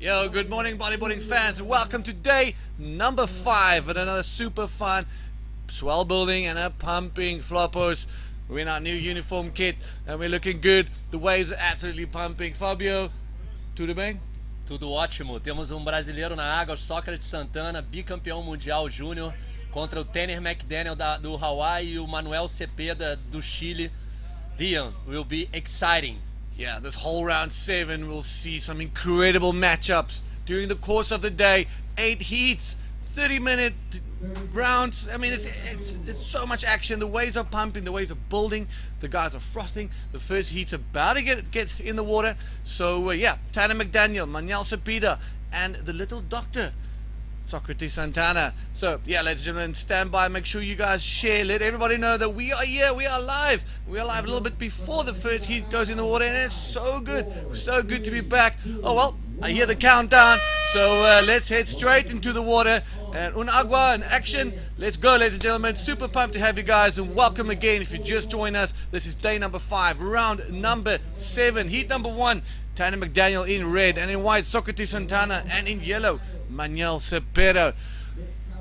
Yo, good morning bodyboarding fans, and welcome to day number 5 and another super fun swell building and a pumping floppers. We're in our new uniform kit and we're looking good. The waves are absolutely pumping. Fabio, tudo bem? Tudo ótimo. Temos brasileiro na água, Sócrates Santana, bicampeão mundial júnior, contra o Tanner McDaniel do Hawaii e o Manuel Cepeda do Chile. Dion, will be exciting. Yeah, this whole round 7 we'll see some incredible matchups during the course of the day. 8 heats, 30-minute rounds. I mean, it's so much action. The waves are pumping, the waves are building, the guys are frothing. The first heat's about to get in the water. So yeah, Tanner McDaniel, Manuel Cepeda, and the little doctor, Socrates Santana. So yeah, ladies and gentlemen, stand by, make sure you guys share, let everybody know that we are here, we are live a little bit before the first heat goes in the water, and it's so good to be back. Oh well, I hear the countdown, so let's head straight into the water, and un agua in action. Let's go, ladies and gentlemen. Super pumped to have you guys, and welcome again if you just joined us. This is day number 5, round number 7, heat number 1. Tanner McDaniel in red, and in white Socrates Santana, and in yellow Manuel Cepeda.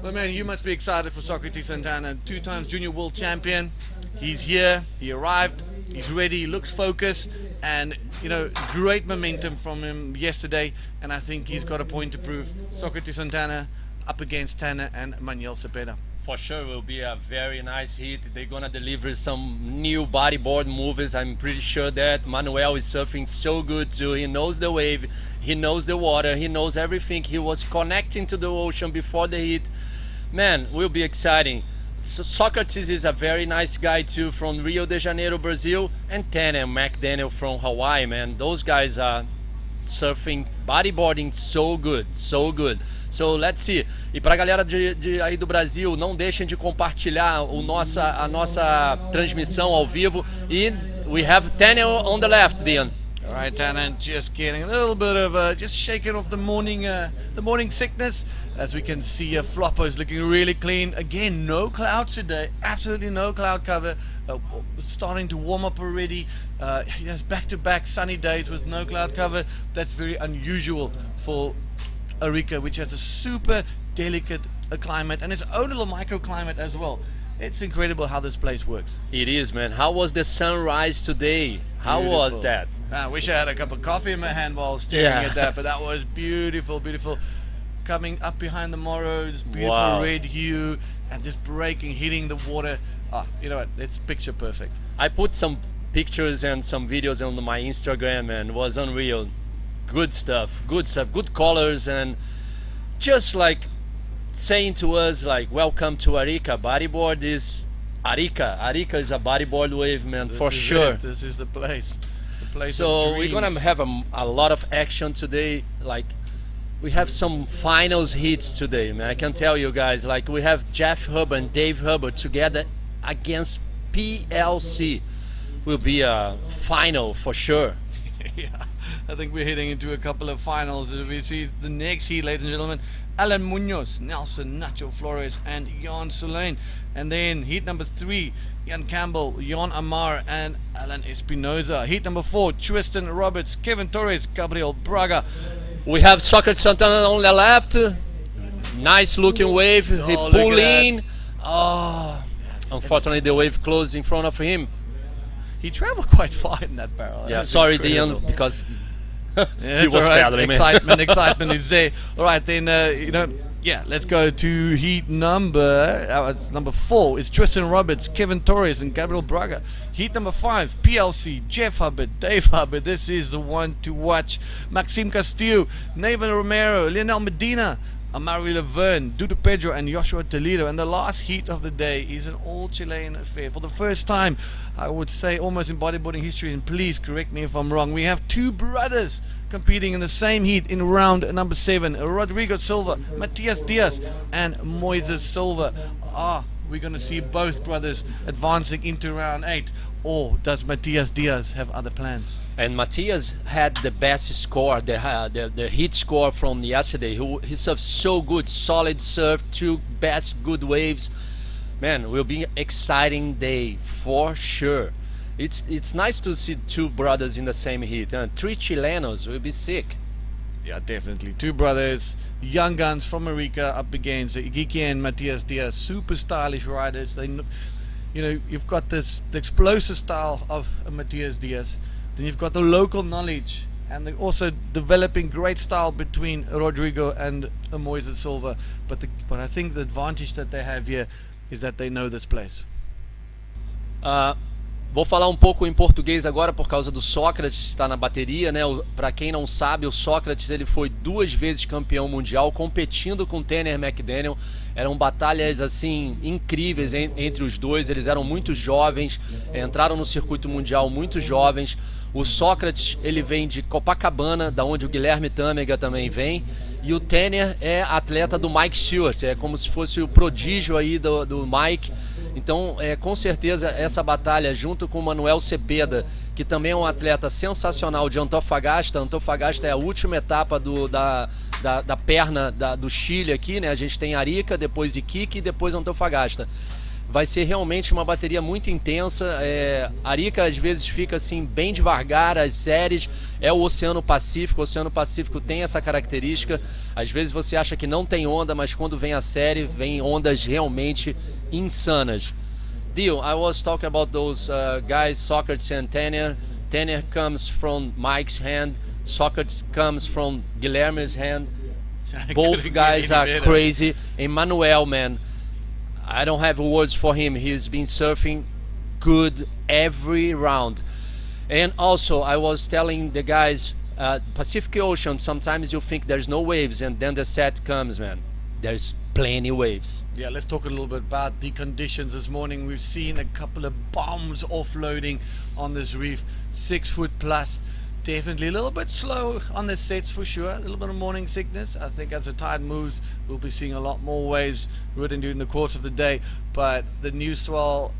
Well, man, you must be excited for Socrates Santana, 2 times junior world champion. He's here, he arrived, he's ready, he looks focused, and you know, great momentum from him yesterday, and I think he's got a point to prove. Socrates Santana up against Tanner and Manuel Cepeda. For sure will be a very nice heat. They're gonna deliver some new bodyboard moves. I'm pretty sure that Manuel is surfing so good too. He knows the wave, he knows the water, he knows everything. He was connecting to the ocean before the heat. Man, will be exciting. So Socrates is a very nice guy too, from Rio de Janeiro, Brazil, and Tanner McDaniel from Hawaii, man. Those guys are surfing, bodyboarding so good, so good. So let's see. E pra galera aí do Brasil, não deixem de compartilhar a nossa transmissão ao vivo. E we have Tanner on the left, Dion. All right, Tanner, just getting a little bit of just shaking off the morning sickness. As we can see, Floppo is looking really clean. Again, no clouds today, absolutely no cloud cover. Starting to warm up already. Yes, back-to-back sunny days with no cloud cover. That's very unusual for Arica, which has a super delicate climate and its own little microclimate as well. It's incredible how this place works. It is, man. How was the sunrise today? How was that? I wish I had a cup of coffee in my hand while staring at that, but that was beautiful, beautiful. Coming up behind the Morro, this beautiful red hue, and just breaking, hitting the water. You know what? It's picture perfect. I put some pictures and some videos on my Instagram, and it was unreal. Good stuff, good colors, and just like saying to us, like, welcome to Arica. Bodyboard is Arica. Arica is a bodyboard wave, man, for sure. This is the place. So we're gonna have a lot of action today. Like, we have some finals hits today, man. I can tell you guys, like, we have Jeff Hubbard and Dave Hubbard together against PLC. Will be a final for sure. Yeah, I think we're heading into a couple of finals. We see the next heat, ladies and gentlemen, Alan Munoz, Nelson Nacho Flores, and Jan Sulain. And then heat number 3, Ian Campbell, Jan Amar, and Alan Espinoza. Heat number 4, Tristan Roberts, Kevin Torres, Gabriel Braga. We have Socrates Santana on the left. Nice looking wave. He pull in. Oh, unfortunately the wave closed in front of him. He traveled quite far in that barrel. Yeah, sorry, Dion, because he was paddling. Excitement is there. All right, then, you know, yeah, let's go to heat number 4. It's Tristan Roberts, Kevin Torres, and Gabriel Braga. Heat number 5, PLC, Jeff Hubbard, Dave Hubbard. This is the one to watch. Maxime Castillo, Nathan Romero, Lionel Medina, Amari Laverne, Dudu Pedro, and Joshua Toledo. And the last heat of the day is an all-Chilean affair. For the first time, I would say almost in bodyboarding history, and please correct me if I'm wrong, we have 2 brothers competing in the same heat in round number 7. Rodrigo Silva, Matias Diaz, and Moises Silva. We're going to see both brothers advancing into round 8. Or does Matias Diaz have other plans? And Matias had the best score, the hit score from yesterday. He surfed so good, solid surf, 2 best good waves. Man, will be exciting day for sure. It's nice to see 2 brothers in the same heat. 3 Chilenos will be sick. Yeah, definitely. Two brothers, young guns from Arica up against Igiki and Matias Diaz, super stylish riders. You've got the explosive style of Matias Diaz, then you've got the local knowledge, and they're also developing great style between Rodrigo and Moises Silva. But I think the advantage that they have here is that they know this place. Vou falar um pouco em português agora por causa do Sócrates que está na bateria, né? Para quem não sabe, o Sócrates ele foi 2 vezes campeão mundial competindo com o Tanner McDaniel. Eram batalhas assim incríveis entre os dois. Eles eram muito jovens, entraram no circuito mundial muito jovens. O Sócrates ele vem de Copacabana, da onde o Guilherme Tâmega também vem. E o Tanner é atleta do Mike Stewart, é como se fosse o prodígio aí do Mike. Então, com certeza, essa batalha junto com o Manuel Cepeda, que também é um atleta sensacional de Antofagasta. Antofagasta é a última etapa da perna do Chile aqui, né? A gente tem Arica, depois Iquique e depois Antofagasta. Vai ser realmente uma bateria muito intensa. Arica às vezes fica assim bem devagar, as séries é o Oceano Pacífico. O Oceano Pacífico tem essa característica. Às vezes você acha que não tem onda, mas quando vem a série, vem ondas realmente insanas. Dio, I was talking about those guys, Socrates and Tanner. Tanner comes from Mike's hand. Socrates comes from Guilherme's hand. Both guys are crazy. Emmanuel, man, I don't have words for him. He's been surfing good every round. And also, I was telling the guys, Pacific Ocean, sometimes you think there's no waves, and then the set comes, man. There's plenty waves. Yeah, let's talk a little bit about the conditions this morning. We've seen a couple of bombs offloading on this reef, 6 foot plus. Definitely a little bit slow on the sets for sure. A little bit of morning sickness. I think as the tide moves, we'll be seeing a lot more waves ridden during the course of the day. But the new swell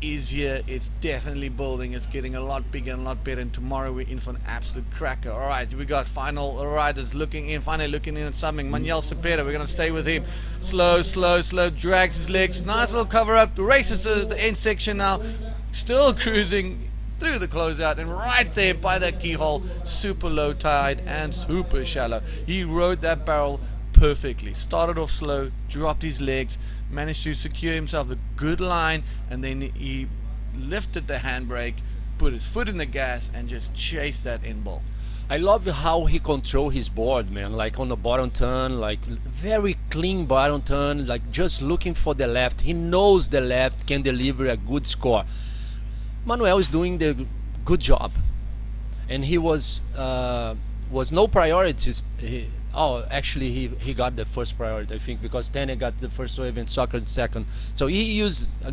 is here. It's definitely building. It's getting a lot bigger and a lot better. And tomorrow we're in for an absolute cracker. All right, we got final riders finally looking in at something. Manuel Cepeda, we're going to stay with him. Slow, drags his legs. Nice little cover up. Races to the end section now. Still cruising through the closeout, and right there by that keyhole, super low tide and super shallow. He rode that barrel perfectly. Started off slow, dropped his legs, managed to secure himself a good line, and then he lifted the handbrake, put his foot in the gas, and just chased that end ball. I love how he control his board, man, like on the bottom turn, like very clean bottom turn, like just looking for the left. He knows the left can deliver a good score. Manuel is doing the good job, and he was no priorities. He got the first priority, I think, because Tanner got the first wave and Soccer second. So he used a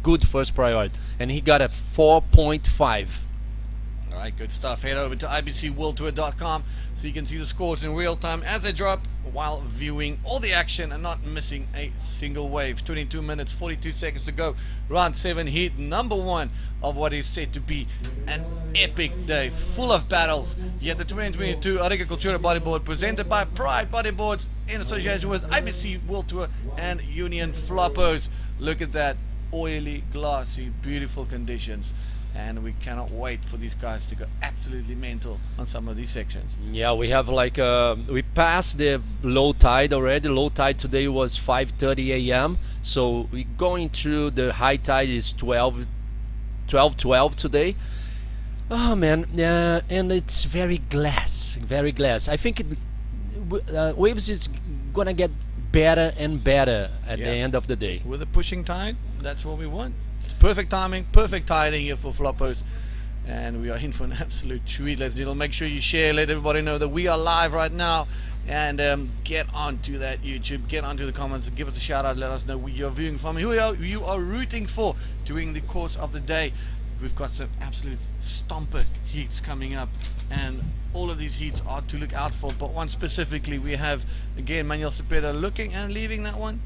good first priority, and he got a 4.5. All right, good stuff. Head over to ibcworldtour.com so you can see the scores in real time as they drop while viewing all the action and not missing a single wave. 22 minutes, 42 seconds to go. Round 7 heat number 1 of what is said to be an epic day full of battles. Yet the 2022 Arica Cultura Bodyboard presented by Pride Bodyboards in association with IBC World Tour and Union Floppos. Look at that, oily, glassy, beautiful conditions. And we cannot wait for these guys to go absolutely mental on some of these sections. Yeah, we have we passed the low tide already. Low tide today was 5:30 a.m. So we're going through the high tide is 12 today. Oh man, and it's very glass. I think waves is gonna get better and better at the end of the day. With a pushing tide, that's what we want. Perfect timing, perfect tiding here for Floppos, and we are in for an absolute treat. Ladies and gentlemen, make sure you share, let everybody know that we are live right now, and get onto that YouTube, get onto the comments, and give us a shout out, let us know where you're viewing from, who you are rooting for during the course of the day. We've got some absolute stomper heats coming up, and all of these heats are to look out for, but one specifically we have, again, Manuel Cepeda looking and leaving that one,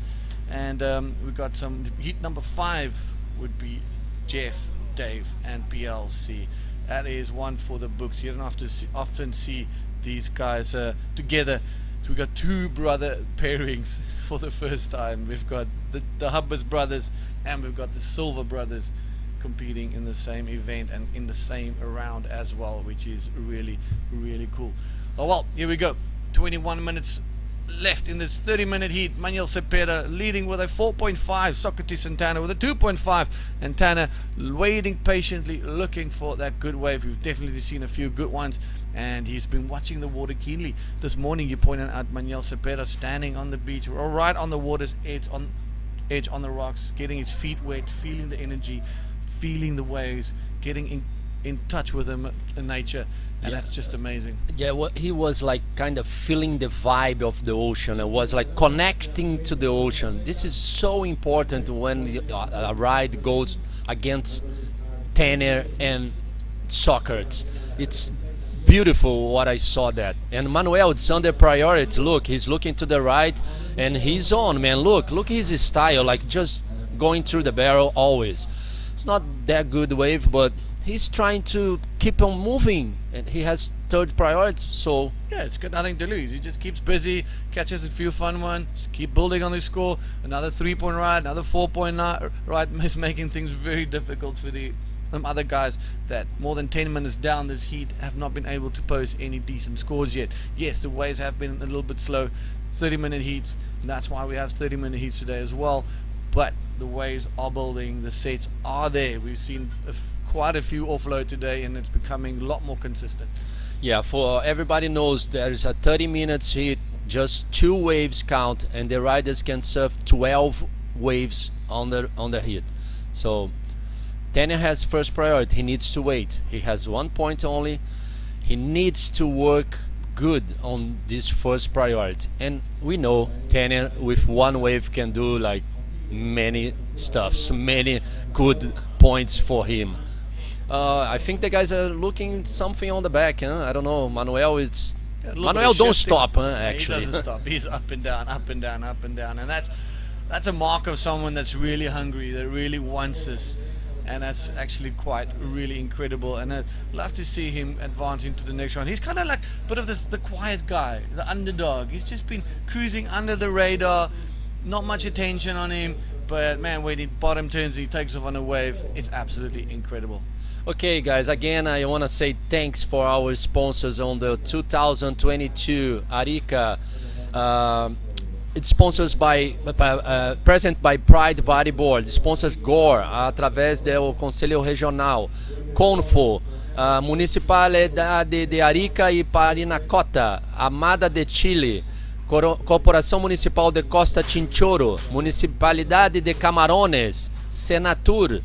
and we've got some heat number 5 would be Jeff, Dave, and PLC. That is one for the books. You don't have to often see these guys together. So we've got 2 brother pairings for the first time. We've got the Hubbers brothers, and we've got the Silver brothers competing in the same event and in the same round as well, which is really, really cool. Oh well, here we go. 21 minutes left in this 30-minute heat. Manuel Cepeda leading with a 4.5, Socrates Santana with a 2.5, and Tanner waiting patiently, looking for that good wave. We've definitely seen a few good ones, and he's been watching the water keenly. This morning you pointed out Manuel Cepeda standing on the beach, or right on the water's edge on the rocks, getting his feet wet, feeling the energy, feeling the waves, getting in touch with nature, and that's just amazing. Yeah, well, he was like kind of feeling the vibe of the ocean. It was like connecting to the ocean. This is so important when a ride goes against Tanner and Socrates. It's beautiful what I saw that. And Manuel, it's under priority. Look, he's looking to the right and he's on, man. Look his style, like just going through the barrel always. It's not that good wave, but he's trying to keep on moving, and he has third priority, so yeah, it's got nothing to lose. He just keeps busy, catches a few fun ones, keep building on his score. Another 3-point ride, another 4-point ride is making things very difficult for the other guys that more than 10 minutes down this heat have not been able to post any decent scores yet. Yes, the waves have been a little bit slow, 30-minute heats, and that's why we have 30-minute heats today as well. But the waves are building, the sets are there. We've seen quite a few offload today, and it's becoming a lot more consistent. Yeah, for everybody knows there's a 30 minutes heat, just 2 waves count, and the riders can surf 12 waves on the heat. So Tanner has first priority. He needs to wait. He has 1 point only. He needs to work good on this first priority, and we know Tanner with 1 wave can do like many stuffs, many good points for him. I think the guys are looking something on the back, huh? I don't know. Manuel, Manuel don't stop, huh, actually. He doesn't stop. He's up and down, up and down, up and down, and that's a mark of someone that's really hungry, that really wants this, and that's actually quite really incredible. And I'd love to see him advance into the next round. He's kind of like a bit of the quiet guy, the underdog. He's just been cruising under the radar, not much attention on him, but man, when he bottom turns, he takes off on a wave. It's absolutely incredible. Okay, guys, again, I want to say thanks for our sponsors on the 2022 Arica. It's sponsored by, present by Pride Bodyboard, sponsors Gore, através do Conselho Regional, Confo, Municipalidade de Arica e Parinacota, Amada de Chile, Corporação Municipal de Costa Chinchorro, Municipalidade de Camarones, Senatur,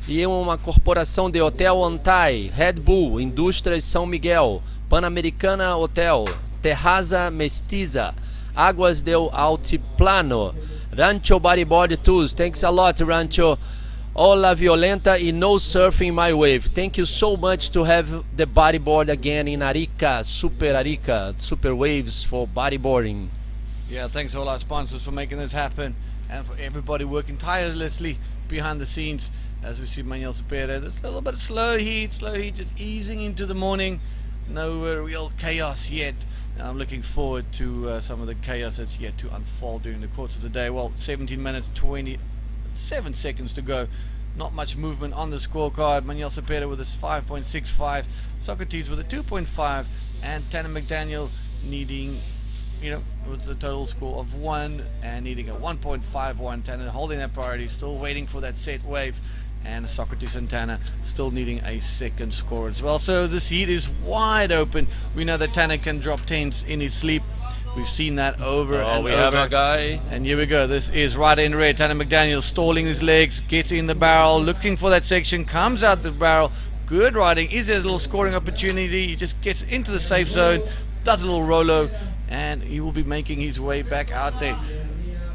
e uma corporação de Hotel Antai, Red Bull, Indústrias São Miguel, Pan-Americana Hotel, Terraza Mestiza, Águas del Altiplano, Rancho Bodyboard Tools. Thanks a lot, Rancho. Ola Violenta e No Surfing My Wave. Thank you so much to have the bodyboard again in Arica, super waves for bodyboarding. Yeah, thanks to all our sponsors for making this happen, and for everybody working tirelessly behind the scenes. As we see Manuel Cepeda, there's a little bit of slow heat, just easing into the morning. No real chaos yet. And I'm looking forward to some of the chaos that's yet to unfold during the course of the day. Well, 17 minutes, 27 seconds to go. Not much movement on the scorecard. Manuel Cepeda with a 5.65, Socrates with a 2.5, and Tanner McDaniel needing, with a total score of 1 and needing a 1.51. Tanner holding that priority, still waiting for that set wave, and Socrates and Tanner still needing a second score as well. So this heat is wide open. We know that Tanner can drop 10s in his sleep. We've seen that over and over. We have a guy. And here we go. This is rider in red. Tanner McDaniel stalling his legs, gets in the barrel, looking for that section, comes out the barrel. Good riding. Is there a little scoring opportunity? He just gets into the safe zone, does a little rolo, and he will be making his way back out there.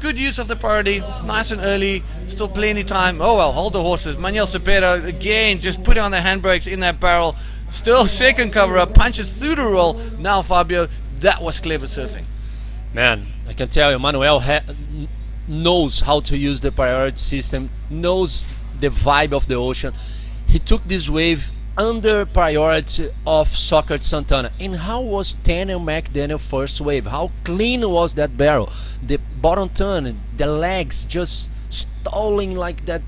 Good use of the priority, nice and early, still plenty time. Oh well, hold the horses. Manuel Cepeda again just putting on the handbrakes in that barrel. Still second cover up, punches through the roll. Now Fabio, that was clever surfing. Man, I can tell you, Manuel knows how to use the priority system, knows the vibe of the ocean. He took this wave under priority of Socrates Santana. And how was Tanner McDaniel first wave? How clean was that barrel? The bottom turn, the legs just stalling like that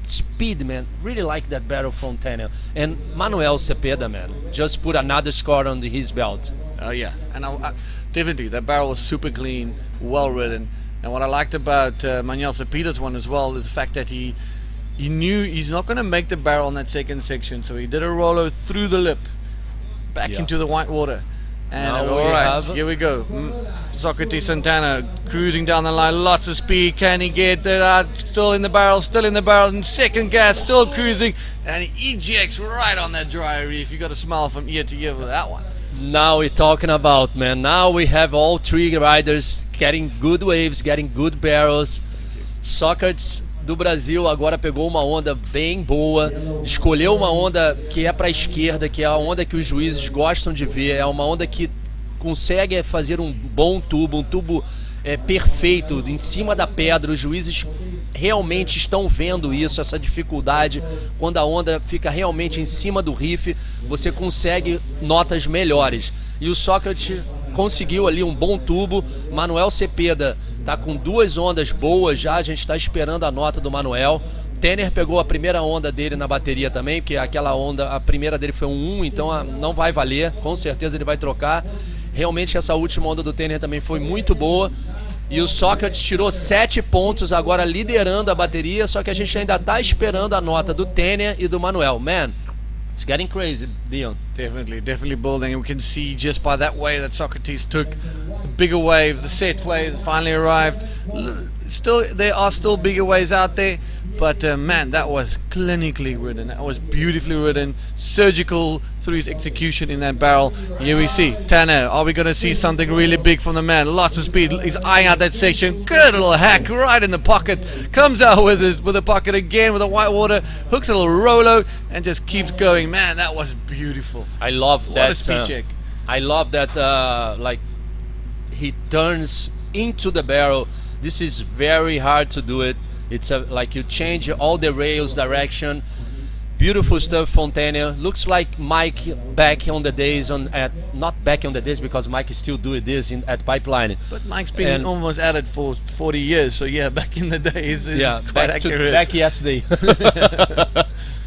speed, man. Really like that barrel from Tanner. And Manuel Cepeda, man, just put another score on his belt. Oh yeah, and definitely. That barrel was super clean, well ridden. And what I liked about Manuel Cepeda's one as well is the fact that he knew he's not going to make the barrel on that second section, so he did a rollo through the lip, back into the white water. And all right, here we go. Socrates Santana cruising down the line, lots of speed. Can he get that out? Still in the barrel, in second gas, still cruising, and he ejects right on that dry reef. You got to smile from ear to ear with that one. Now we're talking about, man. Now we have all three riders getting good waves, getting good barrels. Socrates do Brasil agora pegou uma onda bem boa, escolheu uma onda que é para a esquerda, que é a onda que os juízes gostam de ver, é uma onda que consegue fazer um bom tubo, perfeito, em cima da pedra. Os juízes realmente estão vendo isso, essa dificuldade. Quando a onda fica realmente em cima do riff, você consegue notas melhores. E o Sócrates conseguiu ali um bom tubo. Manuel Cepeda tá com duas ondas boas já, a gente está esperando a nota do Manuel. Tanner pegou a primeira onda dele na bateria também, porque aquela onda, a primeira dele foi um 1, então não vai valer, com certeza ele vai trocar. Realmente essa última onda do Tanner também foi muito boa. E o Sócrates tirou 7 pontos, agora liderando a bateria, só que a gente ainda tá esperando a nota do Tanner e do Manuel. Man, it's getting crazy, Dion. Definitely building. We can see just by that wave that Socrates took, the bigger wave, the set wave finally arrived. There are still bigger waves out there, but man, that was clinically ridden. That was beautifully ridden, surgical through his execution in that barrel. Here we see Tanner. Are we going to see something really big from the man? Lots of speed. He's eyeing out that section. Good little hack right in the pocket. Comes out with the pocket again with the white water. Hooks a little rolo and just keeps going. Man, that was beautiful. I love that. What a speed check. I love that. Like he turns into the barrel. This is very hard to do it. It's like you change all the rails direction. Beautiful stuff, Fontana. Looks like Mike back on the days not back on the days because Mike is still doing this at Pipeline. But Mike's been almost at it for 40 years, so yeah, back in the days, it's quite accurate. Back yesterday.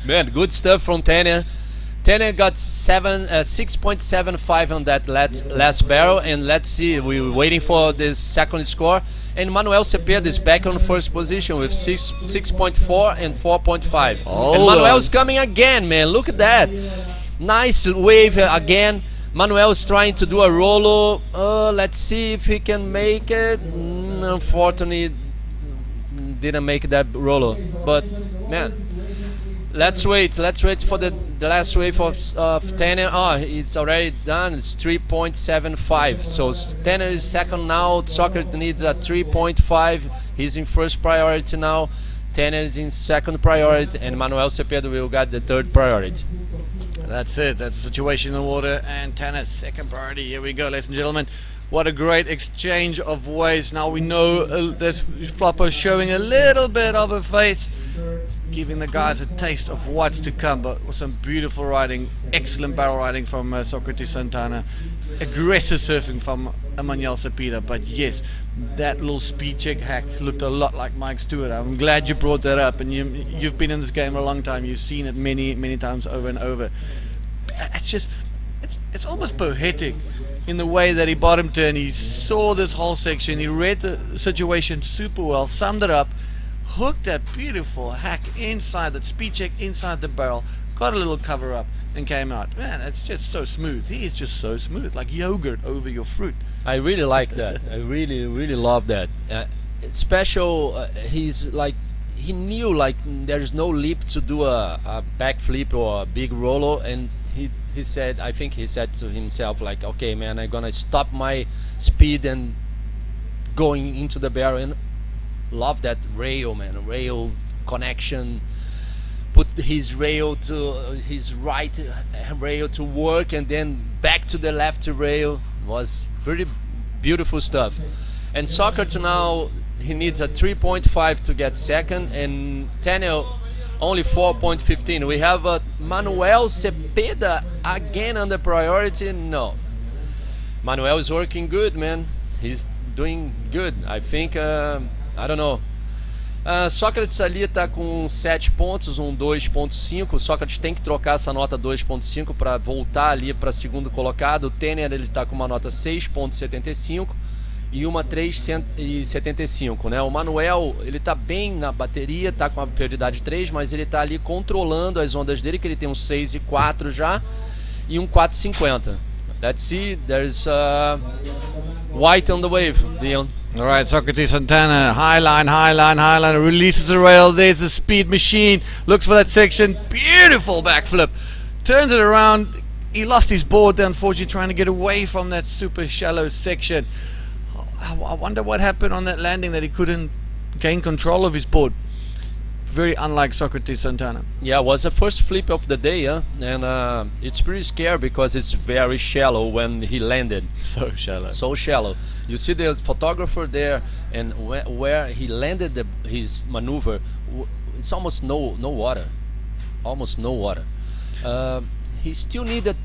Man, good stuff from Tanner. Tanner got 6.75 on that last barrel, and let's see, we're waiting for this second score. And Manuel Cepeda is back on first position with 6.4 and 4.5. And Manuel's coming again, man. Look at that. Nice wave again. Manuel's trying to do a rolo. Let's see if he can make it. Unfortunately, didn't make that rolo. But, man, let's wait for the last wave of Tanner. It's already done. It's 3.75. So Tanner is second now. Socrates needs a 3.5. He's in first priority now. Tanner is in second priority, and Manuel Cepeda will get the third priority. That's it. That's the situation in the water, and Tanner's second priority. Here we go, ladies and gentlemen. What a great exchange of waves. Now we know that Floppo showing a little bit of a face, giving the guys a taste of what's to come, but with some beautiful riding, excellent barrel riding from Socrates Santana, aggressive surfing from Manuel Cepeda. But yes, that little speed check hack looked a lot like Mike Stewart. I'm glad you brought that up, and you've been in this game a long time. You've seen it many times over and over. It's almost poetic in the way that he bottom turned. He saw this whole section, he read the situation super well, summed it up, hooked that beautiful hack inside, that speed check inside the barrel, got a little cover up and came out. Man, it's just so smooth. He is just so smooth, like yogurt over your fruit. I really like that. I really love that. Special, he's like, he knew like there's no lip to do a backflip or a big rolo, and he said, I think he said to himself like, okay man, I'm gonna stop my speed and going into the barrel. And love that rail, man, rail connection. Put his rail to his right rail to work, and then back to the left rail. Was pretty beautiful stuff. And Socrates now, he needs a 3.5 to get second, and Tanner only 4.15. We have Manuel Cepeda again under priority. No, Manuel is working good, man. He's doing good. I think I don't know. Sócrates ali tá com 7 pontos, um 2.5. O Sócrates tem que trocar essa nota 2.5 para voltar ali para segundo colocado. O Tanner ele tá com uma nota 6.75 e uma 3,75, né? O Manuel ele tá bem na bateria, tá com a prioridade 3, mas ele tá ali controlando as ondas dele, que ele tem um 6,4 já e um 4,50. Let's see, there's white on the wave, Dion. All right, Socrates Santana, high line, releases the rail. There's the speed machine. Looks for that section. Beautiful backflip. Turns it around. He lost his board there, unfortunately, trying to get away from that super shallow section. I wonder what happened on that landing that he couldn't gain control of his board. Very unlike Socrates Santana. Yeah, it was the first flip of the day, and it's pretty scary because it's very shallow when he landed. So shallow. So shallow. You see the photographer there, and where he landed his maneuver, it's almost no water. Almost no water. He still needed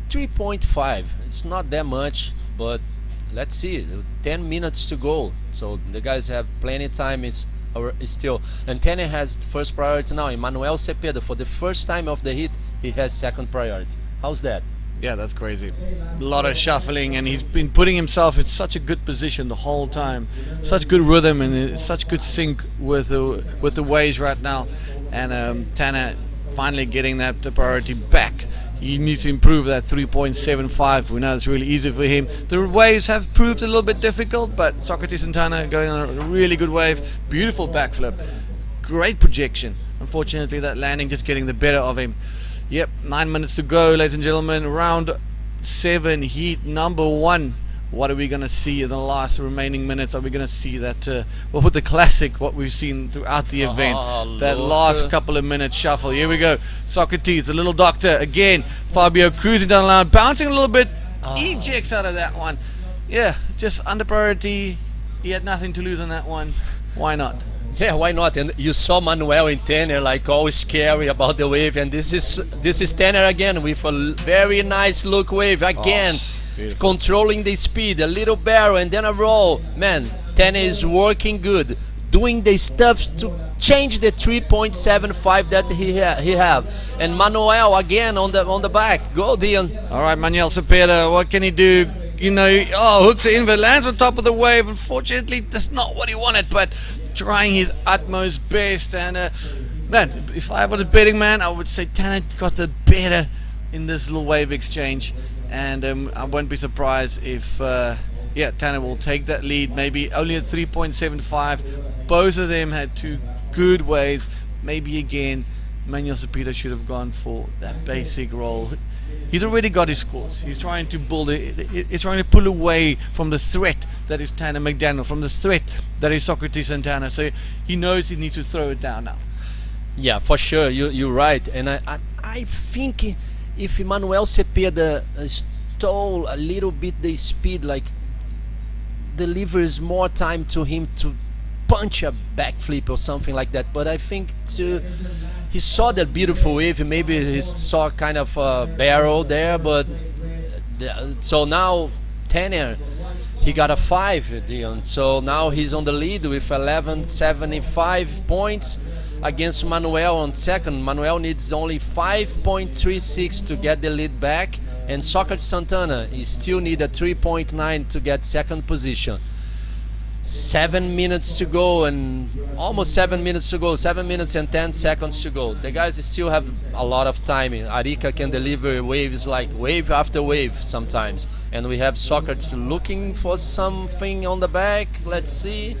3.5. It's not that much, but let's see. 10 minutes to go. So the guys have plenty of time. It's still, and Tanner has first priority now. Emmanuel Cepeda, for the first time of the heat, he has second priority. How's that? Yeah, that's crazy. A lot of shuffling, and he's been putting himself in such a good position the whole time. Such good rhythm and such good sync with the waves right now. And Tanner finally getting that priority back. He needs to improve that 3.75. We know it's really easy for him. The waves have proved a little bit difficult, but Socrates Santana going on a really good wave. Beautiful backflip. Great projection. Unfortunately, that landing just getting the better of him. Yep, 9 minutes to go, ladies and gentlemen. Round 7, heat number 1. What are we going to see in the last remaining minutes? Are we going to see that, with the classic, what we've seen throughout the event? That last couple of minutes shuffle. Here we go. Socrates, the little doctor, again. Fabio cruising down the line, bouncing a little bit. Ejects out of that one. Yeah, just under priority. He had nothing to lose on that one. Why not? Yeah, why not? And you saw Manuel and Tanner like always scary about the wave, and this is Tanner again with a very nice look wave again. Beautiful. Controlling the speed, a little barrel and then a roll. Man, Tanner is working good, doing the stuff to change the 3.75 that he have. And Manuel again on the back. Go, Dion. All right, Manuel Cepeda, what can he do? You know, hooks it in, but lands on top of the wave. Unfortunately, that's not what he wanted, but trying his utmost best. And man, if I was a betting man, I would say Tanner got the better in this little wave exchange. And I won't be surprised if Tanner will take that lead, maybe only at 3.75. Both of them had two good waves. Maybe again Manuel Cepeda should have gone for that basic roll. He's already got his scores. He's trying to build it. He's trying to pull away from the threat that is Tanner McDaniel, from the threat that is Socrates Santana. So he knows he needs to throw it down now. Yeah, for sure. You're right. And I think if Emmanuel Cepeda stole a little bit the speed, like delivers more time to him to punch a backflip or something like that. But I think he saw that beautiful wave. Maybe he saw kind of a barrel there, but so now Tanner, he got a 5, Dion. So now he's on the lead with 1175 points against Manuel on second. Manuel needs only 5.36 to get the lead back, and Socrates Santana he still need a 3.9 to get second position. 7 minutes to go, and almost 7 minutes to go. 7 minutes and 10 seconds to go. The guys still have a lot of time. Arica can deliver waves like wave after wave sometimes, and we have Socrates looking for something on the back. Let's see.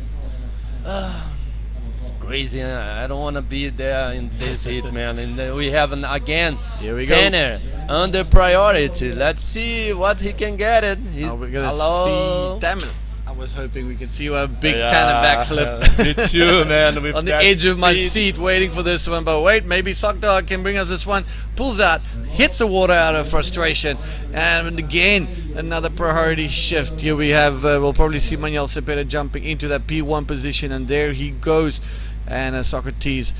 It's crazy. I don't want to be there in this heat, man. And we have again Tanner under priority. Let's see what he can get it. We're gonna see. Damn it! I was hoping we could see a big Tanner backflip. Me too, man. On the edge of my seat, waiting for this one. But wait, maybe Sockdog can bring us this one. Pulls out, hits the water out of frustration, and again another priority shift. Here we have. We'll probably see Manuel Cepeda jumping into that P1 position, and there he goes. And Socrates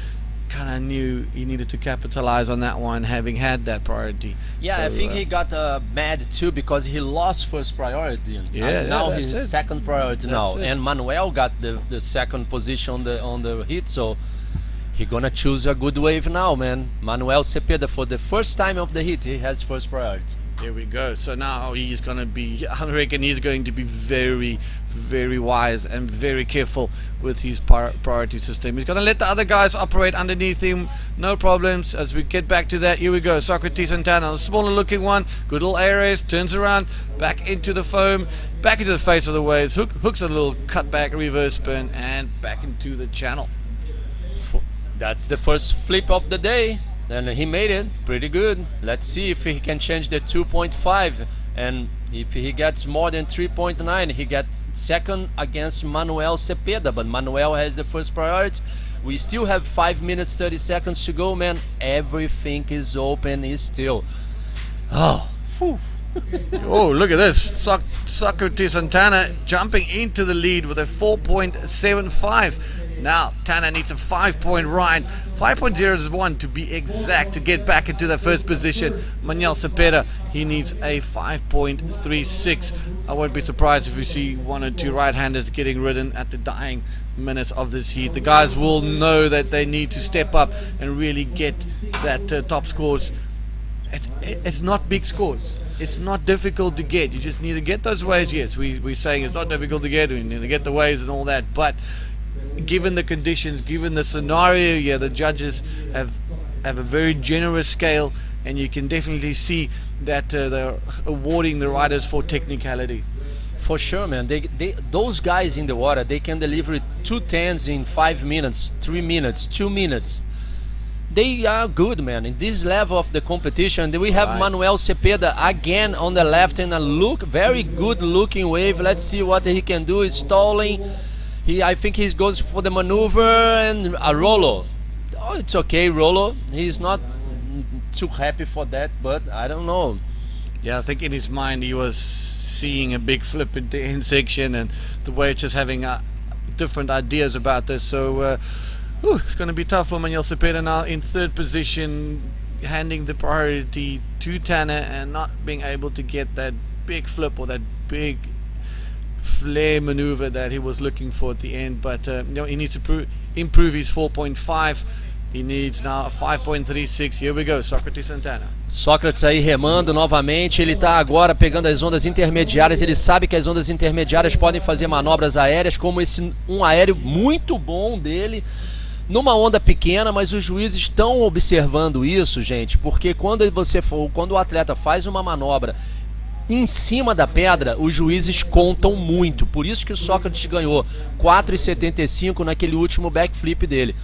kind of knew he needed to capitalize on that one, having had that priority. Yeah, So, I think he got mad too because he lost first priority. Yeah, Now that's he's it. second priority That's now, it. and Manuel got the second position on the hit, so he gonna choose a good wave now, man. Manuel Cepeda, for the first time of the hit, he has first priority. There we go. So now he's going to be, I reckon he's going to be very, very wise and very careful with his priority system. He's going to let the other guys operate underneath him, no problems. As we get back to that, here we go. Socrates Santana, a smaller looking one, good little air turns around, back into the foam, back into the face of the waves, hooks a little cutback reverse spin, and back into the channel. That's the first flip of the day, and he made it pretty good. Let's see if he can change the 2.5, and if he gets more than 3.9, he gets second against Manuel Cepeda, but Manuel has the first priority. We still have 5 minutes 30 seconds to go, man. Everything is open still. Oh, whew. Oh, look at this. Socrates Santana jumping into the lead with a 4.75. Now, Tana needs a 5-point ride. 5.0 is one to be exact to get back into the first position. Manuel Cepeda, he needs a 5.36. I won't be surprised if we see one or two right-handers getting ridden at the dying minutes of this heat. The guys will know that they need to step up and really get that top scores. It's not big scores. It's not difficult to get. You just need to get those waves. Yes, we're saying it's not difficult to get. We need to get the waves and all that. But given the conditions, given the scenario, yeah, the judges have a very generous scale, and you can definitely see that they're awarding the riders for technicality. For sure, man. Those guys in the water, they can deliver 2 10s in 5 minutes, 3 minutes, 2 minutes. They are good, man. In this level of the competition, we have Right. Manuel Cepeda again on the left in a very good looking wave. Let's see what he can do. He's stalling. I think he goes for the maneuver and a Rolo. Oh, it's okay, Rolo. He's not too happy for that, but I don't know. Yeah, I think in his mind he was seeing a big flip in the end section, and the way just having different ideas about this. So it's going to be tough for Manuel Cepeda now in third position, handing the priority to Tanner and not being able to get that big flip or that big flare maneuver that he was looking for at the end. But he needs to improve his 4.5. He needs now a 5.36. Here we go, Socrates Santana. Sócrates aí remando novamente, ele está agora pegando as ondas intermediárias, ele sabe que as ondas intermediárias podem fazer manobras aéreas, como um aéreo muito bom dele, numa onda pequena, mas os juízes estão observando isso, gente, porque quando o atleta faz uma manobra em cima da pedra, os juízes contam muito, por isso que o Sócrates ganhou 4,75 naquele último backflip dele.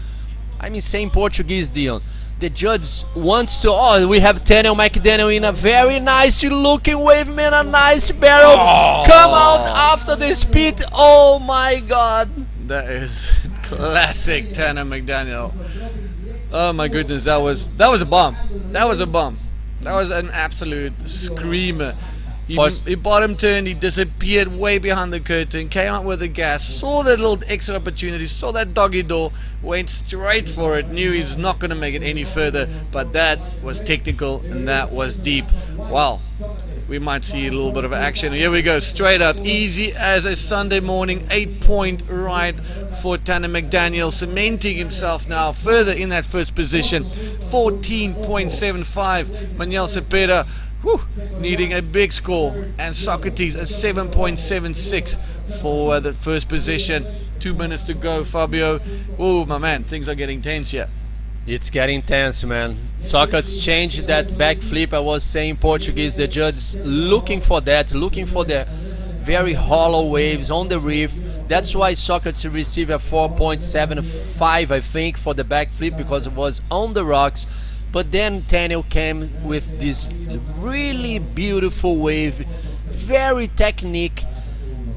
I'm saying Portuguese, Dion. The judge wants to. Oh, we have Daniel McDaniel in a very nice looking wave, man. A nice barrel. Oh. Come out after the speed. Oh my God. That is classic Tanner McDaniel. Oh my goodness, that was a bomb. That was a bomb. That was an absolute screamer. He bottom turned, he disappeared way behind the curtain, came out with the gas, saw that little exit opportunity, saw that doggy door, went straight for it, knew he's not going to make it any further, but that was technical and that was deep. Wow, we might see a little bit of action. Here we go, straight up, easy as a Sunday morning, 8-point ride for Tanner McDaniel, cementing himself now further in that first position, 14.75. Manuel Cepeda, needing a big score, and Socrates a 7.76 for the first position. 2 minutes to go, Fabio. Oh my man, things are getting tense here. It's getting tense, man. Socrates changed that backflip. I was saying Portuguese, the judge looking for the very hollow waves on the reef. That's why Socrates received a 4.75, I think, for the backflip, because it was on the rocks. But then Daniel came with this really beautiful wave, very technique.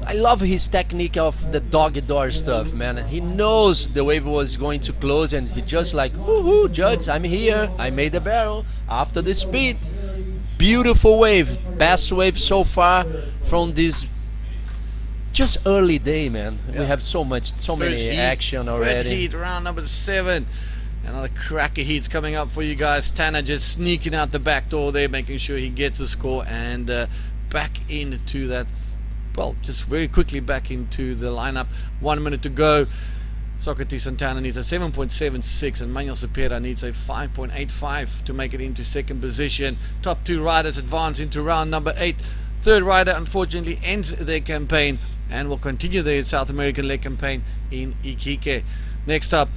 I love his technique of the doggy door stuff, man. He knows the wave was going to close, and he just like, woohoo, judge, I'm here. I made the barrel after the speed. Beautiful wave, best wave so far from this just early day, man. Yeah. We have so many heat, action already. First heat, round number 7. Another cracker heat's coming up for you guys. Tanner just sneaking out the back door there, making sure he gets the score and back into that, well, just very quickly back into the lineup. 1 minute to go. Socrates Santana needs a 7.76 and Manuel Cepeda needs a 5.85 to make it into second position. Top two riders advance into round number 8. Third rider unfortunately ends their campaign and will continue their South American leg campaign in Iquique. Next up,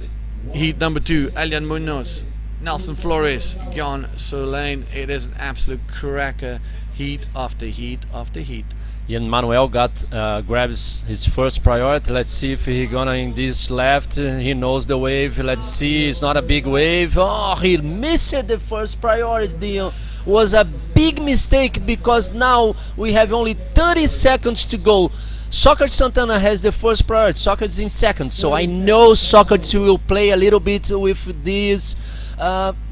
heat number 2, Elian Munoz, Nelson Flores, Jan Solane. It is an absolute cracker, heat after heat after heat. And Manuel grabs his first priority. Let's see if he gonna in this left. He knows the wave. Let's see. It's not a big wave. Oh, he missed the first priority. Was a big mistake because now we have only 30 seconds to go. Socrates Santana has the first priority. Socrates in second. So I know Socrates will play a little bit with this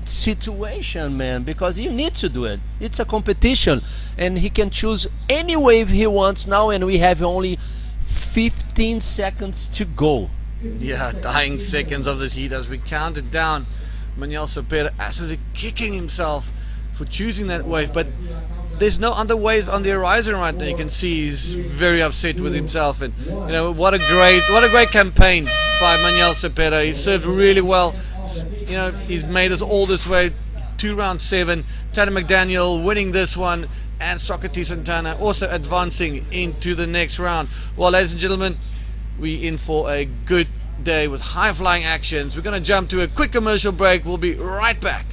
situation, man, because you need to do it. It's a competition and he can choose any wave he wants now, and we have only 15 seconds to go. Yeah, dying seconds of this heat as we count it down. Manuel Cepeda absolutely kicking himself for choosing that wave, but there's no other waves on the horizon right now. You can see he's very upset with himself, and you know what a great campaign by Manuel Cepeda. He served really well. You know, he's made us all this way to round 7. Tanner McDaniel winning this one, and Socrates Santana also advancing into the next round. Well, ladies and gentlemen, we in for a good day with high flying actions. We're going to jump to a quick commercial break. We'll be right back.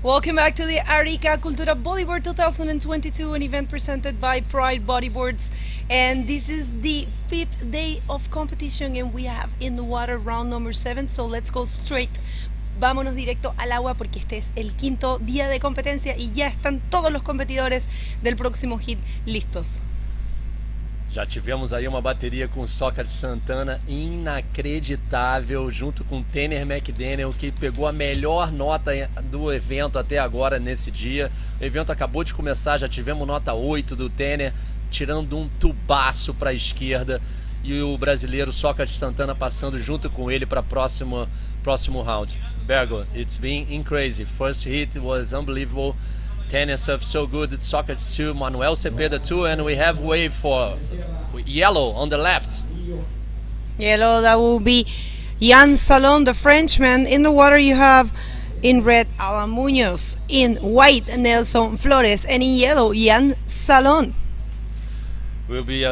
Welcome back to the Arica Cultura Bodyboard 2022, an event presented by Pride Bodyboards. And this is the 5th day of competition and we have in the water round number 7. So let's go straight. Vámonos directo al agua porque este es el 5º día de competencia y ya están todos los competidores del próximo hit listos. Já tivemos aí uma bateria com Socrates Santana inacreditável, junto com Tanner McDaniel, que pegou a melhor nota do evento até agora nesse dia. O evento acabou de começar, já tivemos nota 8 do Tanner, tirando um tubaço para a esquerda, e o brasileiro Socrates Santana passando junto com ele para próximo round. Bergo, it's been crazy. First hit was unbelievable. Tanner surfed so good, Socrates too, Manuel Cepeda too, and we have wave for yellow on the left. Yellow, that will be Jan Salon, the Frenchman. In the water you have In red, Alan Munoz. In white, Nelson Flores. And in yellow, Jan Salon. Will be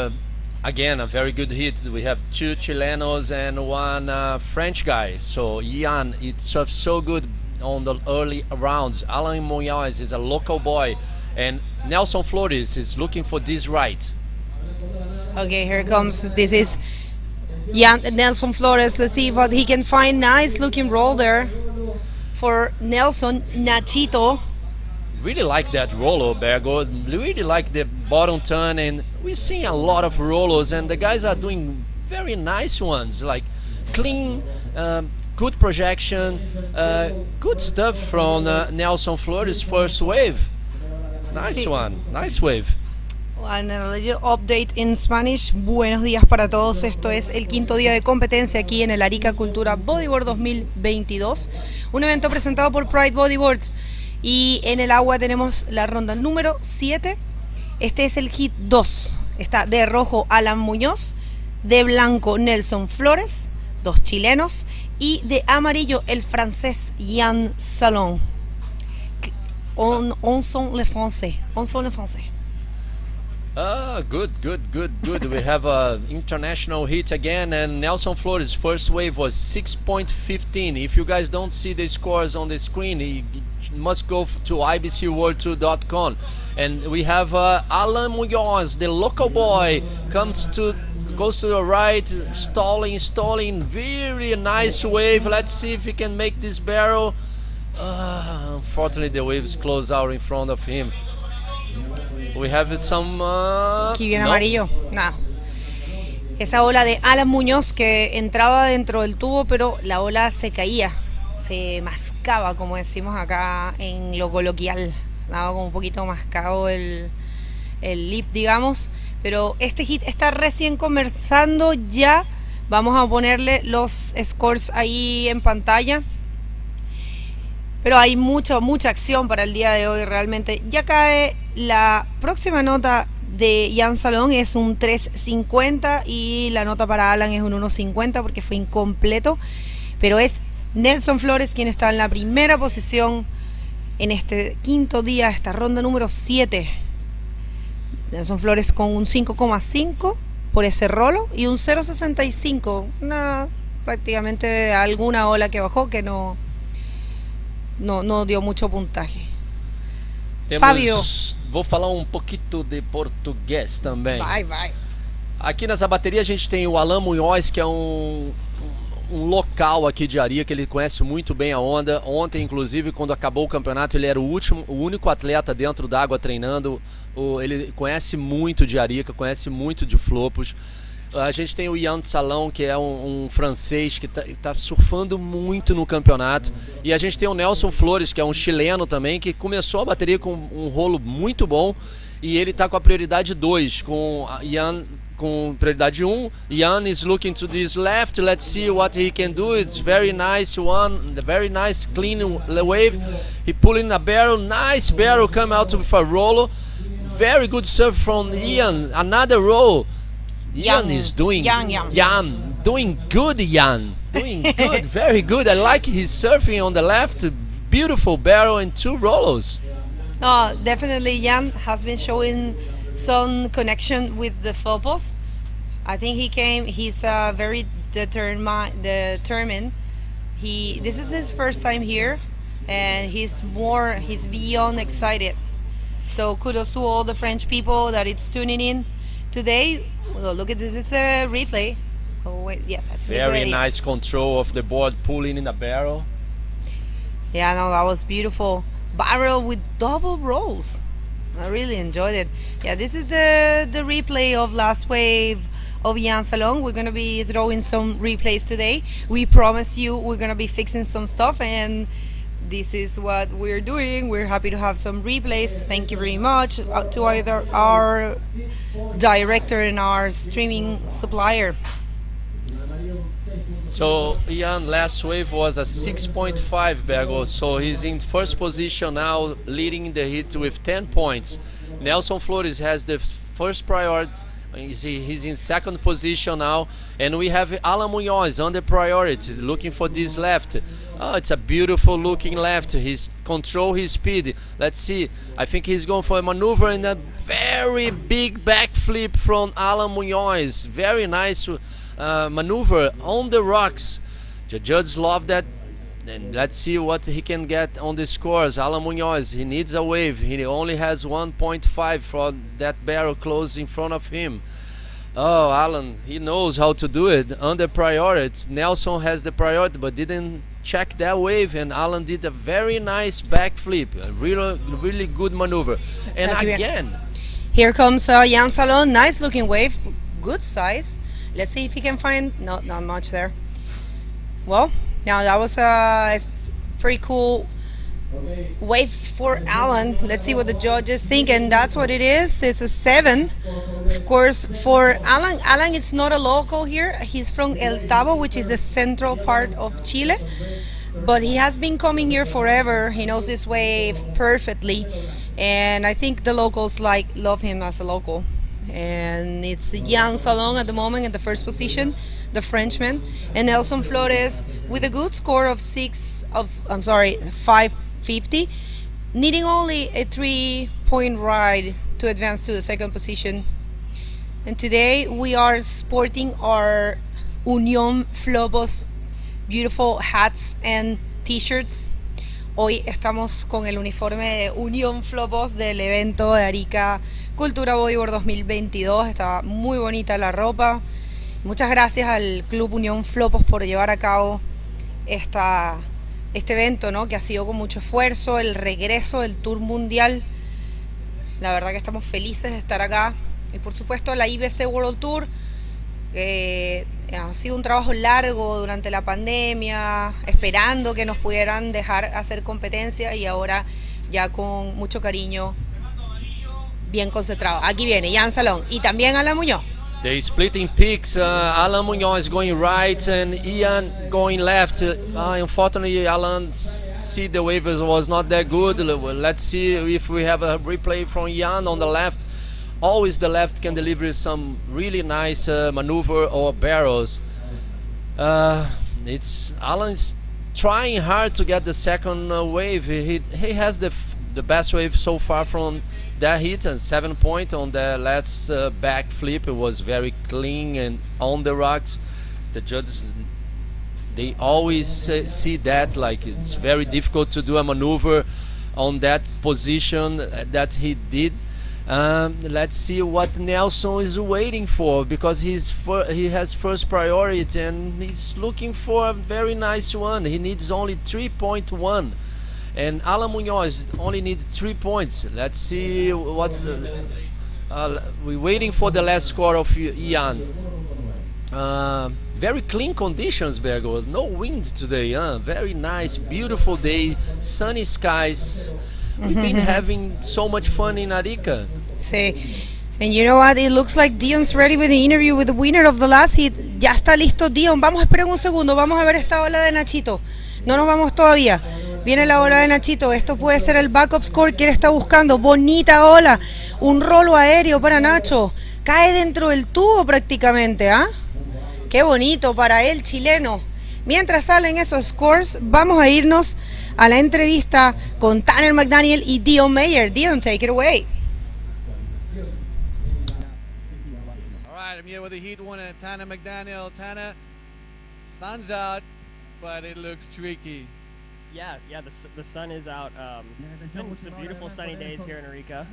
again a very good hit. We have two Chilenos and one French guy. So Jan, it serves so good on the early rounds. Alan Munoz is a local boy, and Nelson Flores is looking for this right. Okay, here comes. This is Nelson Flores. Let's see what he can find. Nice looking roll there for Nelson Nachito. Really like that rollo, Bergo. Really like the bottom turn, and we're seeing a lot of rollos, and the guys are doing very nice ones, like clean, good projection, good stuff from Nelson Flores' first wave. Nice one, nice wave. And a little update in Spanish. Buenos días para todos. Esto es el quinto día de competencia aquí en el Arica Cultura Bodyboard 2022. Un evento presentado por Pride Bodyboards. Y en el agua tenemos la ronda número 7. Este es el hit 2. Está de rojo Alan Muñoz, de blanco Nelson Flores, dos chilenos, y de amarillo el francés Jan Salon. On son le français. On son le français. Good. We have a international hit again, and Nelson Flores' first wave was 6.15. If you guys don't see the scores on the screen, you must go to ibcworld2.com. And we have Alan Munoz, the local boy, goes to the right, stalling, very nice wave. Let's see if he can make this barrel. Unfortunately, the waves close out in front of him. We have some. Aquí viene amarillo. Nada. Esa ola de Alan Muñoz que entraba dentro del tubo, pero la ola se caía, se mascaba, como decimos acá en lo coloquial. Daba como un poquito mascado el lip, digamos. Pero este hit está recién comenzando ya. Vamos a ponerle los scores ahí en pantalla. Pero hay mucha acción para el día de hoy realmente. Ya cae la próxima nota de Jan Salón, es un 3.50 y la nota para Alan es un 1.50 porque fue incompleto. Pero es Nelson Flores quien está en la primera posición en este quinto día, esta ronda número 7. Nelson Flores con un 5.5 por ese rolo y un 0.65. Prácticamente alguna ola que bajó que no dio mucho puntaje. Fábio. Vou falar um pouquinho de português também. Vai. Aqui nessa bateria a gente tem o Alan Munoz, que é um local aqui de Arica, que ele conhece muito bem a onda. Ontem, inclusive, quando acabou o campeonato, ele era o único atleta dentro d'água treinando. Ele conhece muito de Arica, conhece muito de flopos. A gente tem o Jan Salon, que é um francês que tá surfando muito no campeonato. E a gente tem o Nelson Flores, que é um chileno também, que começou a bateria com um rolo muito bom. E ele tá com a prioridade 2, com Jan com prioridade 1. Jan is looking to this left. Let's see what he can do. It's very nice one, very nice clean wave. He pulling a barrel, nice barrel, come out with a roll. Very good serve from Jan. Another roll. Jan is doing doing good. Jan doing good, very good. I like his surfing on the left. Beautiful barrel and two rollos. No, definitely Jan has been showing some connection with the flopos. I think he's very determined. This is his first time here, and he's beyond excited. So kudos to all the French people that it's tuning in today. Well, look at this. This is a replay. Oh wait, yes. Very nice control of the board, pulling in the barrel. Yeah, no, that was beautiful. Barrel with double rolls. I really enjoyed it. Yeah, this is the replay of last wave of Jan Salon. We're gonna be throwing some replays today. We promise you we're gonna be fixing some stuff, and this is what we're doing. We're happy to have some replays. Thank you very much to our director and our streaming supplier. So Jan last wave was a 6.5 Bergo, so he's in first position now, leading the hit with 10 points. Nelson Flores has the first priority He's in second position now, and we have Alan Munoz under priority, looking for this left. Oh, it's a beautiful looking left. He's control his speed. Let's see. I think he's going for a maneuver and a very big backflip from Alan Munoz. Very nice maneuver on the rocks. The judges love that. And let's see what he can get on the scores. Alan Munoz, he needs a wave. He only has 1.5 from that barrel close in front of him. Oh, Alan, he knows how to do it. Under priority. Nelson has the priority, but didn't check that wave. And Alan did a very nice backflip. A really good maneuver. And again, here comes Jan Salon. Nice looking wave. Good size. Let's see if he can find. No, not much there. Well, now that was a pretty cool wave for Alan. Let's see what the judges think, and that's what it is. It's a 7. Of course, for Alan. Alan is not a local here. He's from El Tabo, which is the central part of Chile, but he has been coming here forever. He knows this wave perfectly, and I think the locals love him as a local. And it's Jan Salon at the moment in the first position, the Frenchman, and Nelson Flores with a good score of 550, needing only a 3-point ride to advance to the second position. And today we are sporting our Unión Flobos beautiful hats and t-shirts. Hoy estamos con el uniforme de Unión Flobos del evento de Arica Cultura Bodyboard 2022. Está muy bonita la ropa. Muchas gracias al Club Unión Flobos por llevar a cabo este evento, ¿no? Que ha sido con mucho esfuerzo, el regreso del Tour Mundial. La verdad que estamos felices de estar acá. Y por supuesto la IBC World Tour, ha sido un trabajo largo durante la pandemia, esperando que nos pudieran dejar hacer competencia, y ahora ya con mucho cariño, bien concentrado. Aquí viene Jan Salón y también Alan Muñoz. they splitting picks. Alan Munoz going right and Ian going left. Unfortunately, Alan see the wave was not that good. Let's see if we have a replay from Ian on the left. Always the left can deliver some really nice maneuver or barrels. It's Alan's trying hard to get the second wave. He has the best wave so far from that hit, and 7 point on the last back flip. It was very clean and on the rocks. The judges, they always see that, like it's very difficult to do a maneuver on that position that he did. Let's see what Nelson is waiting for, because he has first priority and he's looking for a very nice one. He needs only 3.1, and Alan Munoz only needs 3 points. Let's see what's we're waiting for the last score of Ian. Very clean conditions, Bergo. No wind today. Very nice, beautiful day, sunny skies. We've been having so much fun in Arica. Sí. And you know what? It looks like Dion's ready with the interview with the winner of the last hit. Ya está listo Dion. Vamos a esperar un segundo. Vamos a ver esta ola de Nachito. No nos vamos todavía. Viene la ola de Nachito. Esto puede ser el backup score que él está buscando. Bonita ola. Un rolo aéreo para Nacho. Cae dentro del tubo prácticamente, ¿ah? Qué bonito para el chileno. Mientras salen esos scores, vamos a irnos a la entrevista con Tanner McDaniel y Dion Mayer. Dion, take it away. All right, I'm here with the Heat winner, Tanner McDaniel. Tanner, sun's out, but it looks tricky. Yeah, the sun is out. It's been some beautiful sunny days here in Arica.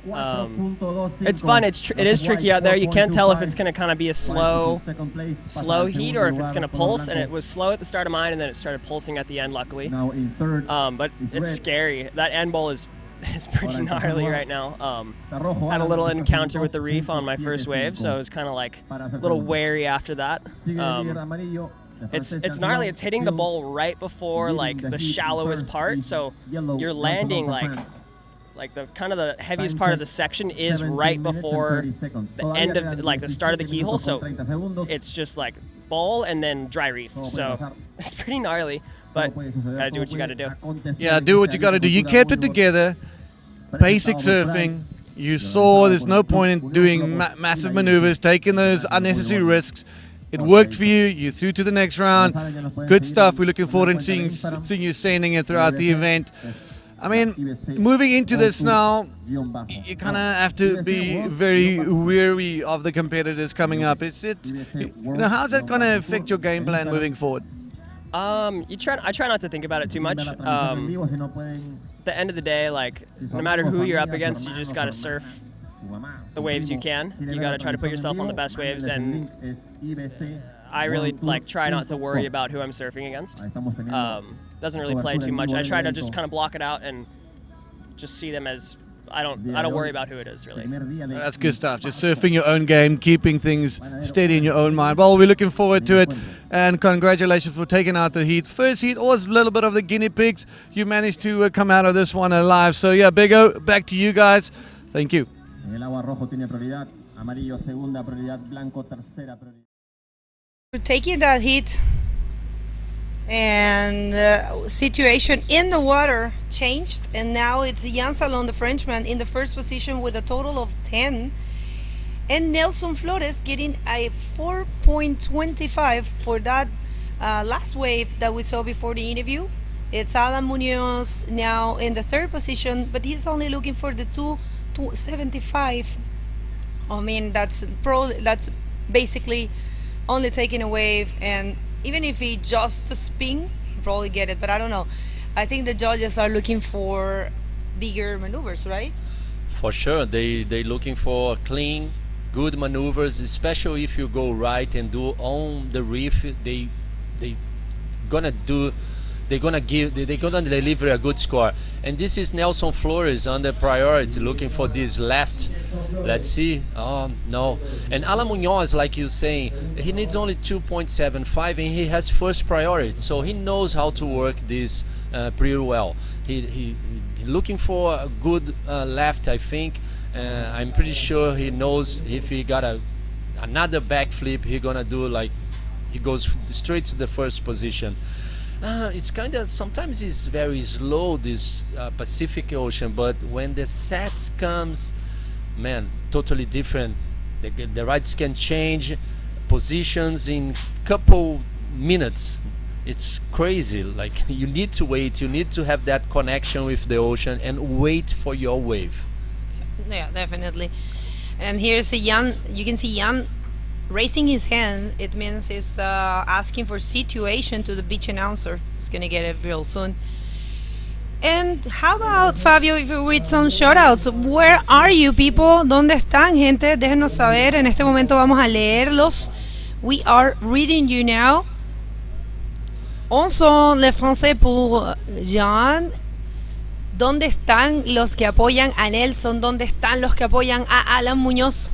It's fun. It is tricky out there. You can't tell if it's going to kind of be a slow heat or if it's going to pulse. And it was slow at the start of mine, and then it started pulsing at the end, luckily. But it's scary. That end bowl is pretty gnarly right now. Had a little encounter with the reef on my first wave, so I was kind of like a little wary after that. It's gnarly. It's hitting the bowl right before like the shallowest part, so you're landing like the kind of the heaviest part of the section is right before the end of like the start of the keyhole, so it's just like bowl and then dry reef, so it's pretty gnarly, but gotta do what you gotta do. Yeah, do what you gotta do. You kept it together. Basic surfing. You saw there's no point in doing massive maneuvers, taking those unnecessary risks. It worked for you. You through to the next round. Good stuff. We're looking forward to seeing you sailing it throughout the event. I mean, moving into this now, you kind of have to be very wary of the competitors coming up. How's that going to affect your game plan moving forward? I try not to think about it too much. At the end of the day, like, no matter who you're up against, you just got to surf the waves you can. You got to try to put yourself on the best waves, and I really try not to worry about who I'm surfing against. Doesn't really play too much. I try to just kind of block it out and just see them as I don't worry about who it is, really. That's good stuff. Just surfing your own game, keeping things steady in your own mind. Well, we're looking forward to it, and congratulations for taking out the heat. First heat was a little bit of the guinea pigs. You managed to come out of this one alive. So yeah, Big O, back to you guys. Thank you. We're taking that heat, and the situation in the water changed, and now it's Jan Salon, the Frenchman, in the first position with a total of 10, and Nelson Flores getting a 4.25 for that last wave that we saw before the interview. It's Alan Munoz now in the third position, but he's only looking for the 275. I mean, that's basically only taking a wave, and even if he just a spin, he probably get it, but I don't know. I think the judges are looking for bigger maneuvers, right? For sure, they looking for clean, good maneuvers, especially if you go right and do on the reef. They're gonna deliver a good score. And this is Nelson Flores under priority, looking for this left. Let's see. Oh no. And Alan Munoz, like you saying, he needs only 2.75, and he has first priority, so he knows how to work this pretty well. He looking for a good left, I think. I'm pretty sure he knows if he got another backflip, he gonna do he goes straight to the first position. It's kind of, sometimes it's very slow, this Pacific Ocean, but when the sets comes, man, totally different. The rides can change positions in couple minutes. It's crazy. Like, you need to wait, you need to have that connection with the ocean and wait for your wave. Yeah, definitely. And here's Jan. You can see Jan raising his hand. It means he's asking for situation to the beach announcer. He's gonna get it real soon. And how about, Fabio, if you read some shoutouts? Where are you, people? ¿Dónde están, gente? Déjenos saber. En este momento vamos a leerlos. We are reading you now. On son le français pour Jean. ¿Dónde están los que apoyan a Nelson? ¿Dónde están los que apoyan a Alan Muñoz?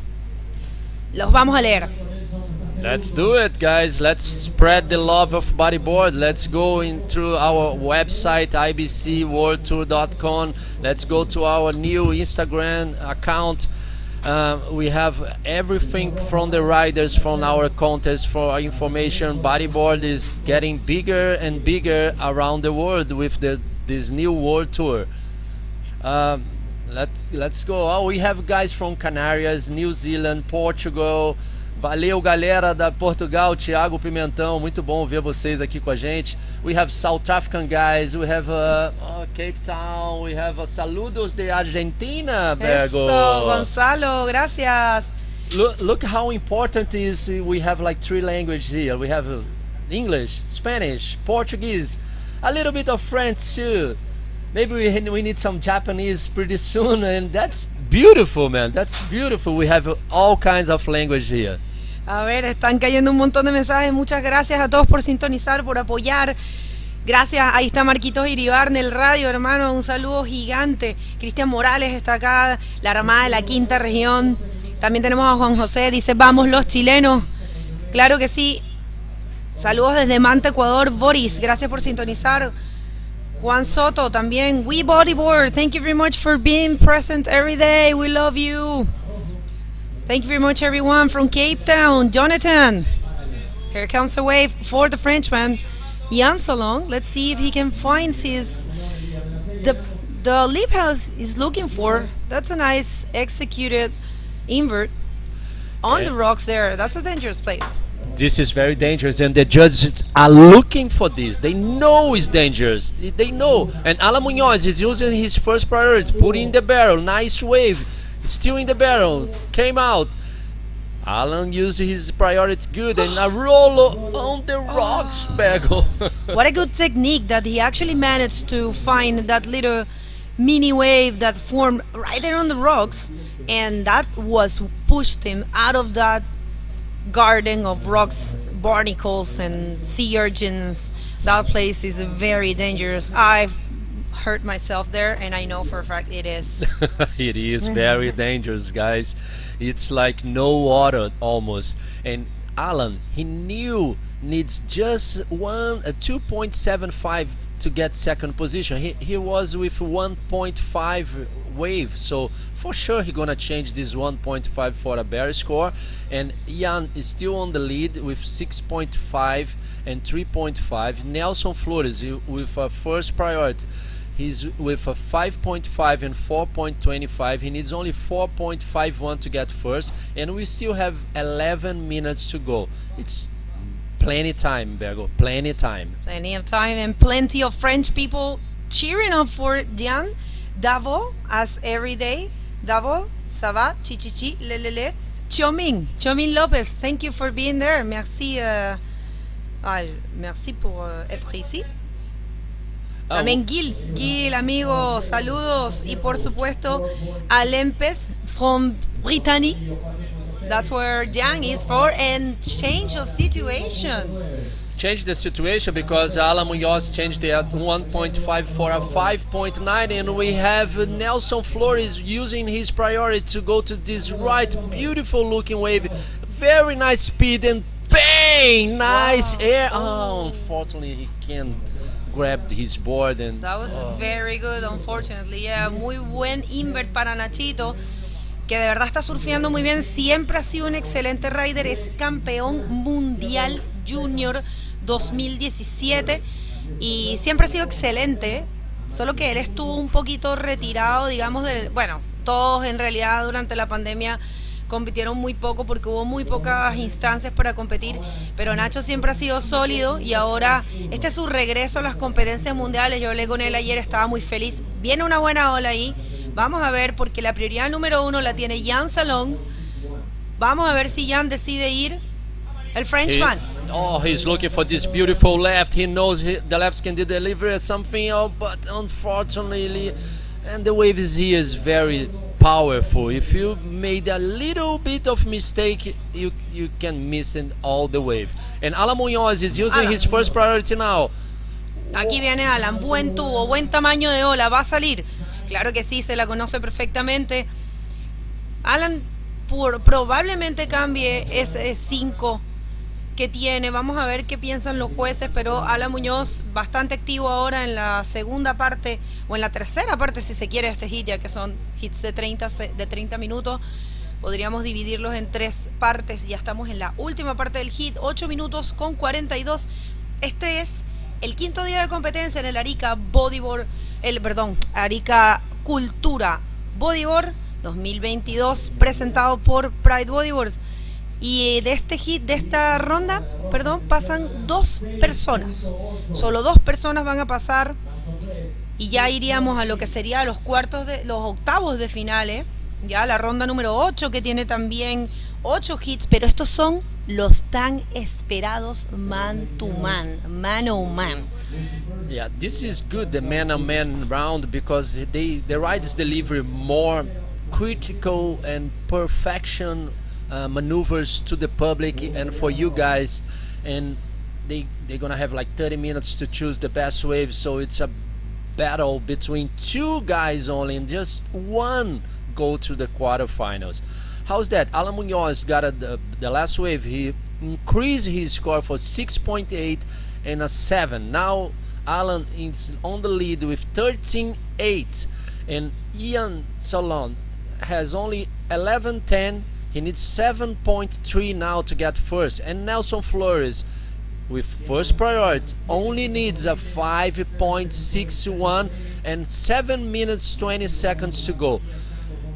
Los vamos a leer. Let's do it, guys. Let's spread the love of bodyboard. Let's go in through our website, ibcworldtour.com. Let's go to our new Instagram account. We have everything from the riders, from our contest, for our information. Bodyboard is getting bigger and bigger around the world with this new world tour. Let's go. Oh, we have guys from Canarias, New Zealand, Portugal. Valeu, galera da Portugal, Thiago Pimentão, muito bom ver vocês aqui com a gente. We have South African guys, we have Cape Town, we have saludos de Argentina, Bergo. Eso, Gonzalo, gracias. Look how important it is. We have like 3 languages here. We have English, Spanish, Portuguese, a little bit of French too. Maybe we need some Japanese pretty soon, and that's beautiful, man. That's beautiful. We have all kinds of language here. A ver, están cayendo un montón de mensajes. Muchas gracias a todos por sintonizar, por apoyar. Gracias. Ahí está Marquitos Iribar en el radio, hermano. Un saludo gigante. Cristian Morales está acá, la Armada de la Quinta Región. También tenemos a Juan José. Dice, vamos los chilenos. Claro que sí. Saludos desde Manta, Ecuador. Boris, gracias por sintonizar. Juan Soto también. We Bodyboard, thank you very much for being present every day. We love you. Thank you very much, everyone from Cape Town. Jonathan. Here comes a wave for the Frenchman. Jan Salon. Let's see if he can find the lip house is looking for. That's a nice executed invert on the rocks there. That's a dangerous place. This is very dangerous, and the judges are looking for this. They know it's dangerous. They know. And Alan Munoz is using his first priority, put in the barrel, nice wave, still in the barrel, came out. Alan used his priority good, and a roll on the rocks, Bergo. What a good technique that he actually managed to find that little mini wave that formed right there on the rocks, and that was pushed him out of that garden of rocks, barnacles and sea urchins. That place is very dangerous. I've hurt myself there, and I know for a fact it is. It is very dangerous, guys. It's like no water almost. And Alan, he knew needs just 2.75 to get second position. He was with 1.5 wave, so for sure he gonna change this 1.5 for a bear score. And Jan is still on the lead with 6.5 and 3.5. Nelson Flores with a first priority, he's with a 5.5 and 4.25. He needs only 4.51 to get first, and we still have 11 minutes to go. It's plenty time, Bergo, plenty time. Plenty of time and plenty of French people cheering up for Diane. Davo, as every day. Davo, ça va? Chichichi, lelele. Choming Lopez, thank you for being there. Merci, merci pour être ici. También Gil, amigo, saludos. Y por supuesto, Alempes from Brittany. That's where Jiang is for. And change of situation. Change the situation because Alan Munoz changed the 1.5 for a 5.9, and we have Nelson Flores using his priority to go to this right, beautiful looking wave, very nice speed, and bang, nice air. Oh, unfortunately he can't grab his board, and that was very good, unfortunately. Yeah, muy buen invert para Nachito, que de verdad está surfeando muy bien. Siempre ha sido un excelente rider, es campeón mundial junior 2017 y siempre ha sido excelente, solo que él estuvo un poquito retirado, digamos, bueno, todos en realidad durante la pandemia compitieron muy poco porque hubo muy pocas instancias para competir, pero Nacho siempre ha sido sólido y ahora este es su regreso a las competencias mundiales. Yo hablé con él ayer, estaba muy feliz. Viene una buena ola ahí, vamos a ver, porque la prioridad número 1 la tiene Jan Salón. Vamos a ver si Jan decide ir, el Frenchman. He's looking for this beautiful left. He knows the left can deliver something, but unfortunately, and the wave is very powerful. If you made a little bit of mistake, you can miss it all the wave. And Alan Munoz is using his first priority now. Aquí viene Alan, buen tubo, buen tamaño de ola, va a salir. Claro que sí, se la conoce perfectamente. Alan probablemente cambie ese 5 que tiene. Vamos a ver qué piensan los jueces, pero Alan Muñoz bastante activo ahora en la segunda parte, o en la tercera parte si se quiere, este hit, ya que son hits de 30 minutos. Podríamos dividirlos en 3 partes. Ya estamos en la última parte del hit, 8 minutos con 42. Este es el quinto día de competencia en el Arica Bodyboard, Arica Cultura Bodyboard 2022, presentado por Pride Bodyboards. Y de este hit, de esta ronda, pasan 2 personas. Solo 2 personas van a pasar y ya iríamos a lo que sería los octavos de finales. Ya la ronda número 8, que tiene también 8 hits, pero estos son los tan esperados man to man, man. Yeah, this is good, the man-on-man round, because the riders deliver more critical and perfection maneuvers to the public and for you guys, and they're gonna have like 30 minutes to choose the best wave, so it's a battle between 2 guys only, and just 1 go to the quarterfinals. How's that? Alan Munoz got the last wave. He increased his score for 6.8 and a 7. Now Alan is on the lead with 13.8, and Ian Salon has only 11.10. He needs 7.3 now to get first. And Nelson Flores with first priority, only needs a 5.61 and 7 minutes 20 seconds to go.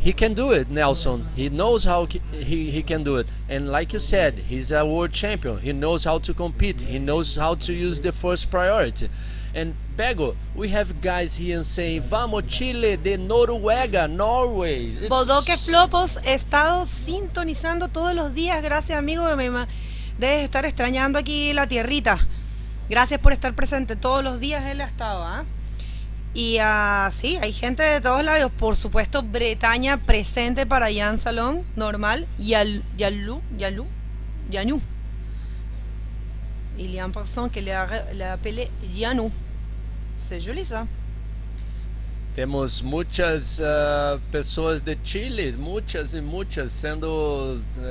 He can do it, Nelson. He knows how he can do it. And like you said, he's a world champion. He knows how to compete. He knows how to use the first priority. And Bego, we have guys here saying, Vamos Chile de Noruega, Norway. Bodoque Flopos, he estado sintonizando todos los días. Gracias, amigo. Debes estar extrañando aquí la tierrita. Gracias por estar presente. Todos los días él ha estado, ¿ah? Y sí, hay gente de todos lados. Por supuesto, Bretaña presente para Jan Salón, normal. Yanu. Il y a un personne qui l'a appelé Yanu. C'est joli ça. Temos muitas pessoas de Chile, muitas e muitas,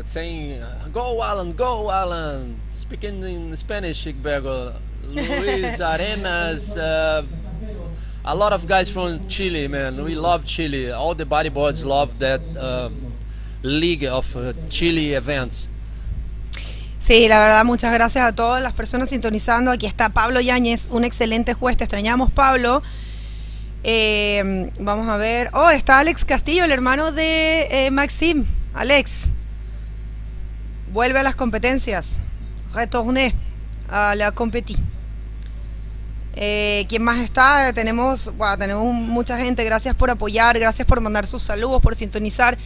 saying, go Alan, speaking in Spanish, Bego. Luis Arenas, a lot of guys from Chile, man. We love Chile. All the bodyboards love that league of Chile events. Sí, la verdad, muchas gracias a todas las personas sintonizando. Aquí está Pablo Yáñez, un excelente juez. Te extrañamos, Pablo. Vamos a ver. Oh, está Alex Castillo, el hermano de Maxime. Alex, vuelve a las competencias. Retourné a la compétition. ¿Quién más está? Tenemos mucha gente. Gracias por apoyar, gracias por mandar sus saludos, por sintonizar.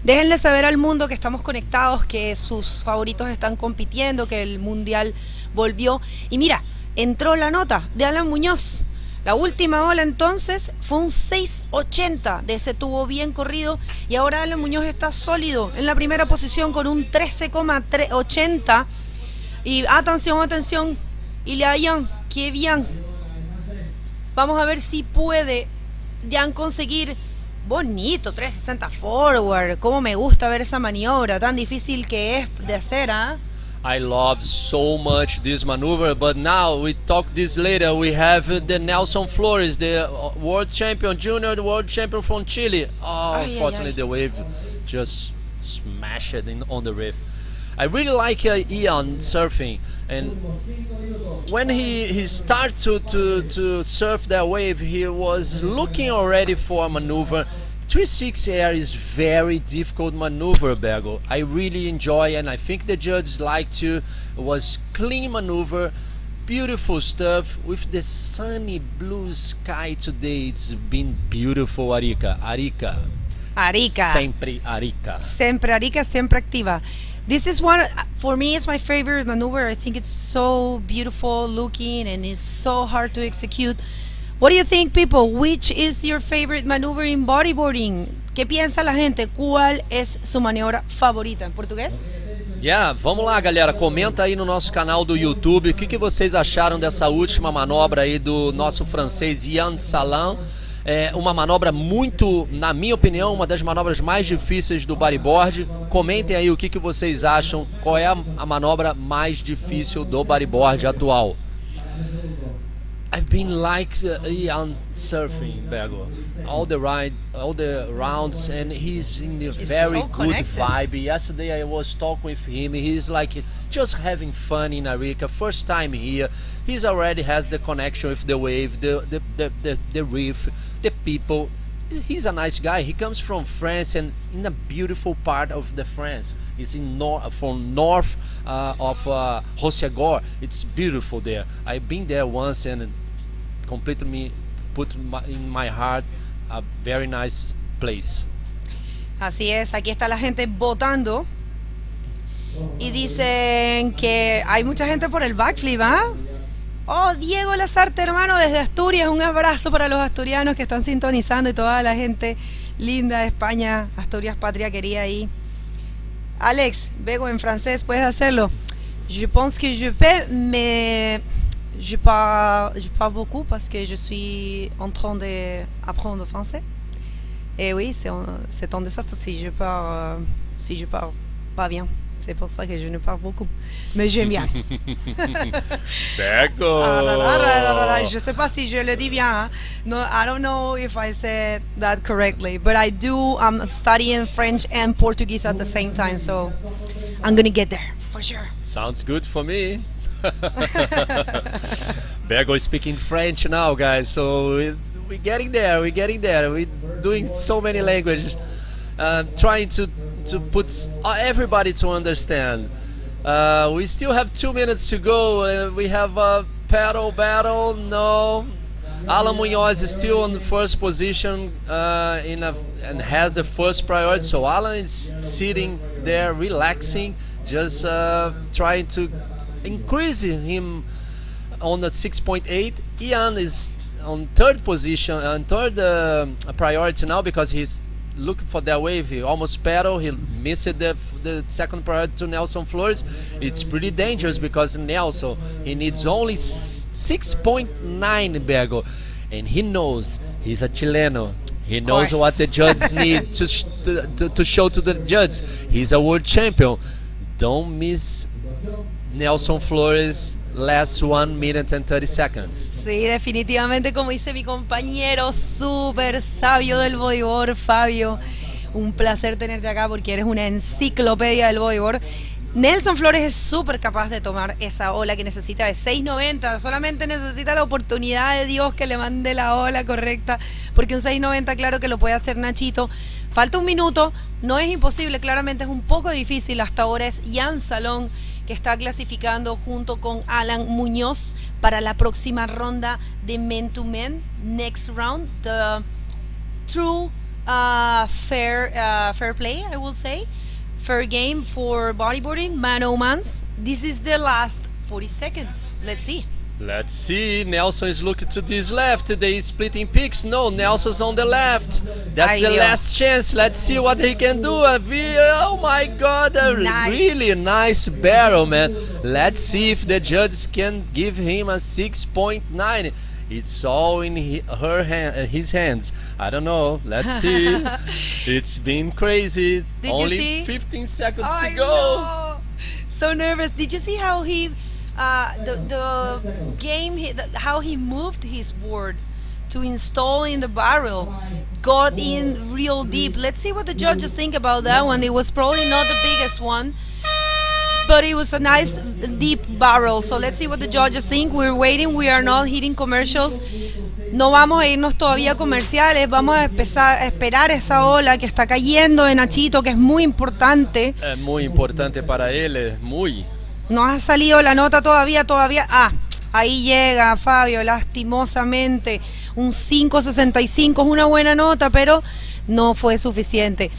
Déjenle saber al mundo que estamos conectados, que sus favoritos están compitiendo, que el mundial volvió. Y mira, entró la nota de Alan Muñoz. La última ola entonces fue un 6.80, de ese tubo bien corrido, y ahora Alan Muñoz está sólido en la primera posición con un 13.80. Y atención, il a Jan, que bien. Vamos a ver si puede Jan conseguir. Bonito, 360 forward. Cómo me gusta ver esa maniobra, tan difícil que es de hacer, ¿ah? I love so much this maneuver, but now we talk this later. We have the Nelson Flores, the world champion, junior world champion from Chile. Unfortunately, the wave just smashed it on the reef. I really like Ian surfing, and when he started to surf that wave, he was looking already for a maneuver. 360 air is very difficult maneuver, Bego. I really enjoy, and I think the judges like to. It was clean maneuver, beautiful stuff with the sunny blue sky today. It's been beautiful, Arica. Sempre Arica. Sempre Arica, siempre activa. This is one, for me, it's my favorite maneuver. I think it's so beautiful looking and it's so hard to execute. What do you think, people? Which is your favorite maneuver in bodyboarding? ¿Qué piensa la gente? ¿Cuál es su maniobra favorita? ¿En português? Vamos lá, galera. Comenta aí no nosso canal do YouTube o que vocês acharam dessa última manobra aí do nosso francês Jan Salin. É uma manobra muito, na minha opinião, uma das manobras mais difíceis do bodyboard. Comentem aí o que vocês acham, qual é a manobra mais difícil do bodyboard atual. I've been on surfing, Bego. All the rounds, and he's in a very so good connected. vibe. Yesterday I was talking with him. He's like just having fun in Arica. First time here. He's already has the connection with the wave, the reef, the people. He's a nice guy. He comes from France, and in a beautiful part of the France. He's from north of Rossegor. It's beautiful there. I've been there once and completely put in my heart a very nice place. Así es, aquí está la gente votando y dicen que hay mucha gente por el backflip, ¿ah? Oh, Diego Lazarte, hermano, desde Asturias, un abrazo para los asturianos que están sintonizando y toda la gente linda de España, Asturias, patria querida ahí. Alex, Bego, en francés, ¿puedes hacerlo? Je pense que je peux, mais je parle beaucoup parce que je suis en train d'apprendre français. Et oui, c'est un désastre si je parle pas bien. C'est pour ça que je ne parle beaucoup. Mais j'aime bien. Bego! Je sais pas si je le dis bien. Hein? No, I don't know if I said that correctly, but I do. I'm studying French and Portuguese at the same time, so I'm gonna get there for sure. Sounds good for me. Bergo is speaking French now, guys. So we're getting there. We're getting there. We're doing so many languages, trying to put everybody to understand. We still have 2 minutes to go. We have a paddle battle. No, Alan Munoz is still on the first position and has the first priority. So Alan is sitting there, relaxing, just trying to increase him on the 6.8. Ian is on third position, on third priority now because he's looking for that wave. He almost paddled. He missed the second priority to Nelson Flores. It's pretty dangerous because Nelson, he needs only 6.9 Bergo, and he knows he's a Chileno. He knows what the judges need to show to the judges. He's a world champion. Don't miss Nelson Flores last 1 minute and 30 seconds. Sí, definitivamente, como dice mi compañero súper sabio del bodyboard, Fabio. Un placer tenerte acá porque eres una enciclopedia del bodyboard. Nelson Flores es súper capaz de tomar esa ola que necesita de 6.90. Solamente necesita la oportunidad de Dios que le mande la ola correcta, porque un 6.90 claro que lo puede hacer Nachito. Falta un minuto, no es imposible, claramente es un poco difícil. Hasta ahora es Jan Salón que está clasificando junto con Alan Muñoz para la próxima ronda de Men to Men. Next round, the true fair play, I will say. Fair game for bodyboarding, man-o-mans. This is the last 40 seconds. Let's see. Let's see. Nelson is looking to this left. They splitting picks. No, Nelson's on the left. That's the last chance. Let's see what he can do. Oh my God, a really nice barrel, man. Let's see if the judges can give him a 6.9. It's all in his hands. I don't know. Let's see. It's been crazy. Only you see? 15 seconds to I go. know. So nervous. Did you see how he, the game, how he moved his board to install in the barrel? Got in real deep. Let's see what the judges think about that one. It was probably not the biggest one, but it was a nice deep barrel. So let's see what the judges think. We're waiting. We are not hitting commercials. No vamos a irnos todavía a comerciales. Vamos a empezar a esperar esa ola que está cayendo de Nachito, que es muy importante. Es muy importante para él, muy. No ha salido la nota todavía. Ahí llega Fabio, lastimosamente. Un 5.65 es una buena nota, pero no fue suficiente.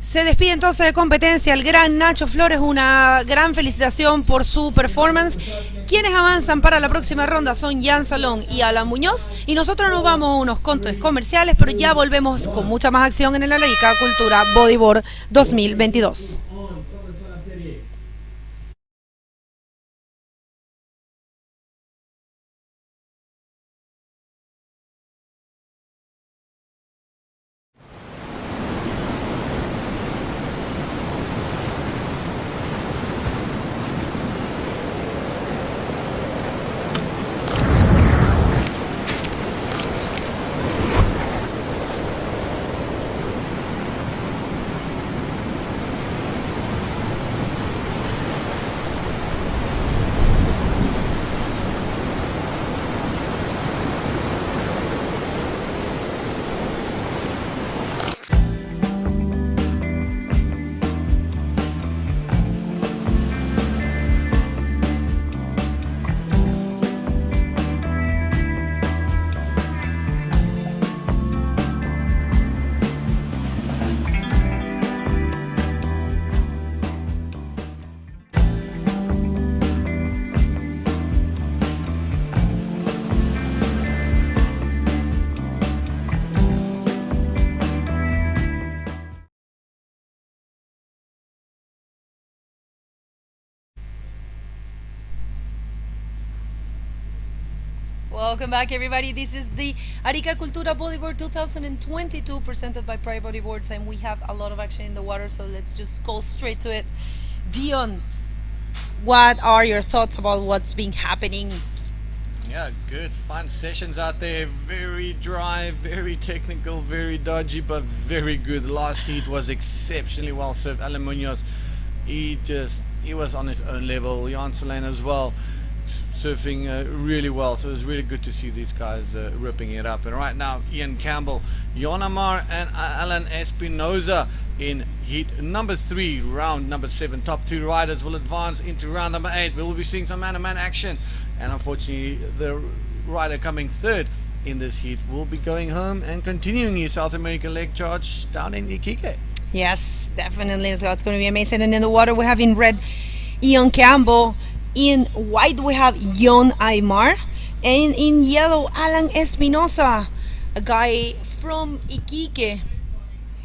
Se despide entonces de competencia el gran Nacho Flores. Una gran felicitación por su performance. Quienes avanzan para la próxima ronda son Jan Salón y Alan Muñoz. Y nosotros nos vamos a unos controles comerciales, pero ya volvemos con mucha más acción en el Arica Cultura Bodyboard 2022. Welcome back, everybody. This is the Arica Cultura Bodyboard 2022 presented by Pride Bodyboards, and we have a lot of action in the water, so let's just go straight to it. Dion, what are your thoughts about what's been happening? Yeah, good, fun sessions out there. Very dry, very technical, very dodgy, but very good. Last heat was exceptionally well served. Alan Munoz, he was on his own level. Jan Salane as well. surfing really well. So it was really good to see these guys ripping it up. And right now, Ian Campbell, Jon Amar, and Alan Espinosa in heat number 3, round number 7. Top 2 riders will advance into round number 8. We will be seeing some man-to-man action, and unfortunately, the rider coming third in this heat will be going home and continuing his South American leg charge down in Iquique. Yes, definitely. So it's going to be amazing. And in the water, we have in red Ian Campbell. In white, we have Jon Aymar. And in yellow, Alan Espinosa, a guy from Iquique.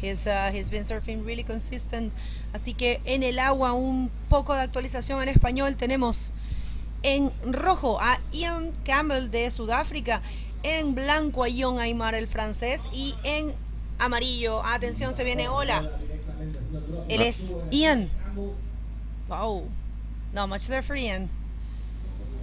He's been surfing really consistent. Así que en el agua, un poco de actualización en español. Tenemos en rojo a Ian Campbell de Sudáfrica. En blanco a Jon Aymar, el francés. Y en amarillo, atención, se viene hola. Él es Ian. Wow, not much there for Ian.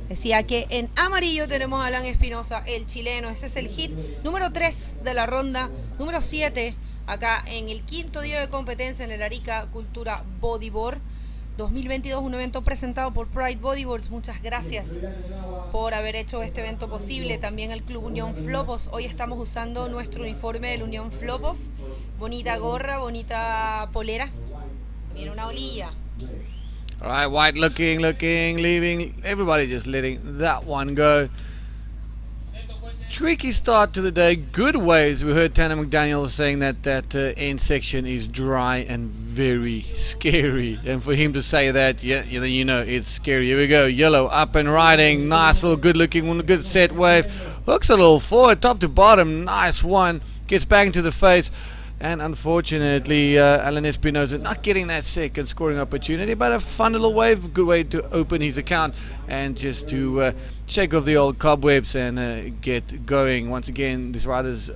Decía que en amarillo tenemos a Alan Espinosa, el chileno. Ese es el hit número 3 de la ronda, número 7, acá en el quinto día de competencia en el Arica Cultura Bodyboard 2022, un evento presentado por Pride Bodyboards. Muchas gracias por haber hecho este evento posible. También el Club Unión Flopos. Hoy estamos usando nuestro uniforme del Unión Flopos. Bonita gorra, bonita polera. Mira, una olilla. All right, White looking, leaving. Everybody just letting that one go. Tricky start to the day. Good waves. We heard Tanner McDaniel saying that end section is dry and very scary. And for him to say that, yeah, you know it's scary. Here we go. Yellow up and riding. Nice little good looking one. Good set wave. Hooks a little forward, top to bottom. Nice one. Gets back into the face. And unfortunately, Alan Espinosa not getting that second scoring opportunity, but a fun little wave, good way to open his account and just to shake off the old cobwebs and get going. Once again, these riders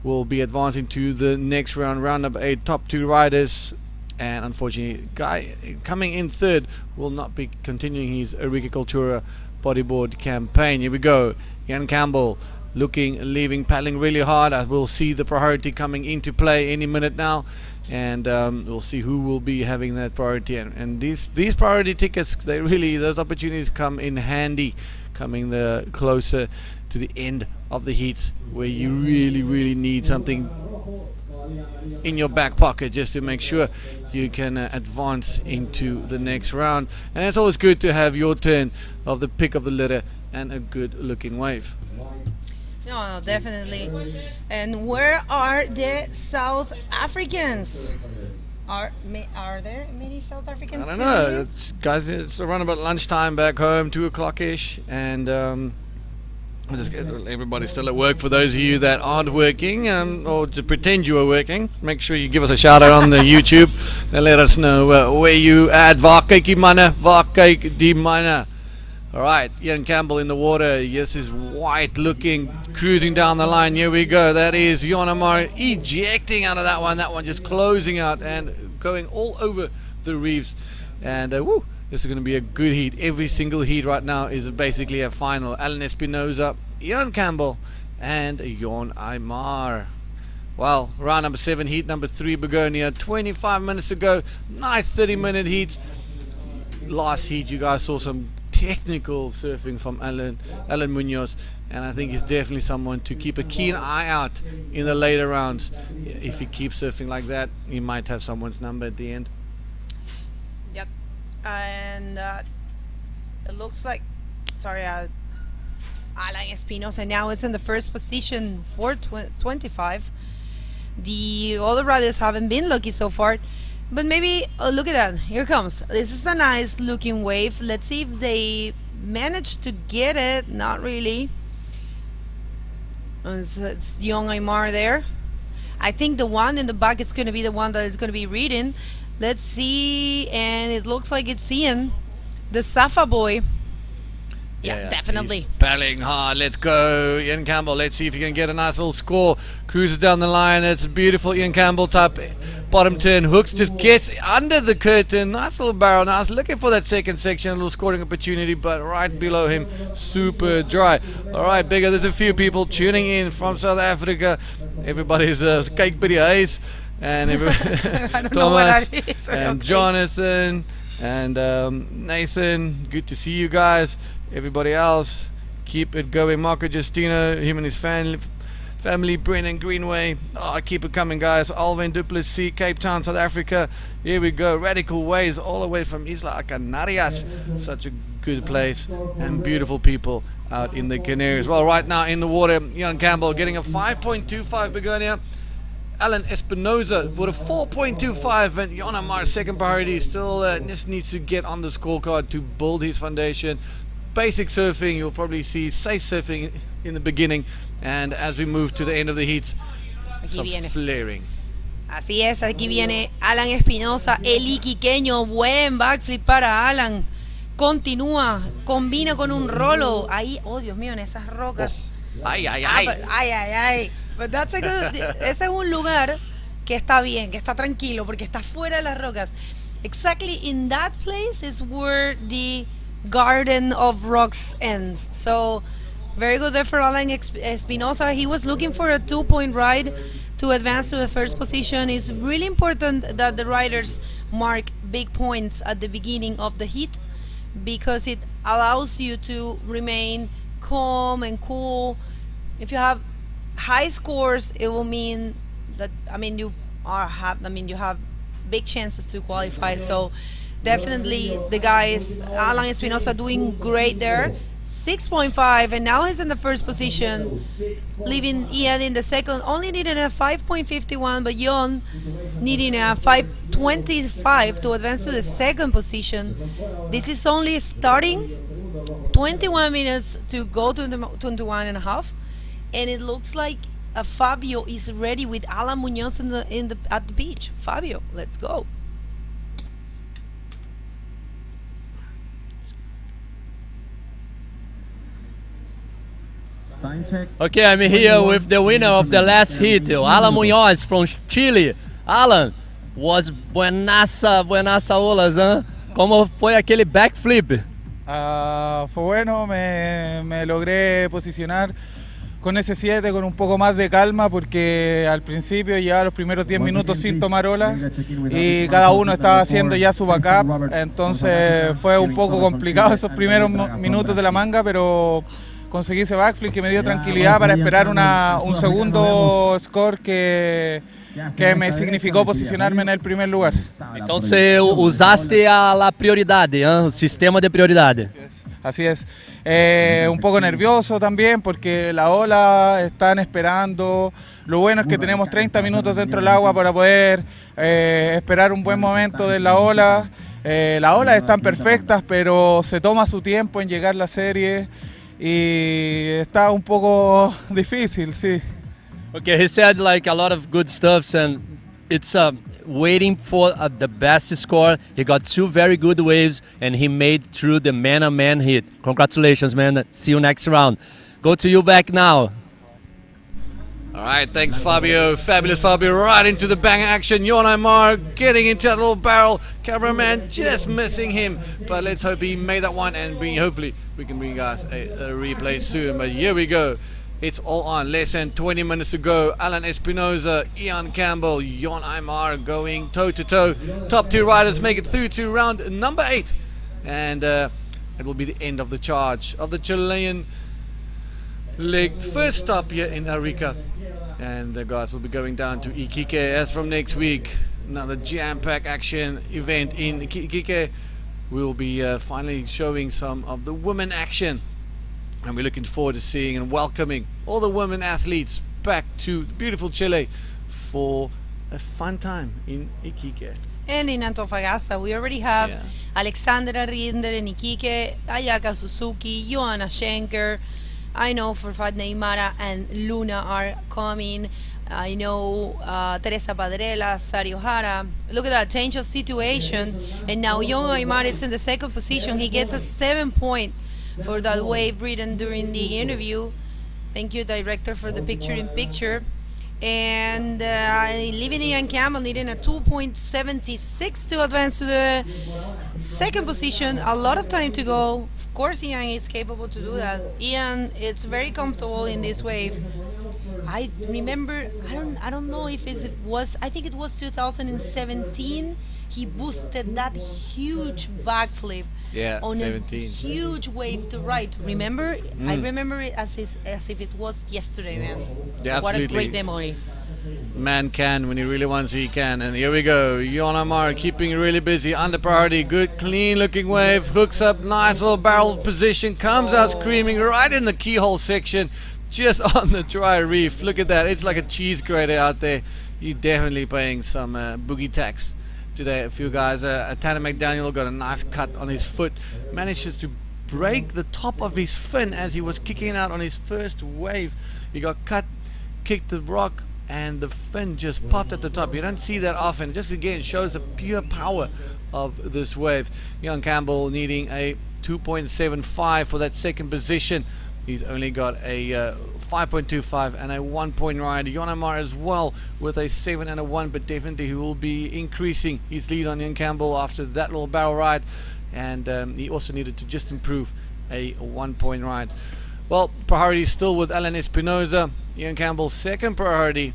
will be advancing to the next round, round number 8, top 2 riders. And unfortunately, guy coming in third will not be continuing his Arica Cultura Bodyboard campaign. Here we go, Ian Campbell. Looking, leaving, paddling really hard. We'll see the priority coming into play any minute now, and we'll see who will be having that priority. And these priority tickets, those opportunities come in handy, coming the closer to the end of the heats, where you really need something in your back pocket just to make sure you can advance into the next round. And it's always good to have your turn of the pick of the litter and a good looking wave. No, definitely. And where are the South Africans? Are there many South Africans? I don't know, guys. It's around about lunchtime back home, 2 o'clock-ish, and everybody's still at work. For those of you that aren't working, or to pretend you are working, make sure you give us a shout out on the YouTube and let us know where you at. Waar kyk die manne. Alright, Ian Campbell in the water. Yes, is white looking, cruising down the line. Here we go. That is Jon Amar ejecting out of that one. That one just closing out and going all over the reefs. And woo, this is going to be a good heat. Every single heat right now is basically a final. Alan Espinosa, Ian Campbell, and Jon Aymar. Well, round number 7, heat number 3, Begonia. 25 minutes ago. Nice 30-minute heats. Last heat, you guys saw some technical surfing from Alan Munoz, and I think he's definitely someone to keep a keen eye out in the later rounds. If he keeps surfing like that, he might have someone's number at the end. Yep. And it looks like, Alan Espinosa now is in the first position for 25. The other riders haven't been lucky so far. But maybe, look at that, here comes. This is a nice looking wave. Let's see if they manage to get it. Not really. It's Jon Aymar there. I think the one in the back is going to be the one that is going to be reading. Let's see, and it looks like it's Ian, the Safa boy. Yeah, definitely. He's paddling hard. Let's go, Ian Campbell. Let's see if he can get a nice little score. Cruises down the line. It's beautiful. Ian Campbell type bottom turn. Hooks just gets under the curtain. Nice little barrel. Now I was looking for that second section, a little scoring opportunity, but right below him, super dry. All right, Bigger. There's a few people tuning in from South Africa. Everybody's kyk by die huis. And Thomas and Jonathan and Nathan. Good to see you guys. Everybody else, keep it going. Marco Justino, him and his family, Brennan Greenway. Oh, keep it coming, guys. Alvin Duplessis, Cape Town, South Africa. Here we go. Radical Ways, all the way from Isla Canarias. Such a good place and beautiful people out in the Canaries. Well, right now in the water, Ian Campbell getting a 5.25 begonia. Alan Espinoza for a 4.25, and Jon Amar second priority still just needs to get on the scorecard to build his foundation. Basic surfing, you'll probably see safe surfing in the beginning, and as we move to the end of the heats, some flaring. Así es, aquí viene Alan Espinoza, el iquiqueño, buen backflip para Alan. Continúa, combina con un rolo. Ahí, oh Dios mío, en esas rocas. Ay. Ay. But that's a good, ese es un lugar que está bien, que está tranquilo, porque está fuera de las rocas. Exactly in that place is where the garden of rocks ends. So, very good effort, Alan Espinoza. He was looking for a 2-point ride to advance to the first position. It's really important that the riders mark big points at the beginning of the heat, because it allows you to remain calm and cool. If you have high scores, it will mean that you have big chances to qualify. So definitely the guys, Alan Espinoza doing great there. 6.5, and now he's in the first position, leaving Ian in the second, only needing a 5.51, but Jon needing a 5.25 to advance to the second position. This is only starting, 21 minutes to go to the 21 and a half, and it looks like Fabio is ready with Alan Munoz at the beach. Fabio, let's go. Okay, I'm here with the winner of the last heat, Alan Munoz from Chile. Alan, was buenaza olas, huh? ¿Cómo fue aquele backflip? Fue bueno, me logré posicionar con ese 7 con un poco más de calma, porque al principio llevaba los primeros 10 minutos sin tomar ola y cada uno estaba haciendo ya su backup, entonces fue un poco complicado esos primeros minutos de la manga, pero conseguí ese backflip que me dio tranquilidad para esperar un segundo score que me significó posicionarme en el primer lugar. Entonces usaste la prioridad, el sistema de prioridad. Así es. Un poco nervioso también porque la ola están esperando. Lo bueno es que tenemos 30 minutos dentro del agua para poder esperar un buen momento de la ola. Las olas están perfectas, pero se toma su tiempo en llegar la serie. Y está un poco difícil, sí. Okay, he said like a lot of good stuff, and it's waiting for the best score. He got 2 very good waves, and he made through the man-on-man hit. Congratulations, man. See you next round. Go to you back now. All right, thanks, Fabio. Fabulous Fabio, right into the bang action. Jon Amar getting into that little barrel. Cameraman just missing him, but let's hope he made that one, and hopefully we can bring you guys a replay soon. But here we go. It's all on. Less than 20 minutes to go. Alan Espinoza, Ian Campbell, Jon Amar going toe-to-toe. Top 2 riders make it through to round number 8. And it will be the end of the charge of the Chilean leg. First stop here in Arica. And the guys will be going down to Iquique as from next week. Another jam-packed action event in Iquique. We'll be finally showing some of the women action. And we're looking forward to seeing and welcoming all the women athletes back to beautiful Chile for a fun time in Iquique. And in Antofagasta, we already have Alexandra Rinder in Iquique, Ayaka Suzuki, Joanna Schenker. I know for fact Neymara and Luna are coming. I know Teresa Padrela, Sari O'Hara. Look at that change of situation. And now Jon Amar is in the second position. He gets a 7-point for that wave written during the interview. Thank you, director, for the picture-in-picture. And leaving Ian Campbell needing a 2.76 to advance to the second position. A lot of time to go. Of course, Ian is capable to do that. Ian is very comfortable in this wave. I remember, I don't know if it was, I think it was 2017. He boosted that huge backflip Yeah, on 17. a huge wave to right. Remember? I remember it as if it was yesterday, man. Yeah, What a absolutely. great memory. Man can when he really wants, he can. And here we go. Jon Amar keeping it really busy. Under priority. Good, clean looking wave. Hooks up. Nice little barrel position. Comes out screaming right in the keyhole section. Just on the dry reef. Look at that. It's like a cheese grater out there. You're definitely paying some boogie tax today. A few guys. Tanner McDaniel got a nice cut on his foot. Manages to break the top of his fin as he was kicking out on his first wave. He got cut, kicked the rock, and the fin just popped at the top. You don't see that often. Just again shows the pure power of this wave. Young Campbell needing a 2.75 for that second position. He's only got a 5.25 and a 1 point ride. Jon Amar as well with a 7 and a 1, but definitely he will be increasing his lead on Young Campbell after that little barrel ride. And he also needed to just improve a 1 point ride. Well, priority still with Alan Espinoza. Ian Campbell's second priority,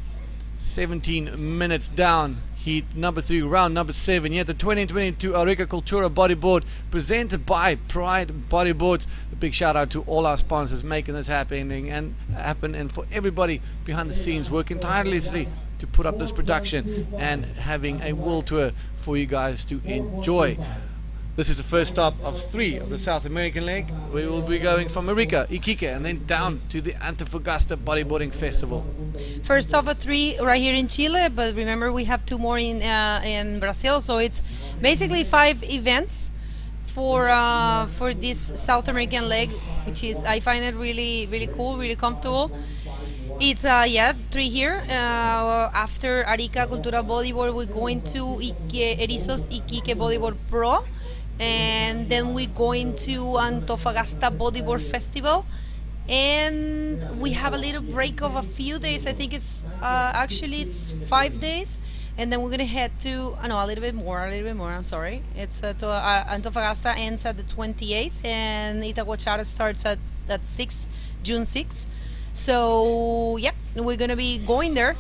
17 minutes down. Heat number 3, round number 7. Yet the 2022 Arica Cultura Bodyboard presented by Pride Bodyboards. A big shout out to all our sponsors making this happen, and for everybody behind the scenes working tirelessly to put up this production and having a world tour for you guys to enjoy. This is the first stop of 3 of the South American leg. We will be going from Arica, Iquique, and then down to the Antofagasta Bodyboarding Festival. First stop of 3 right here in Chile, but remember we have 2 more in Brazil, so it's basically 5 events for this South American leg, which is, I find it really cool, really comfortable. It's 3 here. After Arica Cultura Bodyboard, we're going to Erizos Iquique Bodyboard Pro, and then we're going to Antofagasta Bodyboard Festival, and we have a little break of a few days. I think it's actually it's 5 days, and then we're gonna head to a little bit more. I'm sorry. It's to Antofagasta ends at the 28th, and Itacoachara starts at June 6th. So yeah, we're gonna be going there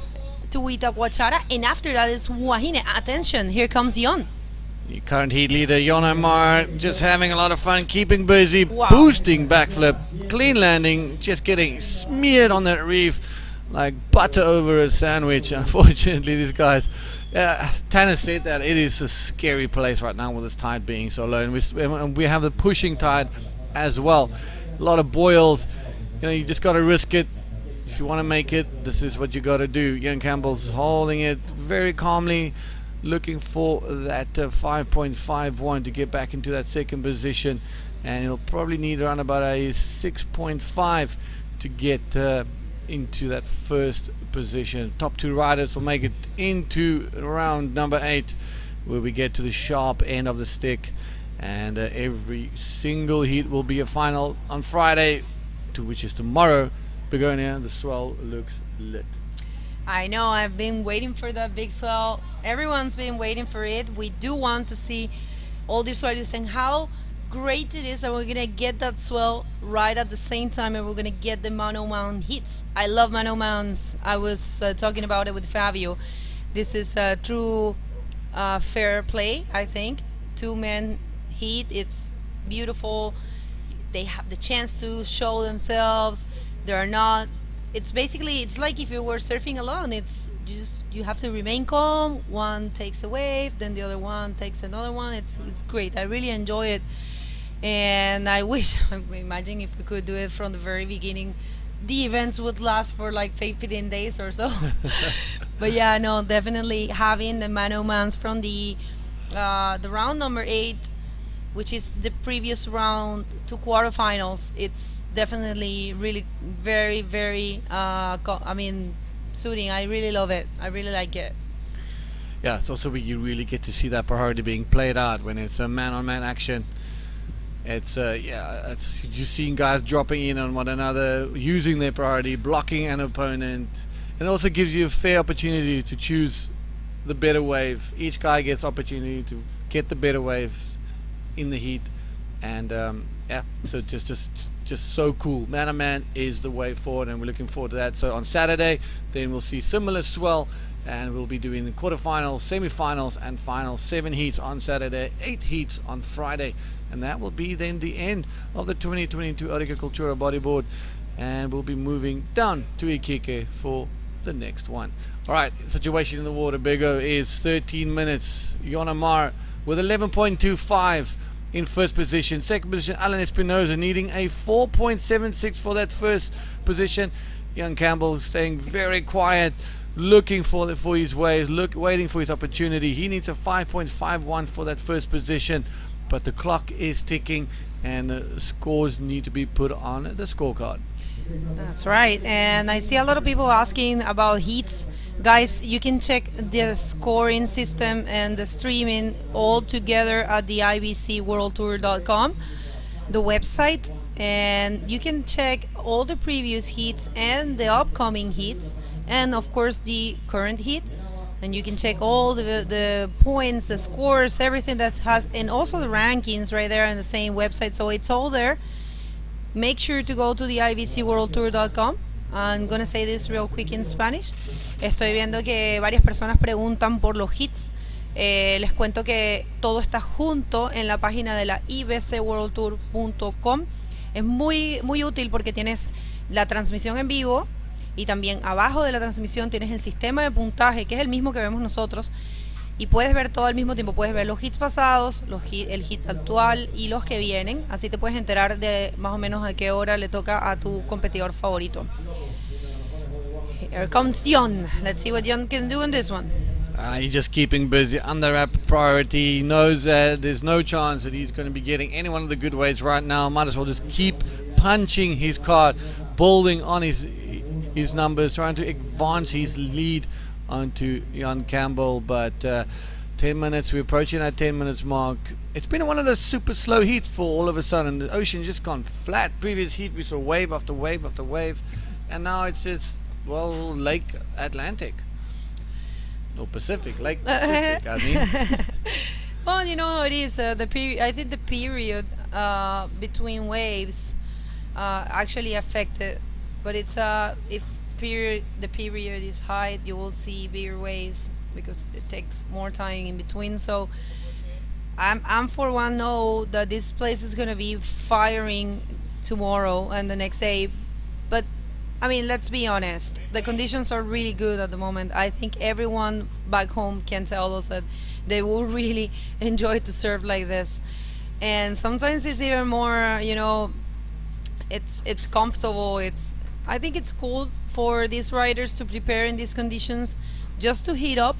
to Itacoachara, and after that is Huahine. Attention, here comes Jon. The current heat leader, Jon Amar, just having a lot of fun, keeping busy, Wow. boosting backflip, clean landing, just getting smeared on that reef like butter over a sandwich. Unfortunately, these guys, Tanner said that it is a scary place right now with this tide being so low, and we have the pushing tide as well. A lot of boils. You just got to risk it. If you want to make it, this is what you got to do. Ian Campbell's holding it very calmly, looking for that 5.51 to get back into that second position, and he'll probably need around about a 6.5 to get into that first position. Top 2 riders will make it into round number 8, where we get to the sharp end of the stick, and every single heat will be a final on Friday, which is tomorrow. Begonia, the swell looks lit. I know, I've been waiting for that big swell. Everyone's been waiting for it. We do want to see all these riders and how great it is that we're gonna get that swell right at the same time, and we're gonna get the mano mount hits. I love mano mounts. I was talking about it with Fabio. This is a true fair play, I think. 2-man heat, it's beautiful. They have the chance to show themselves. It's like if you were surfing alone. It's you have to remain calm. One takes a wave, then the other one takes another one. It's great. I really enjoy it, and I wish, imagine if we could do it from the very beginning. The events would last for like 15 days or so. But yeah, no, definitely having the mano mans from the round number 8, which is the previous round to quarterfinals. It's definitely really very suiting. I really love it. I really like it. Yeah, it's also where you really get to see that priority being played out when it's a man-on-man action. It's you're seeing guys dropping in on one another, using their priority, blocking an opponent. It also gives you a fair opportunity to choose the better wave. Each guy gets opportunity to get the better wave in the heat, and Yeah, so just so cool. Man to man is the way forward, and we're looking forward to that. So on Saturday, then we'll see similar swell, and we'll be doing the quarterfinals, semifinals, and finals. 7 heats on Saturday, 8 heats on Friday, and that will be then the end of the 2022 Arica Cultura Bodyboard, and we'll be moving down to Iquique for the next one. All right, situation in the water. Bego is 13 minutes. Jon Amar with 11.25 in first position. Second position, Alan Espinosa needing a 4.76 for that first position. Ian Campbell staying very quiet, looking for his ways, waiting for his opportunity. He needs a 5.51 for that first position, but the clock is ticking and the scores need to be put on the scorecard. That's right. And I see a lot of people asking about heats. Guys, you can check the scoring system and the streaming all together at the ibcworldtour.com, the website, and you can check all the previous heats and the upcoming heats, and of course the current heat. And you can check all the points, the scores, everything that has, and also the rankings right there on the same website. So it's all there. Make sure to go to the ibcworldtour.com. I'm gonna say this real quick in Spanish. Estoy viendo que varias personas preguntan por los hits. Les cuento que todo está junto en la página de la ibcworldtour.com. Es muy útil porque tienes la transmisión en vivo y también abajo de la transmisión tienes el sistema de puntaje, que es el mismo que vemos nosotros, y puedes ver todo al mismo tiempo. Puedes ver los hits pasados, el hit actual y los que vienen. Así te puedes enterar de más o menos a qué hora le toca a tu competidor favorito. Here comes Jon. Let's see what Jon can do in this one. He's just keeping busy, under wrap priority. He knows that there's no chance that he's going to be getting any one of the good ways right now. Might as well just keep punching his card, building on his numbers, trying to advance his lead onto Ian Campbell. But 10 minutes, we're approaching that 10 minutes mark. It's been one of those super slow heats for all of a sudden. The ocean just gone flat. Previous heat we saw wave after wave after wave, and now it's just, well, Lake Atlantic or Pacific, Lake Pacific. I mean, well, you know, it is the period. I think the period between waves actually affected, but it's if the period is high, you will see bigger waves because it takes more time in between. So I'm for one know that this place is gonna be firing tomorrow and the next day. But I mean, let's be honest, the conditions are really good at the moment. I think everyone back home can tell us that they will really enjoy to surf like this, and sometimes it's even more, you know, it's comfortable. I think it's cool for these riders to prepare in these conditions just to heat up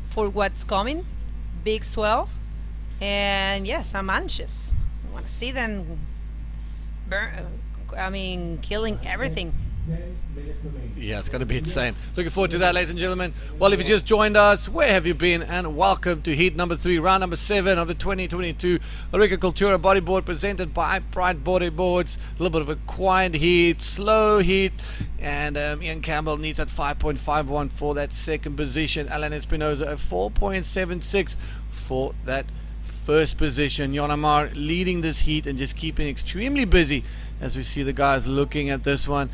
for what's coming. Big swell, and yes, I'm anxious. I want to see them killing everything. yeah, it's going to be insane. Looking forward to that, ladies and gentlemen. Well, if you just joined us, where have you been? And welcome to heat number 3, round number 7 of the 2022 Arica Cultura Bodyboard, presented by Pride Bodyboards. A little bit of a quiet heat, slow heat, and Ian Campbell needs that 5.51 for that second position. Alan Espinosa a 4.76 for that first position. Jon Amar leading this heat and just keeping extremely busy as we see the guys looking at this one.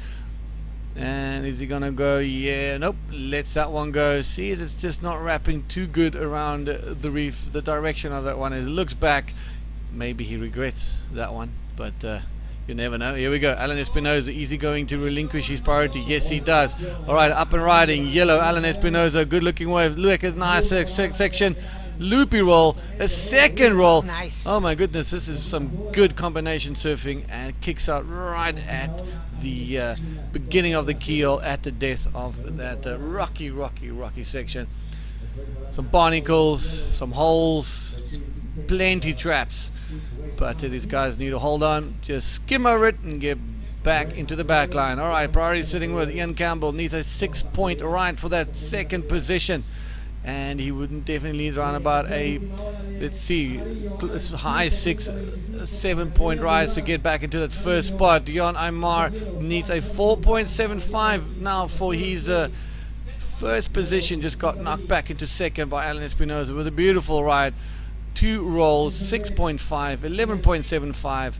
And is he gonna go? Yeah, nope, lets that one go. See, it's just not wrapping too good around the reef. The direction of that one is, looks back, maybe he regrets that one, but you never know. Here we go, Alan Espinosa, easy going to relinquish his priority. Yes, he does. All right, up and riding, yellow, Alan Espinosa, good looking wave. Look at nice section, loopy roll, a second roll. Nice. Oh my goodness, this is some good combination surfing, and it kicks out right at the beginning of the keel, at the depth of that rocky section. Some barnacles, some holes, plenty traps, but these guys need to hold on, just skim over it and get back into the back line. All right, priority sitting with Ian Campbell, needs a 6-point ride for that second position, and he wouldn't definitely need around about a, let's see, high 6-7 point rise to get back into that first spot. Jon Amar needs a 4.75 now for his first position. Just got knocked back into second by Alan Espinosa with a beautiful ride 2 rolls, 6.5, 11.75,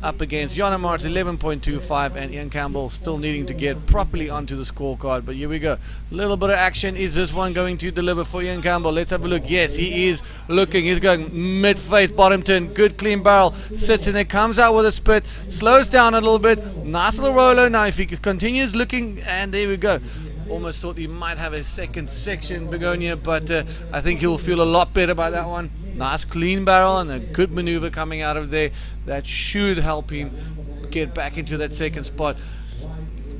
up against Yonamar's 11.25, and Ian Campbell still needing to get properly onto the scorecard. But here we go. A little bit of action. Is this one going to deliver for Ian Campbell? Let's have a look. Yes, he is looking. He's going mid-face, bottom turn. Good clean barrel. Sits in there, comes out with a spit, slows down a little bit. Nice little roller. Now if he continues looking, and there we go. Almost thought he might have a second section, Begonia, but I think he'll feel a lot better about that one. Nice clean barrel and a good maneuver coming out of there. That should help him get back into that second spot.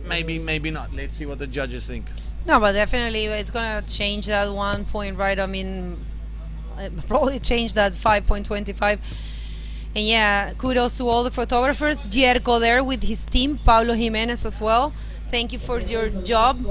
Maybe, maybe not. Let's see what the judges think. No, but definitely it's gonna change that 1 point, right? I mean, probably change that 5.25. And yeah, kudos to all the photographers. Jerko there with his team, Pablo Jimenez as well. Thank you for your job.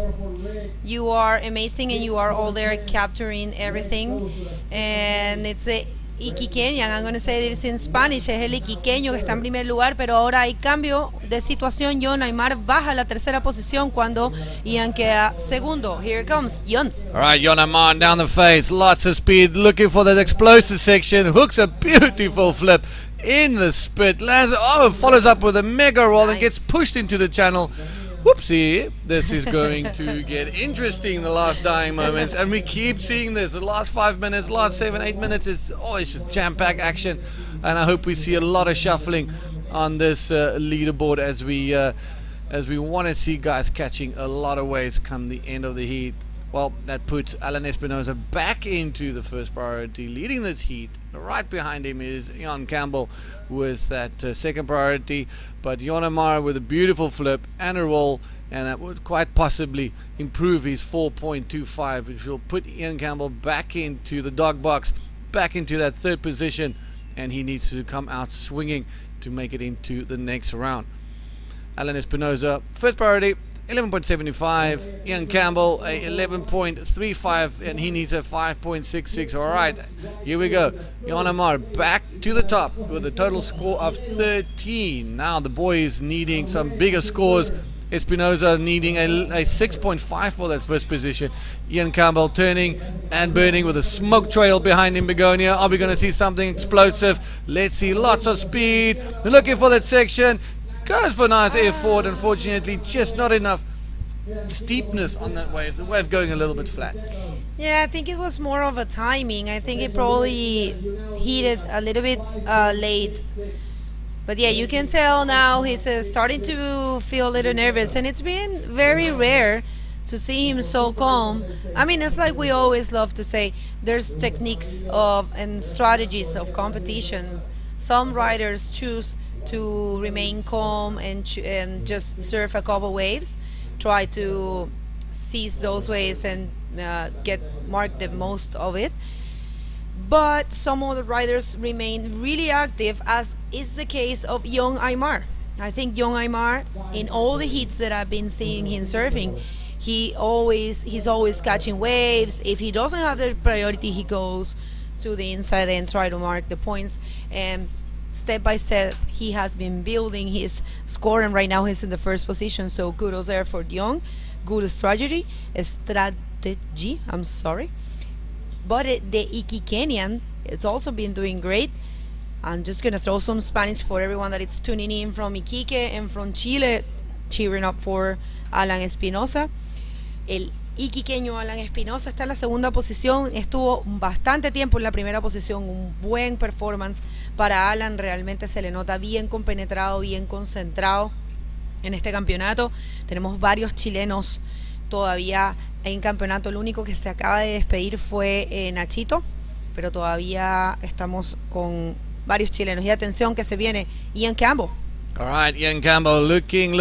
You are amazing, and you are all there capturing everything. And it's a Iquiqueño, I'm going to say this in Spanish, es el Iquiqueño que está en primer lugar, pero ahora hay cambio de situación. Jon Aymar baja a la tercera posición cuando Ian queda segundo. Here it comes, Jon. All right, Jon Aymar down the face, lots of speed, looking for that explosive section, hooks a beautiful flip in the spit, lands, follows up with a mega roll and gets pushed into the channel. Whoopsie, this is going to get interesting the last dying moments, and we keep seeing this. The last 5 minutes, last 7-8 minutes is always just jam-packed action, and I hope we see a lot of shuffling on this leaderboard as we want to see guys catching a lot of waves come the end of the heat. Well, that puts Alan Espinosa back into the first priority, leading this heat. Right behind him is Ian Campbell with that second priority, but Jon Aymar with a beautiful flip and a roll, and that would quite possibly improve his 4.25, which will put Ian Campbell back into the dog box, back into that third position, and he needs to come out swinging to make it into the next round. Alan Espinosa, first priority, 11.75. Ian Campbell, a 11.35, and he needs a 5.66. All right, here we go. Jon Aymar back to the top with a total score of 13. Now the boys needing some bigger scores. Espinosa needing a 6.5 for that first position. Ian Campbell turning and burning with a smoke trail behind him. Begonia, are we going to see something explosive? Let's see, lots of speed. We're looking for that section. Goes for a nice air forward. Unfortunately, just not enough steepness on that wave. The wave going a little bit flat. Yeah, I think it was more of a timing. I think it probably heated a little bit late. But yeah, you can tell now he's starting to feel a little nervous, and it's been very rare to see him so calm. I mean, it's like we always love to say, there's techniques of and strategies of competition. Some riders choose to remain calm and just surf a couple waves, try to seize those waves and mark the most of it. But some of the riders remain really active, as is the case of Jon Aymar. I think Jon Aymar, in all the heats that I've been seeing him surfing, he's always catching waves. If he doesn't have the priority, he goes to the inside and try to mark the points. And step by step, he has been building his score, and right now he's in the first position. So kudos there for Jon. Good strategy. I'm sorry. But the Iquiqueñan, it's also been doing great. I'm just going to throw some Spanish for everyone that is tuning in from Iquique and from Chile, cheering up for Alan Espinosa. El Iquiqueño Alan Espinosa está en la segunda posición, estuvo bastante tiempo en la primera posición, un buen performance para Alan, realmente se le nota bien compenetrado, bien concentrado en este campeonato. Tenemos varios chilenos todavía en campeonato, el único que se acaba de despedir fue Nachito, pero todavía estamos con varios chilenos. Y atención que se viene Ian Campbell. All right, Ian Campbell looking,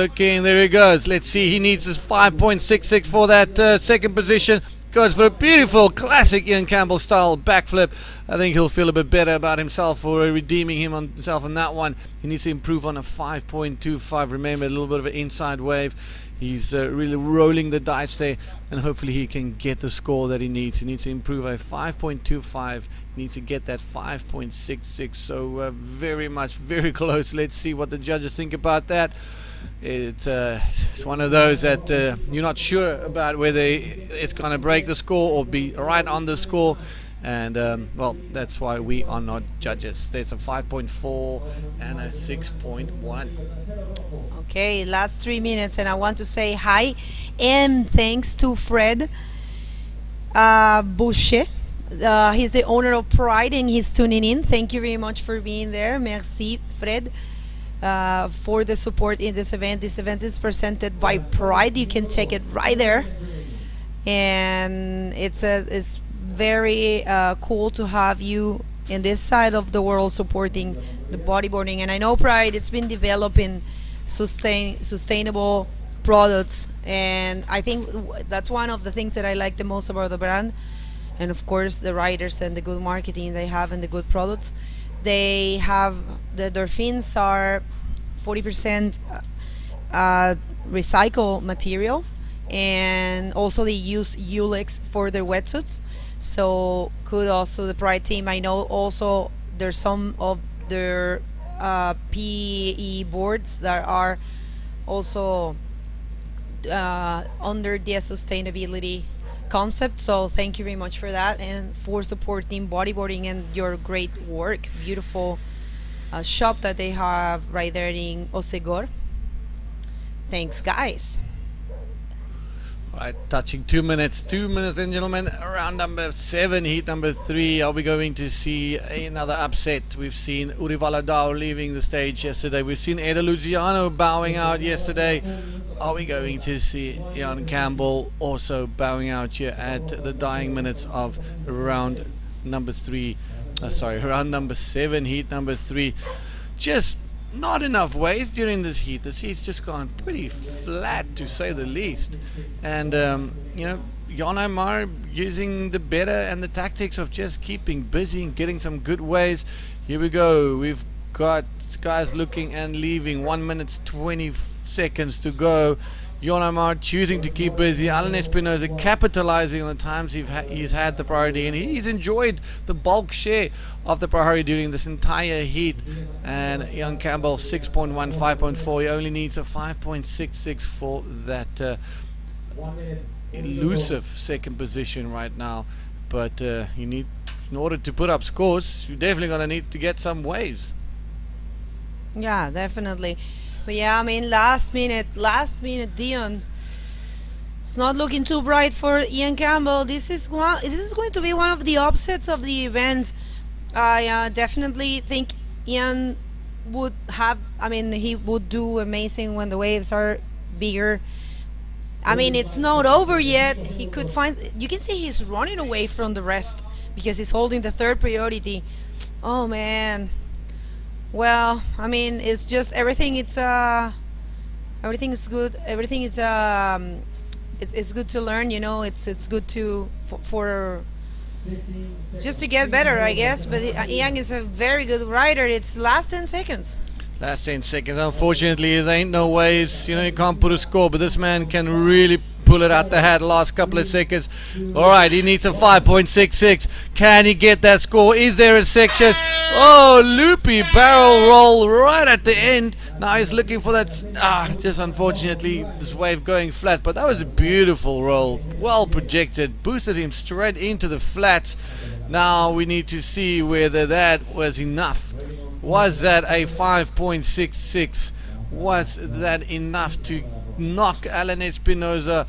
there he goes. Let's see, he needs his 5.66 for that second position. Goes for a beautiful classic Ian Campbell style backflip. I think he'll feel a bit better about himself for redeeming himself on that one. He needs to improve on a 5.25. Remember, a little bit of an inside wave. He's really rolling the dice there, and hopefully he can get the score that he needs. He needs to improve a 5.25. He needs to get that 5.66. So very close. Let's see what the judges think about that. It's one of those that you're not sure about whether it's going to break the score or be right on the score. And well, that's why we are not judges. There's a 5.4 and a 6.1. Okay, last 3 minutes, and I want to say hi and thanks to Fred Boucher. He's the owner of Pride and he's tuning in. Thank you very much for being there. Merci, Fred, for the support in this event. This event is presented by Pride. You can check it right there. And it's very cool to have you in this side of the world supporting the bodyboarding. And I know Pride, it's been developing sustainable products, and I think that's one of the things that I like the most about the brand. And of course the riders and the good marketing they have and the good products they have. Their fins are 40% recycled material, and also they use Ulex for their wetsuits. So kudos to the Pride team. I know also there's some of their PE boards that are also under the sustainability concept. So thank you very much for that and for supporting bodyboarding and your great work. Beautiful shop that they have right there in Osegor. Thanks, guys. Right, touching 2 minutes, ladies and gentlemen. Round number 7, heat number 3. Are we going to see another upset? We've seen Uri Valadao leaving the stage yesterday. We've seen Eda Luciano bowing out yesterday. Are we going to see Ian Campbell also bowing out here at the dying minutes of round number 3? Round number 7, heat number 3. Just not enough waves during this heat. This heat's just gone pretty flat, to say the least. And you know, Jan Omar using the better and the tactics of just keeping busy and getting some good waves. Here we go. We've got guys looking and leaving. 1 minute 20 seconds to go. Jan Omar choosing to keep busy. Alan Espinosa capitalizing on the times he's had the priority, and he's enjoyed the bulk share of the priority during this entire heat. And Ian Campbell 6.1, 5.4. He only needs a 5.66 for that elusive second position right now. But you need, in order to put up scores, you're definitely going to need to get some waves. Yeah, definitely. But yeah, I mean, last minute, Dion. It's not looking too bright for Ian Campbell. This is going to be one of the upsets of the event. I definitely think Ian would have. I mean, he would do amazing when the waves are bigger. I mean, it's not over yet. He could find. You can see he's running away from the rest because he's holding the third priority. Oh man. Well, I mean, it's just everything. Everything is good. Everything is it's good to learn. You know, it's good to for just to get better, I guess. But Ian is a very good rider. It's last 10 seconds. Last 10 seconds. Unfortunately, there ain't no ways. You know, you can't put a score, but this man can really pull it out the hat last couple of seconds. All right, he needs a 5.66. Can he get that score? Is there a section? Oh, loopy barrel roll right at the end. Now he's looking for that. Just unfortunately, this wave going flat. But that was a beautiful roll. Well projected. Boosted him straight into the flats. Now we need to see whether that was enough. Was that a 5.66? Was that enough to knock Alan Espinosa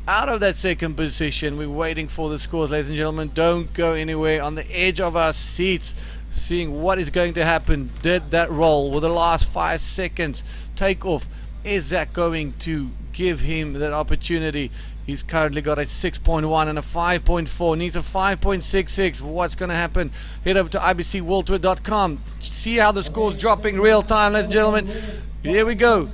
out of that second position? We're waiting for the scores, ladies and gentlemen. Don't go anywhere. On the edge of our seats, seeing what is going to happen. Did that roll with the last 5 seconds take off? Is that going to give him that opportunity? He's currently got a 6.1 and a 5.4. Needs a 5.66. What's going to happen? Head over to ibcworldtour.com. See how the score's dropping real time, ladies and gentlemen. Here we go.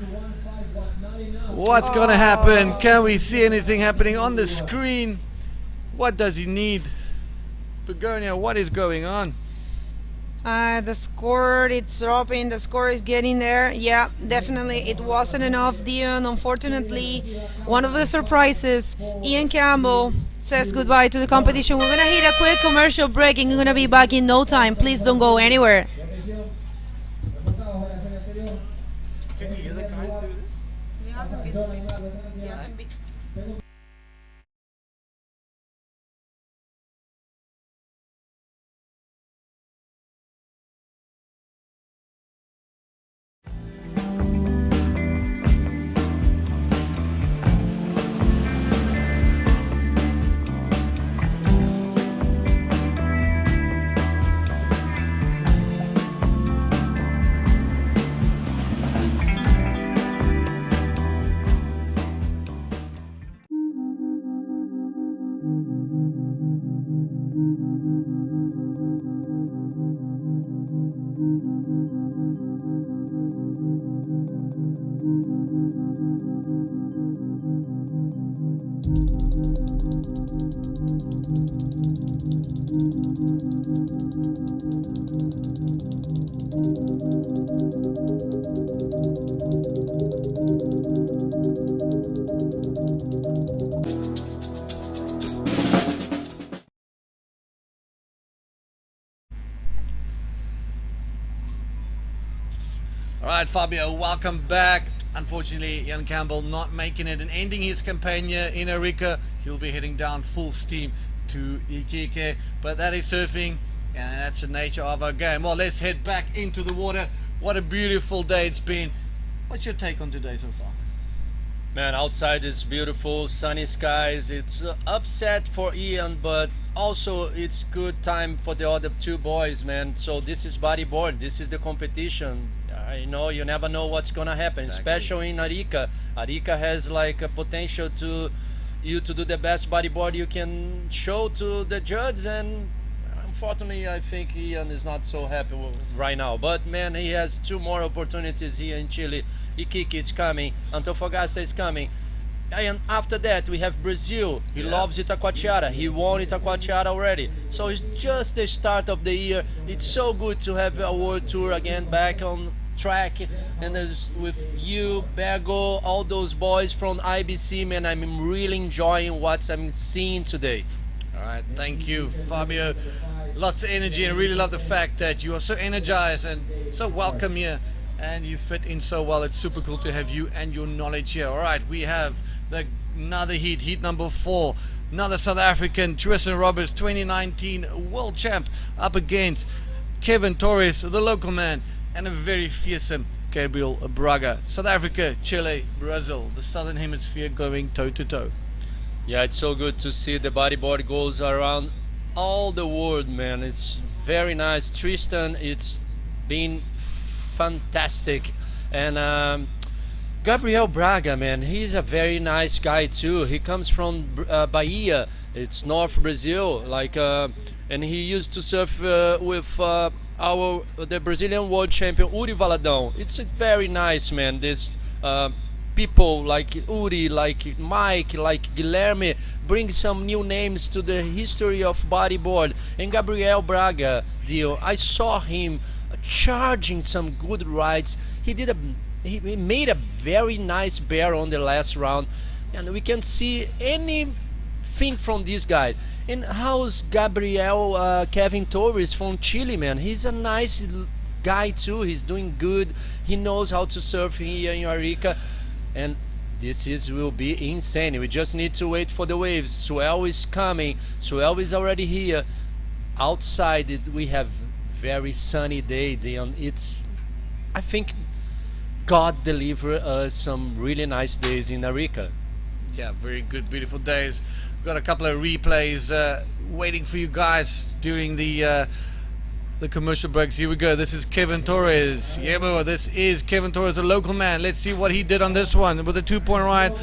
What's going to happen? Can we see anything happening on the screen? What does he need? Begonia, what is going on? The score, it's dropping. The score is getting there. Yeah, definitely. It wasn't enough, Dion. Unfortunately, one of the surprises, Ian Campbell says goodbye to the competition. We're going to hit a quick commercial break and we're going to be back in no time. Please don't go anywhere. Can you hear the guy through this? He hasn't been speaking. He hasn't been. All right, Fabio, welcome back. Unfortunately, Ian Campbell not making it and ending his campaign here in Arica. He'll be heading down full steam to Iquique, but that is surfing, and that's the nature of our game. Well, let's head back into the water. What a beautiful day it's been. What's your take on today so far? Man, outside is beautiful, sunny skies. It's upset for Ian, but also it's good time for the other two boys, man. So this is bodyboard. This is the competition. You know, you never know what's gonna happen, especially in Arica. Arica has like a potential to you to do the best bodyboard you can show to the judge, and unfortunately I think Ian is not so happy right now. But man, he has two more opportunities here in Chile. Iquique is coming, Antofagasta is coming, and after that we have Brazil. He loves Itacoatiara. He won Itacoatiara already, so it's just the start of the year. It's so good to have a world tour again back on track, and there's with you, Bergo, all those boys from IBC, man. I'm really enjoying what I'm seeing today. All right, thank you, Fabio. Lots of energy, and I really love the fact that you are so energized and so welcome here, and you fit in so well. It's super cool to have you and your knowledge here. All right, we have another heat number 4. Another South African, Tristan Roberts, 2019 world champ, up against Kevin Torres, the local man, and a very fearsome Gabriel Braga. South Africa, Chile, Brazil, the southern hemisphere going toe to toe. Yeah, it's so good to see the bodyboard goes around all the world, man. It's very nice. Tristan, it's been fantastic. And Gabriel Braga, man, he's a very nice guy too. He comes from Bahia. It's North Brazil, like, and he used to surf with the Brazilian world champion Uri Valadão. It's very nice, man. This people like Uri, like Mike, like Guilherme bring some new names to the history of bodyboard. And Gabriel Braga, I saw him charging some good rides. He made a very nice bear on the last round, and we can see anything from this guy. And how's Gabriel Kevin Torres from Chile, man? He's a nice guy too. He's doing good. He knows how to surf here in Arica, and this will be insane. We just need to wait for the waves. Swell is coming. Swell is already here. Outside we have very sunny day. I think God deliver us some really nice days in Arica. Yeah, very good, beautiful days. We've got a couple of replays waiting for you guys during the commercial breaks. Here we go. This is Kevin Torres. Yeah, bro, this is Kevin Torres, a local man. Let's see what he did on this one with a 2-point ride.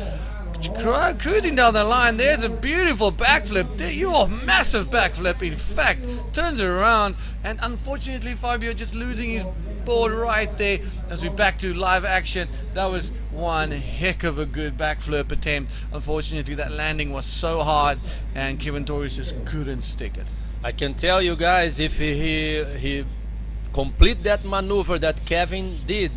Cruising down the line. There's a beautiful backflip. You're massive backflip. In fact, turns around, and unfortunately Fabio just losing his board right there. As we back to live action, that was one heck of a good backflip attempt. Unfortunately, that landing was so hard, and Kevin Torres just couldn't stick it. I can tell you guys, if he complete that maneuver that Kevin did,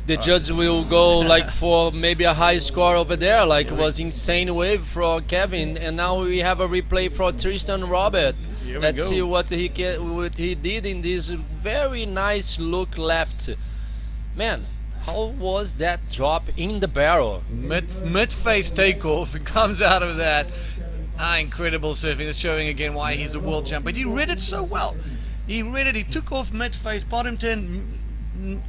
the judge will go like for maybe a high score over there. Like, it was insane wave for Kevin, and now we have a replay for Tristan Robert. Let's see what he did in this very nice look left. Man, how was that drop in the barrel? Mid-face takeoff. It comes out of that. Incredible surfing. It's showing again why he's a world champ. But he read it so well. He read it. He took off mid-face, bottom turn,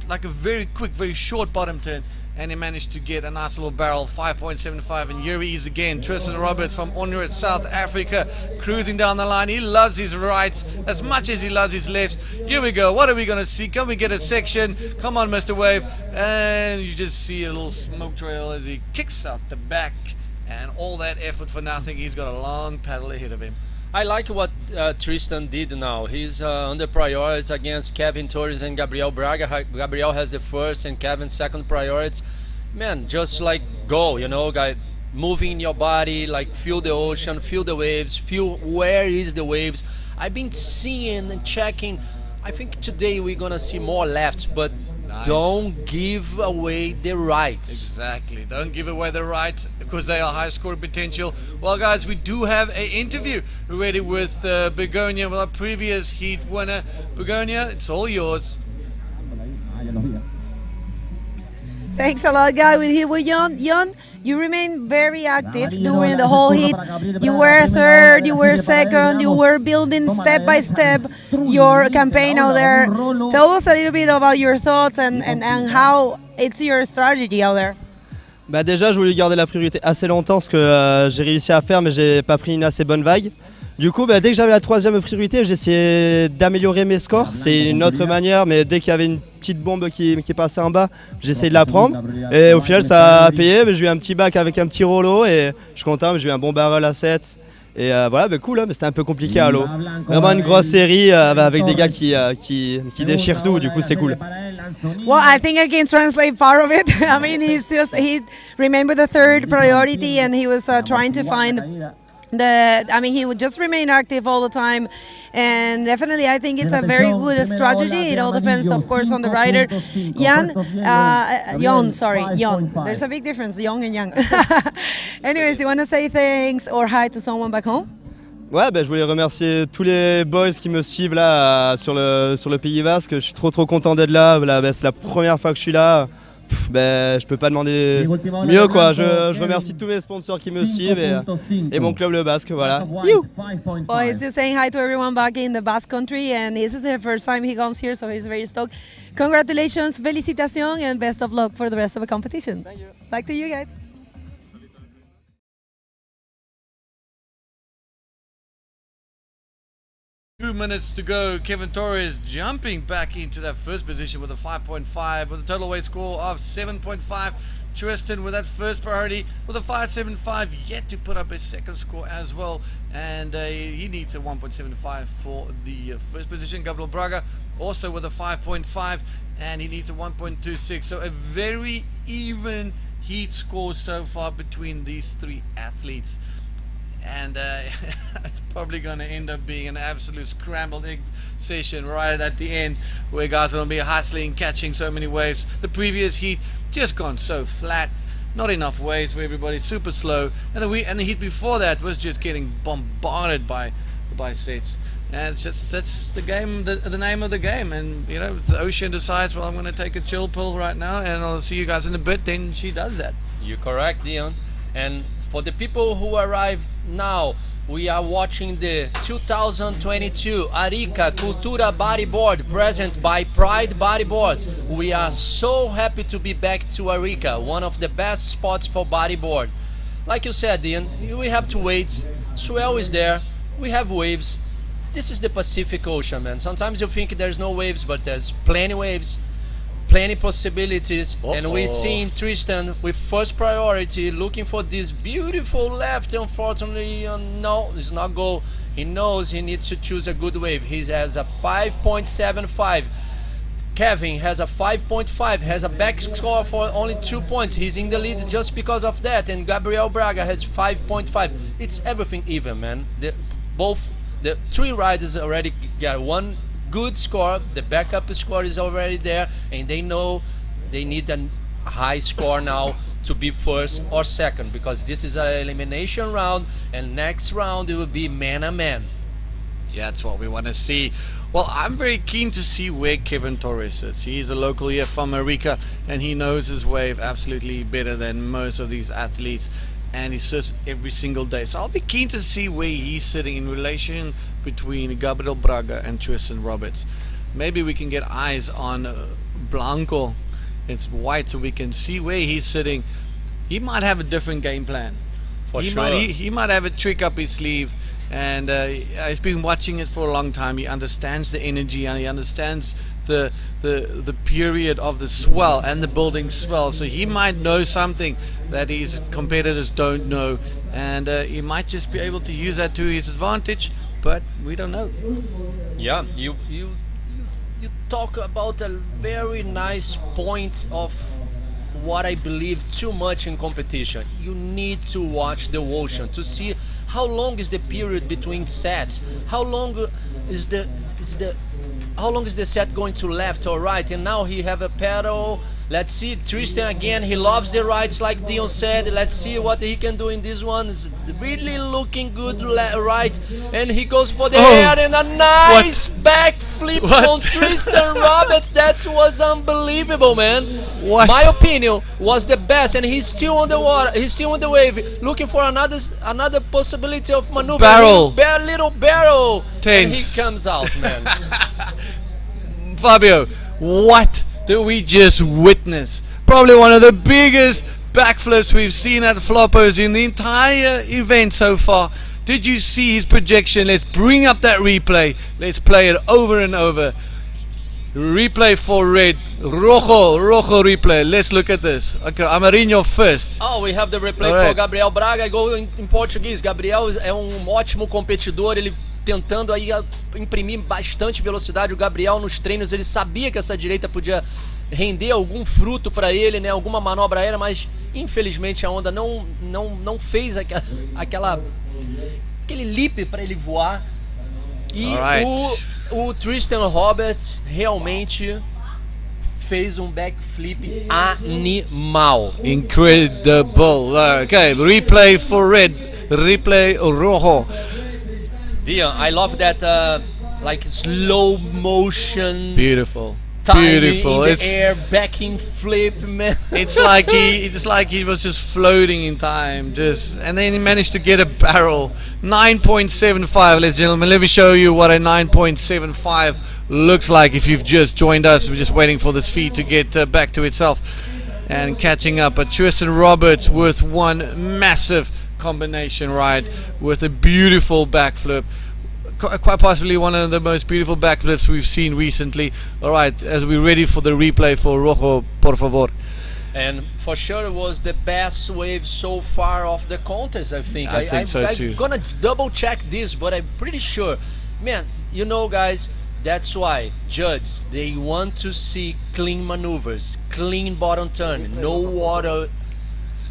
like a very quick, very short bottom turn, and he managed to get a nice little barrel, 5.75. And here he is again, Tristan Roberts from Onrit, South Africa, cruising down the line. He loves his rights as much as he loves his lefts. Here we go. What are we going to see? Can we get a section? Come on, Mr. Wave. And you just see a little smoke trail as he kicks out the back. And all that effort for nothing. He's got a long paddle ahead of him. I like what Tristan did now. He's under priorities against Kevin Torres and Gabriel Braga. Gabriel has the first and Kevin second priorities. Man, just like go, you know, guy. moving your body, like feel the ocean, feel the waves, feel where is the waves. I've been seeing and checking. I think today we're gonna see more lefts, but Nice. don't give away the rights. Exactly. Don't give away the rights because they are high scoring potential. Well, guys, we do have an interview ready with Begonia, with our previous heat winner. Begonia, it's all yours. Thanks a lot, guy. We're here with Jan. Jan, you remain very active during the whole heat. You were third, you were second, you were building step by step your campaign out there. Tell us a little bit about your thoughts and how it's your strategy out there. Bah déjà, je voulais garder la priorité assez longtemps, ce que j'ai réussi à faire, mais j'ai pas pris une assez bonne vague. Du coup, bah, dès que j'avais la troisième priorité, j'essayais d'améliorer mes scores. C'est une autre manière, mais dès qu'il y avait une petite bombe qui passait en bas, j'essayais de la prendre. Et au final, ça a payé. J'ai eu un petit bac avec un petit rollo et je suis content. J'ai eu un bon barrel à 7. Et voilà, bah, cool, hein, mais c'était un peu compliqué à l'eau. Vraiment une grosse série avec des gars qui déchirent tout. Du coup, c'est cool. Well, I think I can translate part of it. I mean, he remembered the third priority and he was trying to find he would just remain active all the time, and definitely I think it's a very good strategy. It all depends, of course, on the rider. Jan, there's a big difference, young and young. Anyways, you want to say thanks or hi to someone back home? Ouais, bah, je voulais remercier tous les boys qui me suivent là sur le Pays Basque. Je suis trop content d'être là. Bah, c'est la première fois que je suis là. Je peux pas demander mieux quoi. Je remercie tous mes sponsors qui me suivent et mon club le Basque, voilà. Well, he's just saying hi to everyone back in the Basque country, and this is the first time he comes here, so he's very stoked. Congratulations, felicitación, and best of luck for the rest of the competition. Thank you. Back to you guys. 2 minutes to go. Kevin Torres jumping back into that first position with a 5.5 with a total weight score of 7.5. Tristan with that first priority with a 5.75, yet to put up a second score as well, and he needs a 1.75 for the first position. Gabriel Braga also with a 5.5 and he needs a 1.26, so a very even heat score so far between these three athletes. And it's probably going to end up being an absolute scrambled egg session right at the end, where guys are going to be hustling, catching so many waves. The previous heat just gone so flat, not enough waves for everybody, super slow. And the heat before that was just getting bombarded by sets. And it's just, that's the game, the name of the game. And you know, if the ocean decides, well, I'm going to take a chill pill right now, and I'll see you guys in a bit, then she does that. You're correct, Dion. And for the people who arrived now, we are watching the 2022 Arica Cultura Bodyboard present by Pride Bodyboards. We are so happy to be back to Arica, one of the best spots for bodyboard. Like you said, Ian, we have two weights, swell is there, we have waves. This is the Pacific Ocean, man. Sometimes you think there's no waves, but there's plenty waves, plenty possibilities. And we're seeing Tristan with first priority looking for this beautiful left. Unfortunately, no, it's not go. He knows he needs to choose a good wave. He has a 5.75. Kevin has a 5.5, has a back score for only 2 points. He's in the lead just because of that. And Gabriel Braga has 5.5. It's everything even, man. The three riders already got one good score. The backup score is already there, and they know they need a high score now to be first or second, because this is an elimination round, and next round it will be man-a-man. Yeah, that's what we want to see. Well, I'm very keen to see where Kevin Torres is. He's a local here from Arica, and he knows his wave absolutely better than most of these athletes, and he says every single day. So I'll be keen to see where he's sitting in relation between Gabriel Braga and Tristan Roberts. Maybe we can get eyes on Blanco. It's white, so we can see where he's sitting. He might have a different game plan. He might have a trick up his sleeve, and he's been watching it for a long time. He understands the energy, and he understands the period of the swell and the building swell. So he might know something that his competitors don't know, and he might just be able to use that to his advantage, but we don't know. Yeah, you talk about a very nice point of what I believe too much in competition. You need to watch the ocean to see how long is the period between sets, how long is the set going to left or right, and now he have a paddle. Let's see Tristan again, he loves the rights like Dion said. Let's see what he can do in this one. It's really looking good right, and he goes for the head and a nice backflip from Tristan Roberts. That was unbelievable, man. My opinion was the best, and he's still on the water, he's still on the wave, looking for another possibility of maneuver. Little barrel. And he comes out, man. Fabio, what did we just witness? Probably one of the biggest backflips we've seen at Floppers in the entire event so far. Did you see his projection? Let's bring up that replay. Let's play it over and over. Replay for red. Rojo replay. Let's look at this. Okay, Amarinho first. Oh, we have the replay for Gabriel Braga. I go in português. Gabriel é ótimo competidor. Ele tentando aí imprimir bastante velocidade. O Gabriel nos treinos, ele sabia que essa direita podia render algum fruto para ele, né? Alguma manobra aérea, mas infelizmente a onda não fez aquele leap para ele voar. E o Tristan Roberts realmente fez backflip animal. Incredible. Okay, replay for red. Replay rojo. Dion, I love that like slow motion. Beautiful. Beautiful. In the air, backing flip, man. It's like he was just floating in time, and then he managed to get a barrel. 9.75, ladies and gentlemen. Let me show you what a 9.75 looks like. If you've just joined us, we're just waiting for this feed to get back to itself and catching up. But Tristan Roberts with one massive combination ride with a beautiful backflip. Quite possibly one of the most beautiful backflips we've seen recently. Alright, as we're ready for the replay for Rojo, por favor. And for sure it was the best wave so far of the contest, I think. I think so too. I'm gonna double check this, but I'm pretty sure. Man, you know guys, that's why judges, they want to see clean maneuvers, clean bottom turn, no water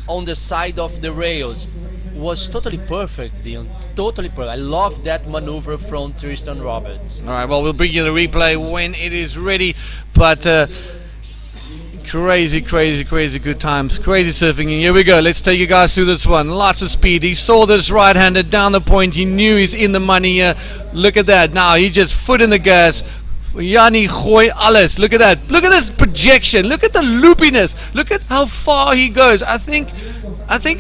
on the side of the rails. Was totally perfect, Dion. Totally perfect. I love that maneuver from Tristan Roberts. All right, well, we'll bring you the replay when it is ready. But crazy good times. Crazy surfing. And here we go. Let's take you guys through this one. Lots of speed. He saw this right-hander down the point. He knew he's in the money here. Look at that. Now he just foot in the gas. Yanni gooi alles. Look at that. Look at this projection. Look at the loopiness. Look at how far he goes. I think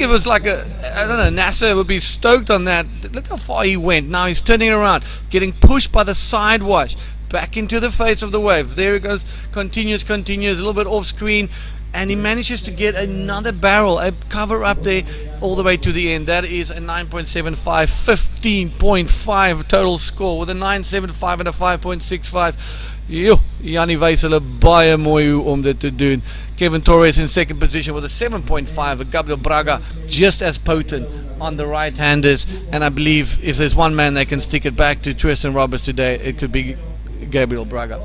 it was like I don't know, NASA would be stoked on that. Look how far he went. Now he's turning around, getting pushed by the side wash, back into the face of the wave. There he goes, continues, a little bit off screen, and he manages to get another barrel, a cover up there all the way to the end. That is a 9.75, 15.5 total score with a 9.75 and a 5.65. Yo, Yanni wys hulle baie mooi hoe om dit te doen. Kevin Torres in second position with a 7.5. Gabriel Braga just as potent on the right-handers. And I believe if there's one man that can stick it back to Tristan Roberts today, it could be Gabriel Braga.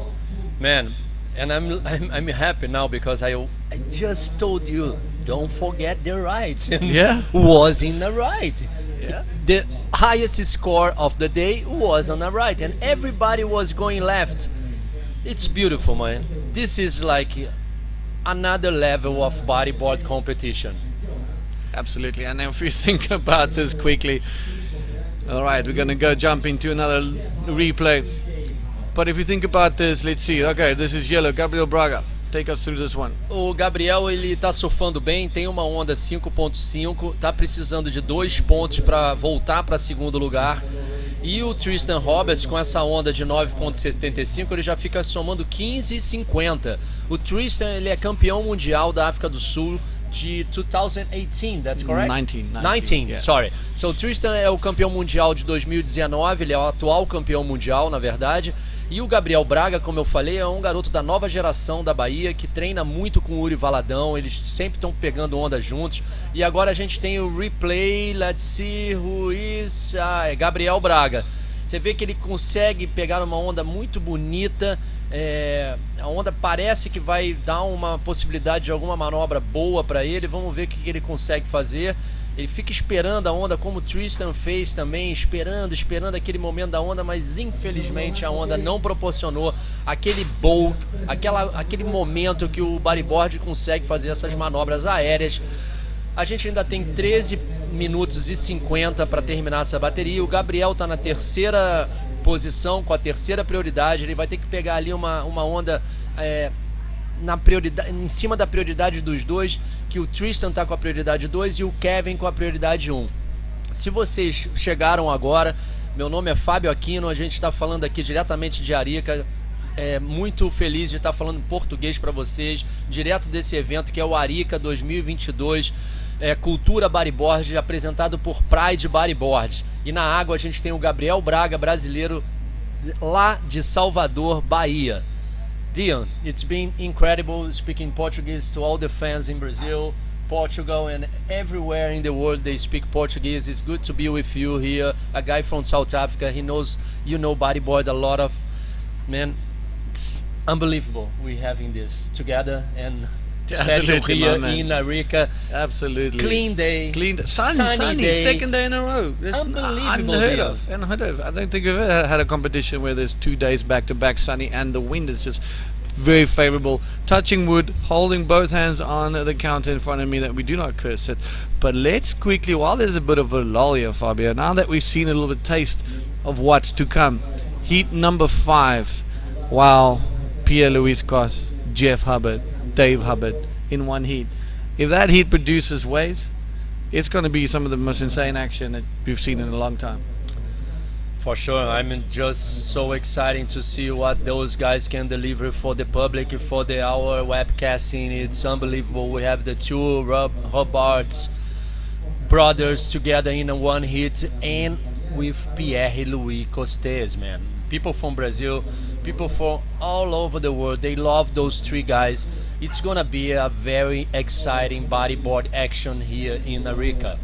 Man, and I'm happy now because I just told you, don't forget the rights. And yeah, was in the right. Yeah. The highest score of the day was on the right, and everybody was going left. It's beautiful, man. This is like another level of bodyboard competition. Absolutely. And if you think about this quickly, all right, we're gonna go jump into another replay. But if you think about this, let's see. Okay, this is yellow. Gabriel Braga, take us through this one. O Gabriel, ele tá surfando bem, tem uma onda 5.5, tá precisando de 2 pontos para voltar para segundo lugar. E o Tristan Roberts, com essa onda de 9.75, ele já fica somando 15,50. O Tristan, ele é campeão mundial da África do Sul de 2018, that's correct? 19, yeah. Sorry. So, o Tristan é o campeão mundial de 2019, ele é o atual campeão mundial, na verdade. E o Gabriel Braga, como eu falei, é um garoto da nova geração da Bahia, que treina muito com o Uri Valadão, eles sempre estão pegando onda juntos. E agora a gente tem o replay, let's see who is... é Gabriel Braga. Você vê que ele consegue pegar uma onda muito bonita. A onda parece que vai dar uma possibilidade de alguma manobra boa para ele. Vamos ver o que ele consegue fazer. Ele fica esperando a onda, como o Tristan fez também, esperando aquele momento da onda, mas infelizmente a onda não proporcionou aquele bowl, aquele momento que o bodyboard consegue fazer essas manobras aéreas. A gente ainda tem 13 minutos e 50 para terminar essa bateria. O Gabriel está na terceira posição, com a terceira prioridade. Ele vai ter que pegar ali uma onda na prioridade, em cima da prioridade dos dois, que o Tristan está com a prioridade 2 e o Kevin com a prioridade 1. Se vocês chegaram agora, meu nome é Fábio Aquino, a gente está falando aqui diretamente de Arica. Muito feliz de estar falando português para vocês, direto desse evento que é o Arica 2022, Cultura Bodyboard, apresentado por Pride Bodyboard. E na água a gente tem o Gabriel Braga, brasileiro lá de Salvador, Bahia. Dion, it's been incredible speaking Portuguese to all the fans in Brazil, Portugal, and everywhere in the world they speak Portuguese. It's good to be with you here, a guy from South Africa. He knows, bodyboard a lot of, man. It's unbelievable we having this together, and special Absolutely, here man. in Arica. Absolutely. Clean day. Sunny day. Second day in a row. That's Unbelievable, unheard Dion. of. Unheard of. I don't think we've ever had a competition where there's 2 days back to back sunny and the wind is just very favorable. Touching wood, holding both hands on the counter in front of me that we do not curse it. But let's quickly, while there's a bit of a lull here, Fabio, now that we've seen a little bit taste of what's to come, heat number 5. Wow, Pierre Louis Cos, Jeff Hubbard, Dave Hubbard in one heat. If that heat produces waves, it's going to be some of the most insane action that we've seen in a long time. For sure, I'm just so excited to see what those guys can deliver for the public, for our webcasting. It's unbelievable. We have the two Robards brothers together in one hit, and with Pierre Louis Costes, man. People from Brazil, people from all over the world, they love those three guys. It's gonna be a very exciting bodyboard action here in Arica.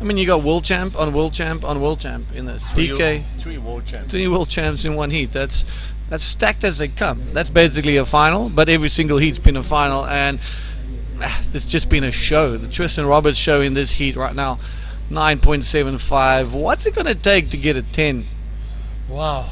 I mean, you got world champ on world champ on world champ in this. PK, Three world champs. 3 world champs in one heat. That's stacked as they come. That's basically a final, but every single heat's been a final, and it's just been a show. The Tristan Roberts show in this heat right now, 9.75. What's it gonna take to get a 10? Wow.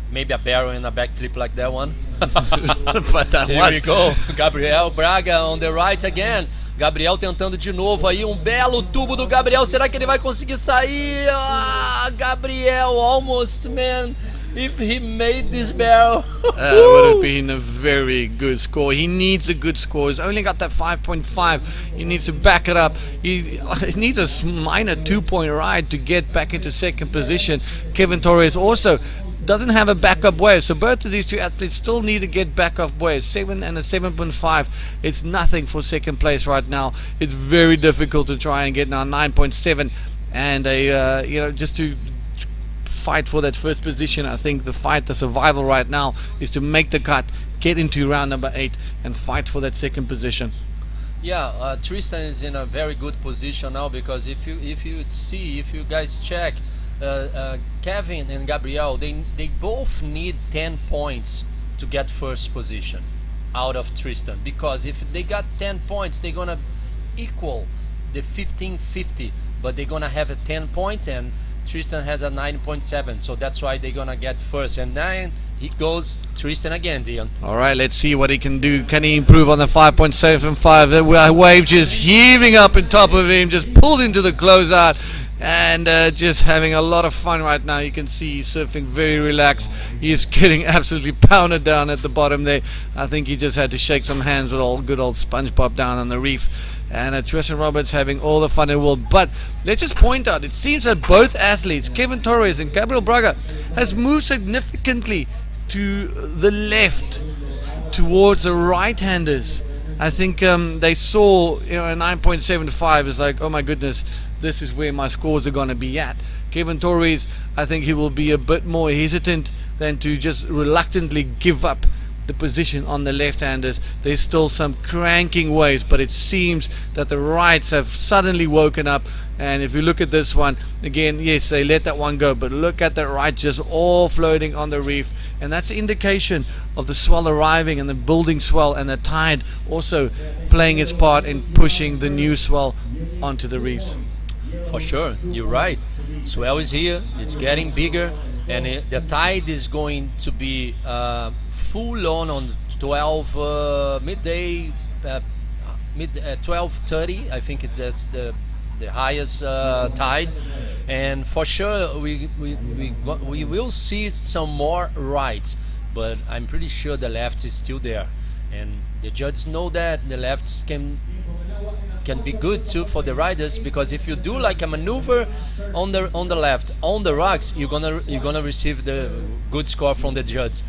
Maybe a barrel and a backflip like that one. But that Here was we go. Gabriel Braga on the right again. Gabriel tentando de novo aí, um belo tubo do Gabriel. Será que ele vai conseguir sair? Ah, Gabriel, almost, man. If he made this barrel. would have been a very good score. He needs a good score. He's only got that 5.5. He needs to back it up. He needs a minor 2-point ride to get back into second position. Kevin Torres also doesn't have a backup wave, so both of these two athletes still need to get backup waves. 7 and a 7.5. It's nothing for second place right now. It's very difficult to try and get now 9.7 and just to fight for that first position. I think the survival right now is to make the cut, get into round number 8 and fight for that second position. Yeah, Tristan is in a very good position now, because if you guys check, Kevin and Gabriel, they both need 10 points to get first position out of Tristan, because if they got 10 points, they're gonna equal the 1550, but they're gonna have a 10 point, and Tristan has a 9.7, so that's why they're gonna get first. And then he goes Tristan again, Dion. All right, let's see what he can do. Can he improve on the 5.75? The wave just heaving up on top of him, just pulled into the closeout, and just having a lot of fun right now. You can see he's surfing very relaxed. He's getting absolutely pounded down at the bottom there. I think he just had to shake some hands with good old SpongeBob down on the reef. And Tristan Roberts having all the fun in the world. But let's just point out, it seems that both athletes, Kevin Torres and Gabriel Braga, has moved significantly to the left, towards the right-handers. I think they saw a 9.75 is like, oh my goodness, this is where my scores are going to be at. Kevin Torres, I think he will be a bit more hesitant than to just reluctantly give up the position on the left-handers. There's still some cranking waves, but it seems that the rights have suddenly woken up. And if you look at this one again, yes, they let that one go, but look at that right just all floating on the reef, and that's an indication of the swell arriving and the building swell, and the tide also playing its part in pushing the new swell onto the reefs. For sure, you're right. Swell is here, it's getting bigger, and the tide is going to be full on 12 midday, 12:30. I think that's the highest tide, and for sure we will see some more rights, but I'm pretty sure the left is still there, and the judges know that the lefts can be good too for the riders, because if you do like a maneuver on the left on the rocks, you're gonna receive the good score from the judge.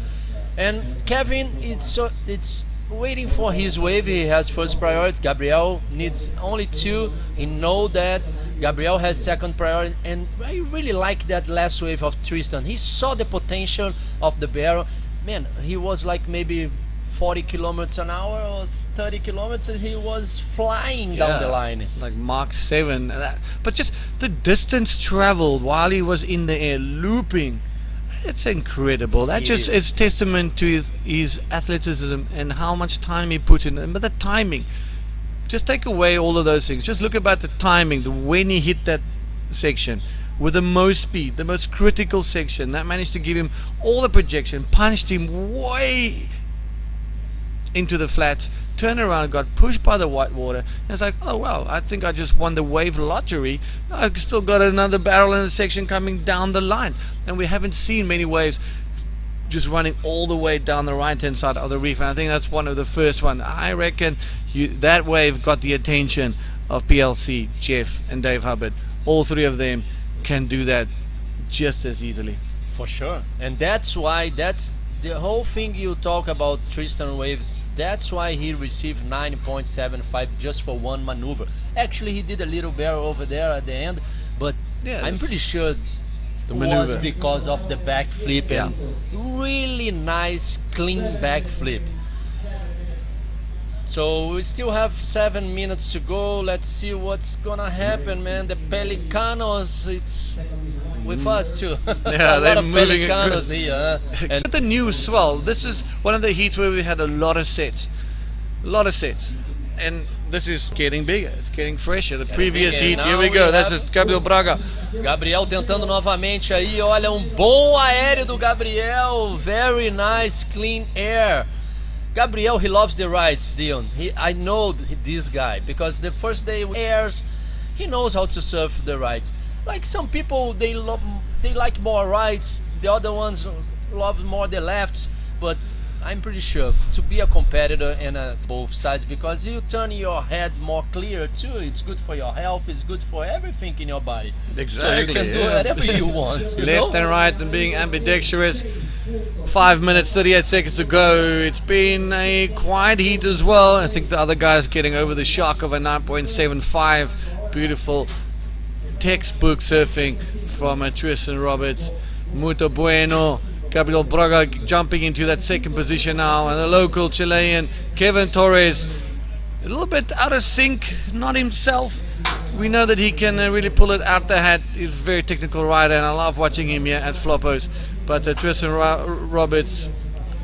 And Kevin, it's waiting for his wave. He has first priority. Gabriel needs only 2. He know that Gabriel has second priority, and I really like that last wave of Tristan. He saw the potential of the barrel. Man, he was like maybe 40 kilometers an hour or 30 kilometers, and he was flying down the line. Like Mach 7. But just the distance traveled while he was in the air looping, it's incredible. That just is testament to his athleticism and how much time he put in. But the timing, just take away all of those things. Just look about the timing, when he hit that section with the most speed, the most critical section, that managed to give him all the projection, punched him way into the flats, turned around, got pushed by the white water, and it's like, oh wow, I think I just won the wave lottery. I've still got another barrel in the section coming down the line. And we haven't seen many waves just running all the way down the right hand side of the reef, and I think that's one of the first one. I reckon that wave got the attention of PLC, Jeff and Dave Hubbard. All 3 of them can do that just as easily. For sure. And that's why, that's the whole thing you talk about Tristan waves. That's why he received 9.75 just for one maneuver. Actually, he did a little barrel over there at the end, but yeah, I'm pretty sure the was maneuver because of the backflip, and really nice clean backflip. So we still have 7 minutes to go. Let's see what's gonna happen, man. The Pelicanos, it's with us too. Yeah, a they're lot of moving Pelicanos here. And the new swell, this is one of the heats where we had a lot of sets. And this is getting bigger, it's getting fresher. The previous heat, here we go, that's Gabriel Braga. Gabriel tentando novamente aí, olha, bom aéreo do Gabriel, very nice, clean air. Gabriel, he loves the rides, Dion. I know this guy, because the first day airs, he knows how to surf the rides. Like some people, they like more rides, the other ones love more the lefts, but I'm pretty sure to be a competitor and both sides, because you turn your head more clear too. It's good for your health, it's good for everything in your body. Exactly. So you can do whatever you want. Left and right and being ambidextrous. 5 minutes, 38 seconds to go. It's been a quiet heat as well. I think the other guy's getting over the shock of a 9.75. Beautiful textbook surfing from Tristan Roberts. Muito bueno. Gabriel Braga jumping into that second position now, and the local Chilean Kevin Torres a little bit out of sync, not himself. We know that he can really pull it out the hat. He's a very technical rider, and I love watching him here at Floppos. But Tristan Roberts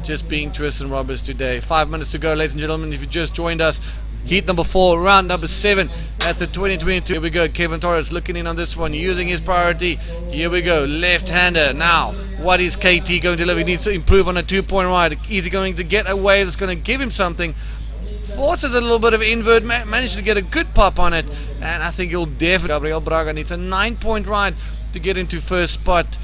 just being Tristan Roberts today. 5 minutes to go, ladies and gentlemen. If you just joined us, heat number 4, round number 7 at the 2022. Here we go, Kevin Torres looking in on this one, using his priority. Here we go, left-hander. Now, what is KT going to deliver? He needs to improve on a 2-point ride. Is he going to get a wave that's going to give him something? Forces a little bit of invert, managed to get a good pop on it, and I think he'll definitely. Gabriel Braga needs a 9-point ride to get into first spot,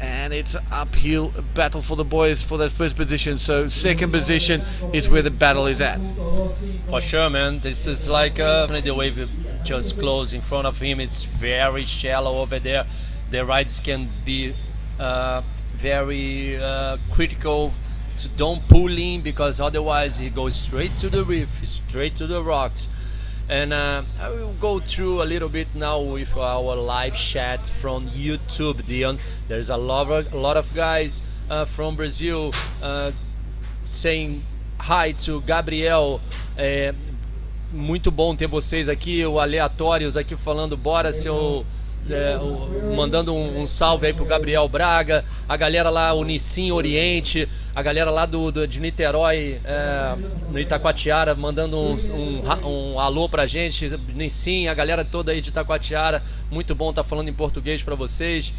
and it's an uphill battle for the boys for that first position. So second position is where the battle is at. For sure, man. This is like the wave just closed in front of him. It's very shallow over there. The rides can be very critical to don't pull in, because otherwise he goes straight to the reef, straight to the rocks. And I will go through a little bit now with our live chat from YouTube, Dion. There's a lot of guys from Brazil saying hi to Gabriel. Muito bom ter vocês aqui, o Aleatórios aqui falando bora, mandando um salve aí pro Gabriel Braga, a galera lá, o Nissim Oriente, a galera lá de Niterói, no Itacoatiara, mandando um alô pra gente, Nissim, a galera toda aí de Itacoatiara, muito bom tá falando em português pra vocês.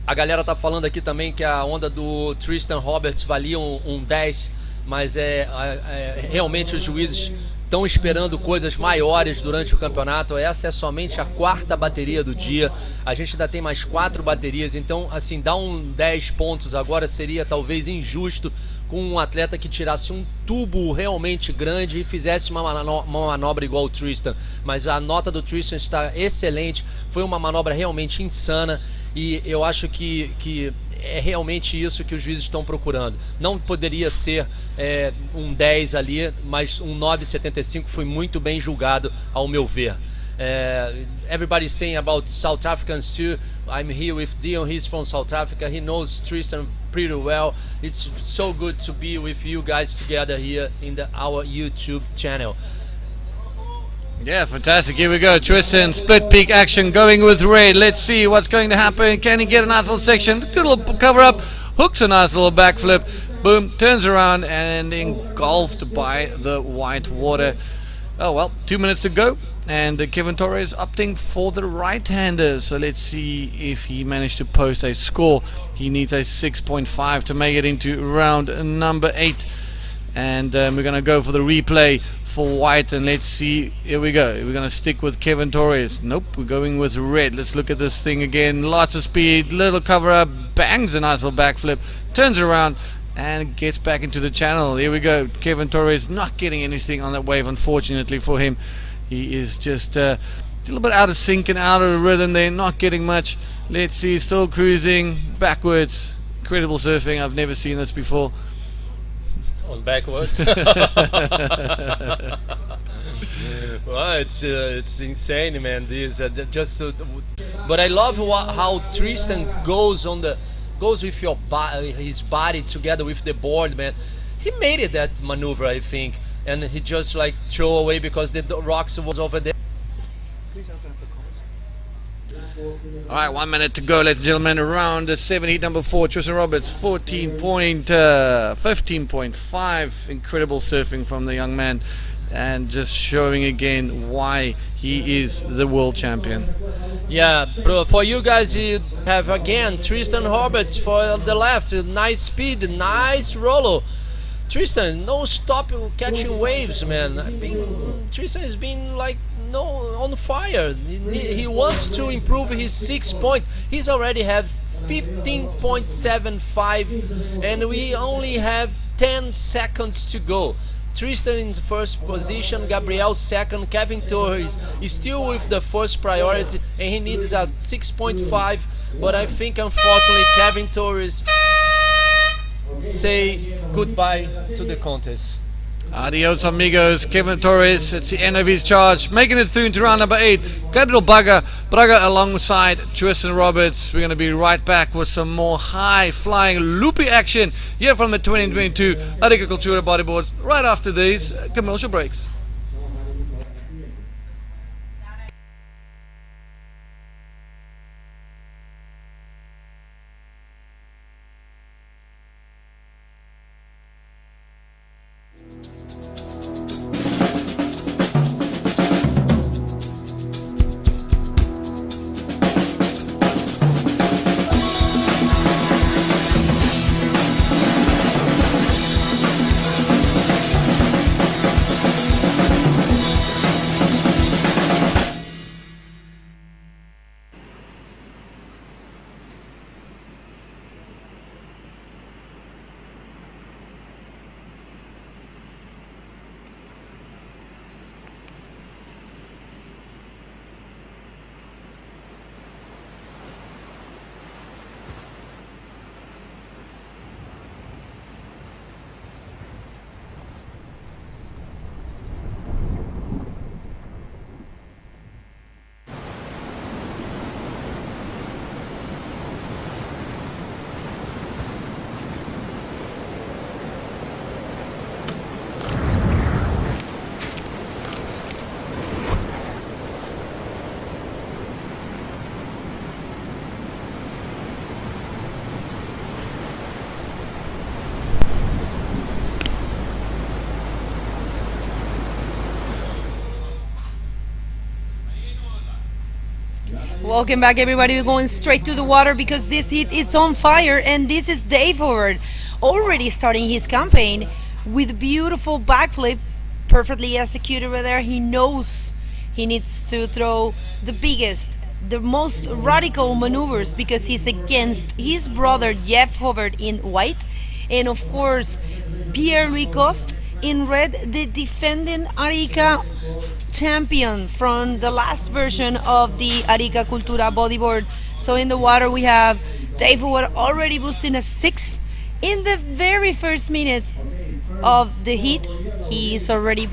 A galera tá falando aqui também que a onda do Tristan Roberts valia um 10, mas realmente os juízes estão esperando coisas maiores durante o campeonato. Essa é somente a 4ª bateria do dia, a gente ainda tem mais 4 baterias, então assim, dar 10 pontos agora seria talvez injusto com um atleta que tirasse um tubo realmente grande e fizesse uma manobra igual o Tristan. Mas a nota do Tristan está excelente, foi uma manobra realmente insana, e eu acho que é realmente isso que os juízes estão procurando. Não poderia ser um 10 ali, mas um 9,75 foi muito bem julgado, ao meu ver. Everybody's saying about South Africans too. I'm here with Dion, he's from South Africa, he knows Tristan pretty well. It's so good to be with you guys together here in our YouTube channel. Yeah, fantastic. Here we go. Tristan, split peak action going with red. Let's see what's going to happen. Can he get a nice little section? Good little cover up. Hooks a nice little backflip. Boom, turns around and engulfed by the white water. Oh well, 2 minutes to go. And Kevin Torres opting for the right-hander. So let's see if he managed to post a score. He needs a 6.5 to make it into round number 8. And we're going to go for the replay for white, and let's see. Here we go. We're going to stick with Kevin Torres. Nope, we're going with red. Let's look at this thing again. Lots of speed, little cover up, bangs a nice little backflip, turns around and gets back into the channel. Here we go. Kevin Torres not getting anything on that wave, unfortunately for him. He is just a little bit out of sync and out of rhythm there, not getting much. Let's see, still cruising backwards. Incredible surfing. I've never seen this before. On backwards. Well, it's insane, man. This but I love how Tristan goes with his body together with the board, man. He made it that maneuver, I think, and he just like throw away because the rocks was over there. Alright, 1 minute to go, ladies and gentlemen. Round 7, heat number 4. Tristan Roberts, 15.5. Incredible surfing from the young man, and just showing again why he is the world champion. Yeah, for you guys, you have again Tristan Roberts for the left. Nice speed, nice rollo. Tristan, no stop catching waves, man. I mean, Tristan has been like on fire. He wants to improve his 6 point. He's already have 15.75, and we only have 10 seconds to go. Tristan in first position, Gabriel second, Kevin Torres is still with the first priority, and he needs a 6.5. But I think unfortunately Kevin Torres say goodbye to the contest. Adios amigos. Kevin Torres, it's the end of his charge, making it through into round number 8. Gabriel Braga alongside Tristan Roberts. We're going to be right back with some more high flying loopy action here from the 2022 Arica Cultura Bodyboards right after these commercial breaks. Welcome back, everybody. We're going straight to the water because this heat it's on fire, and this is Dave Howard already starting his campaign with beautiful backflip, perfectly executed right there. He knows he needs to throw the biggest, the most radical maneuvers because he's against his brother Jeff Howard in white, and of course Pierre-Louis Coste in red, the defending Arica champion from the last version of the Arica Cultura Bodyboard. So in the water we have Dave Howard already boosting a 6 in the very first minute of the heat. He is already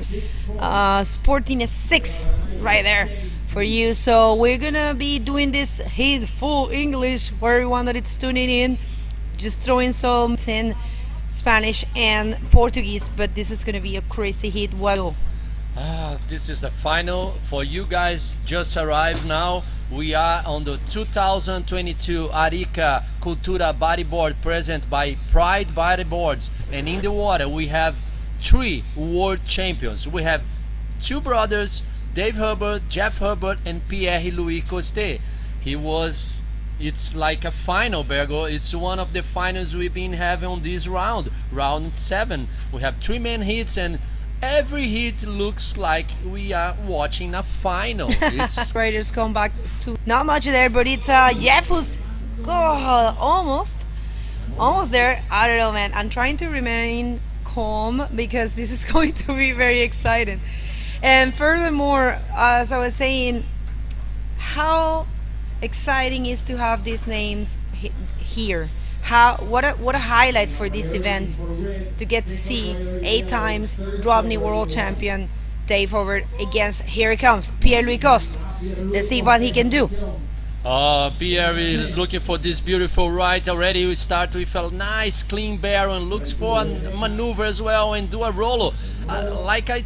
sporting a 6 right there for you. So we're gonna be doing this heat full English for everyone that is tuning in, just throwing some in Spanish and Portuguese, but this is gonna be a crazy heat. Wow. This is the final for you guys. Just arrived now. We are on the 2022 Arica Cultura Bodyboard present by Pride Bodyboards, and in the water we have 3 world champions. We have 2 brothers, Dave Herbert, Jeff Herbert, and Pierre-Louis Coste. It's like a final, Bergo. It's one of the finals we've been having on this round 7. We have 3 main hits, and every hit looks like we are watching a final. It's Riders come back to not much there, but it's Jeff who's almost there. I don't know, man. I'm trying to remain calm because this is going to be very exciting. And furthermore, as I was saying, how exciting is to have these names here. What a highlight for this event to get to see 8 times Drobny world champion Dave Howard against, here he comes, Pierre-Louis Coste. Let's see what he can do. Pierre is looking for this beautiful ride already. We start with a nice clean barrel and looks for a maneuver as well and do a rollo. Like I've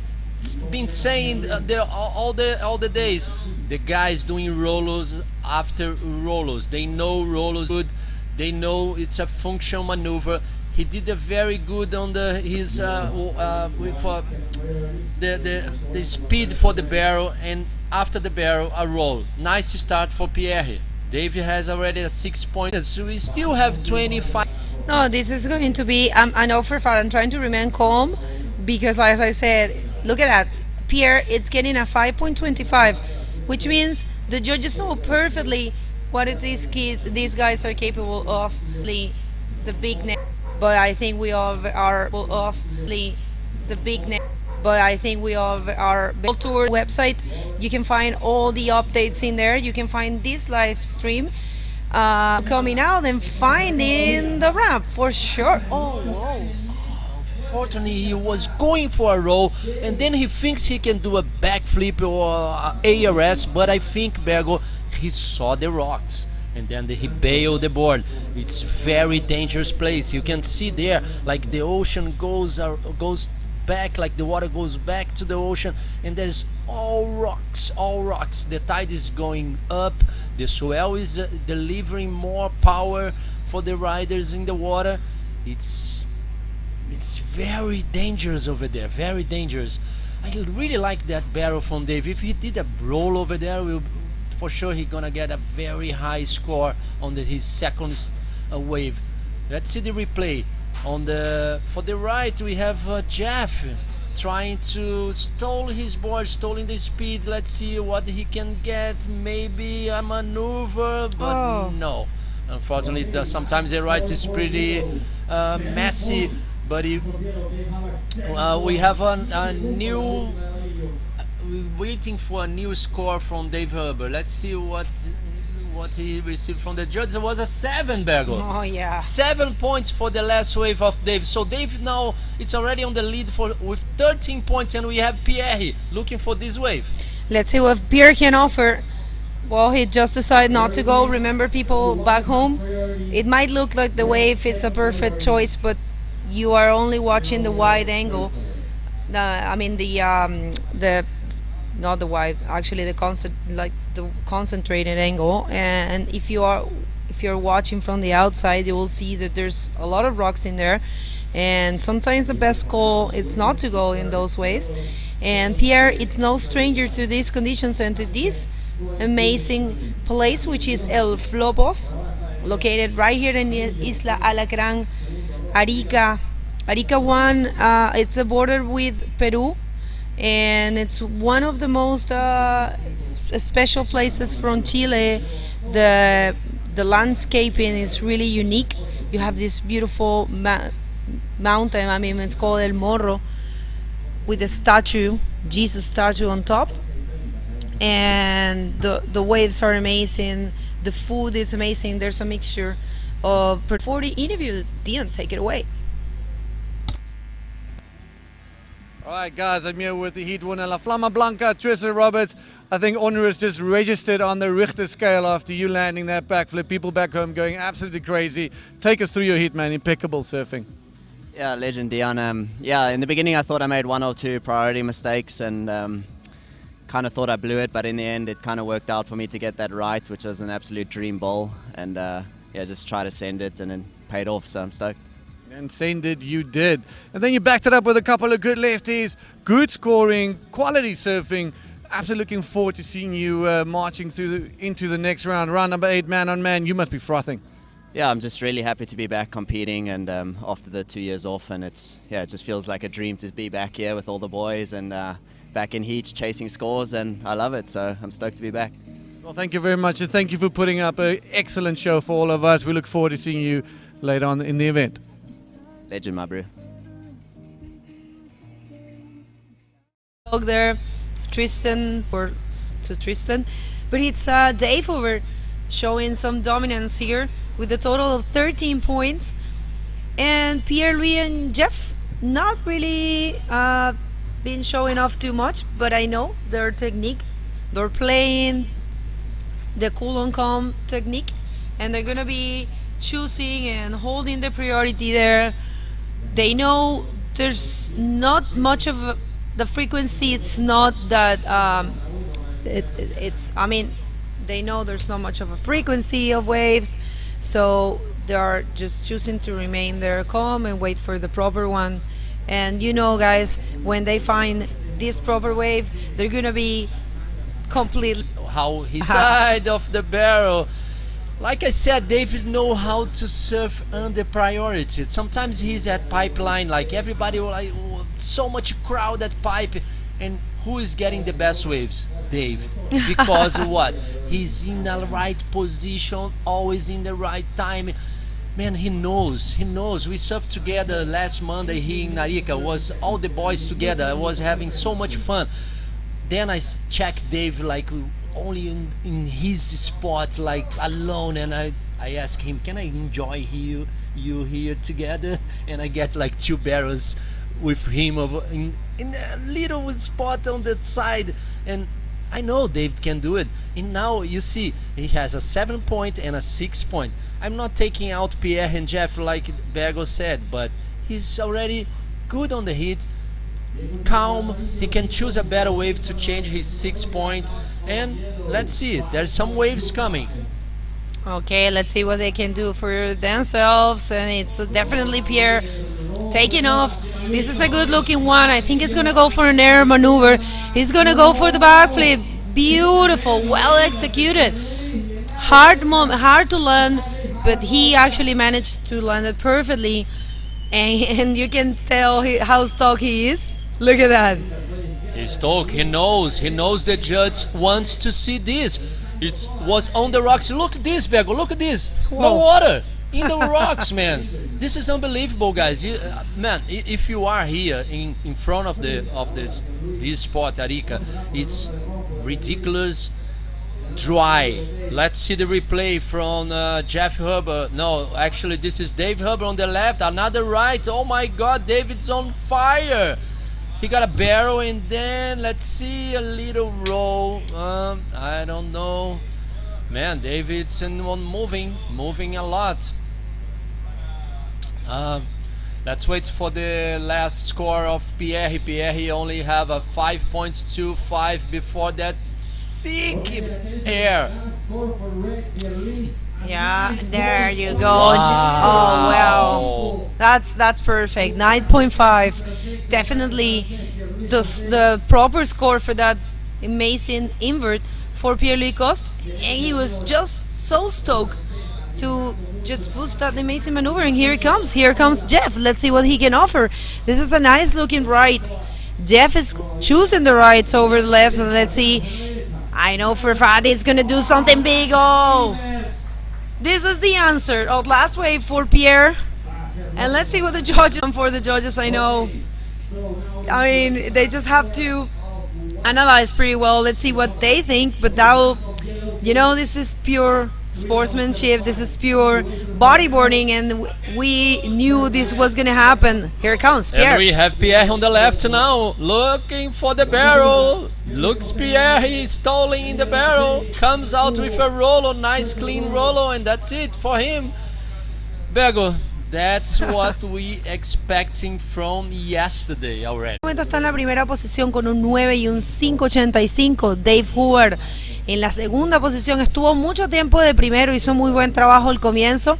been saying all the days, the guys doing rollos after rollos. They know rollos good. They know it's a functional maneuver. He did a very good on the speed for the barrel, and after the barrel a roll. Nice start for Pierre. Dave has already a 6 points, so we still have 25. No, this is going to be. I know for a fact I'm trying to remain calm because, as I said, look at that. Pierre, it's getting a 5.25, which means the judges know perfectly what these guys are capable of. The big name, but I think we all are of the big name. But I think we all are. Tour website, you can find all the updates in there. You can find this live stream coming out and finding the ramp for sure. Oh, whoa. Unfortunately, he was going for a roll, and then he thinks he can do a backflip or ARS, but I think Bergo, he saw the rocks and then he bailed the board. It's very dangerous place. You can see there, like the ocean goes back, like the water goes back to the ocean, and there's all rocks. The tide is going up, the swell is delivering more power for the riders in the water. It's very dangerous over there, very dangerous. I really like that barrel from Dave. If he did a roll over there, for sure he's gonna get a very high score on his second wave. Let's see the replay. For the right we have Jeff trying to stall his board, stalling the speed. Let's see what he can get. Maybe a maneuver, but no. Unfortunately, sometimes the right is pretty messy. But we have a new, waiting for a new score from Dave Herbert. Let's see what he received from the judge. It was a 7, Bergo. Oh yeah. 7 points for the last wave of Dave. So Dave now it's already on the lead with 13 points, and we have Pierre looking for this wave. Let's see what Pierre can offer. Well, he just decided not to go. Remember, people back home, it might look like the wave is a perfect choice, but you are only watching the wide angle. Not the wide, actually the concentrated angle. And if you're watching from the outside, you will see that there's a lot of rocks in there. And sometimes the best call is not to go in those waves. And Pierre, it's no stranger to these conditions and to this amazing place, which is El Flobos, located right here in Isla Alacrán, Arica. Arica 1, it's a border with Peru, and it's one of the most special places from Chile. The landscaping is really unique. You have this beautiful mountain, I mean, it's called El Morro, with a statue, Jesus statue on top. And the waves are amazing, the food is amazing. There's a mixture of, for the interview, Dion, take it away. All right, guys, I'm here with the Heat winner, La Flama Blanca, Tristan Roberts. I think honor is just registered on the Richter scale after you landing that backflip. People back home going absolutely crazy. Take us through your heat, man. Impeccable surfing. Yeah, legend, Dion. Yeah, in the beginning I thought I made one or two priority mistakes and kind of thought I blew it, but in the end it kind of worked out for me to get that right, which was an absolute dream bowl. And yeah, just try to send it and then paid off, so I'm stoked. And send you did. And then you backed it up with a couple of good lefties, good scoring, quality surfing. Absolutely looking forward to seeing you marching through into the next round. Round number 8, man on man. You must be frothing. Yeah, I'm just really happy to be back competing, and after the 2 years off, and it just feels like a dream to be back here with all the boys and back in heats chasing scores, and I love it, so I'm stoked to be back. Well, thank you very much, and thank you for putting up an excellent show for all of us. We look forward to seeing you later on in the event. Legend, my bro. There, Tristan, or to Tristan, but it's Dave over showing some dominance here with a total of 13 points, and Pierre-Louis and Jeff not really been showing off too much, but I know their technique. They're playing the cool and calm technique, and they're gonna be choosing and holding the priority there. They know there's not much of the frequency. It's not that it's, I mean, they know there's not much of a frequency of waves, so they are just choosing to remain there calm and wait for the proper one. And you know, guys, when they find this proper wave, they're gonna be completely How his side of the barrel. Like I said, David know how to surf under priority. Sometimes he's at pipeline, like everybody, like so much crowd at pipe, and who is getting the best waves? Dave. Because what? He's in the right position, always in the right time. Man, he knows. We surfed together last Monday here in Arica. Was all the boys together. I was having so much fun. Then I checked Dave like only in his spot, like alone, and I asked him, can I enjoy you here together? And I get like 2 barrels with him in a little spot on that side, and I know Dave can do it. And now you see he has a 7-point and a 6-point. I'm not taking out Pierre and Jeff like Bergo said, but he's already good on the hit, calm. He can choose a better wave to change his 6-point, and let's see, there's some waves coming. Okay, let's see what they can do for themselves. And it's definitely Pierre taking off. This is a good looking one. I think he's gonna go for an air maneuver. He's gonna go for the backflip. Beautiful, well executed. Hard to land, but he actually managed to land it perfectly. And you can tell how stoked he is. Look at that. He's stoked. He knows the judge wants to see this. It was on the rocks. Look at this, Bergo. Look at this. Whoa. No water in the rocks, man. This is unbelievable, guys. Man, if you are here in front of this spot, Arica, it's ridiculous dry. Let's see the replay from Jeff Huber. No, actually, this is Dave Huber on the left. Another right. Oh my God, David's on fire. He got a barrel, and then let's see a little roll. I don't know, man. David's moving a lot. Let's wait for the last score of Pierre. Pierre only have a 5.25 before that sick air. Yeah, there you go. Wow. Oh wow, that's perfect. 9.5, definitely the proper score for that amazing invert. for Pierre-Louis Coste, and he was just so stoked to just boost that amazing maneuver. And here comes Jeff. Let's see what he can offer. This is a nice looking right. Jeff is choosing the rights over the lefts, and let's see. I know for a fact it's gonna do something big. Oh, this is the answer. Oh, last wave for Pierre, and let's see what the judges. For the judges, I know. I mean, they just have to analyze pretty well. Let's see what they think. But now, you know, this is pure sportsmanship. This is pure bodyboarding, and we knew this was gonna happen. Here it comes, Pierre. And we have Pierre on the left now, looking for the barrel. Looks Pierre, he's stalling in the barrel. Comes out with a rollo, nice clean rollo, and that's it for him. Bergo, that's what we expecting from yesterday already. En este momento está en la primera posición con un 9 y un 5.85. Dave Hoover en la segunda posición. Estuvo mucho tiempo de primero, hizo muy buen trabajo al comienzo,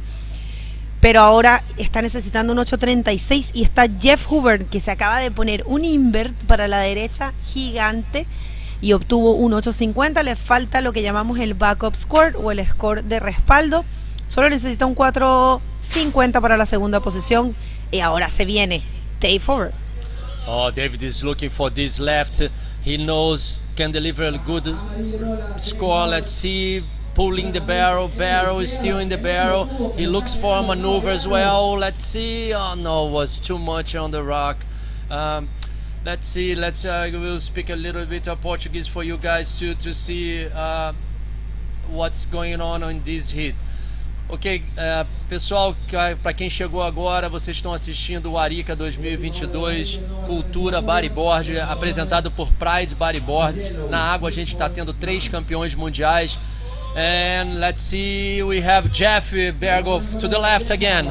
pero ahora está necesitando un 8.36. Y está Jeff Hoover, que se acaba de poner un invert para la derecha gigante y obtuvo un 8.50. Le falta lo que llamamos el backup score o el score de respaldo. Solo necesita un 4.50 para la segunda posición. Y ahora se viene Dave Hoover. Oh, David is looking for this left. He knows can deliver a good score. Let's see, pulling the barrel. Barrel is still in the barrel. He looks for a maneuver as well. Let's see. Oh no, was too much on the rock. Let's see. We'll speak a little bit of Portuguese for you guys to see what's going on in this heat. Ok, pessoal, para quem chegou agora, vocês estão assistindo o Arica 2022 Cultura Bodyboard, apresentado por Pride Bodyboards. Na água a gente está tendo 3 campeões mundiais. And let's see, we have Jeff Bergo to the left again.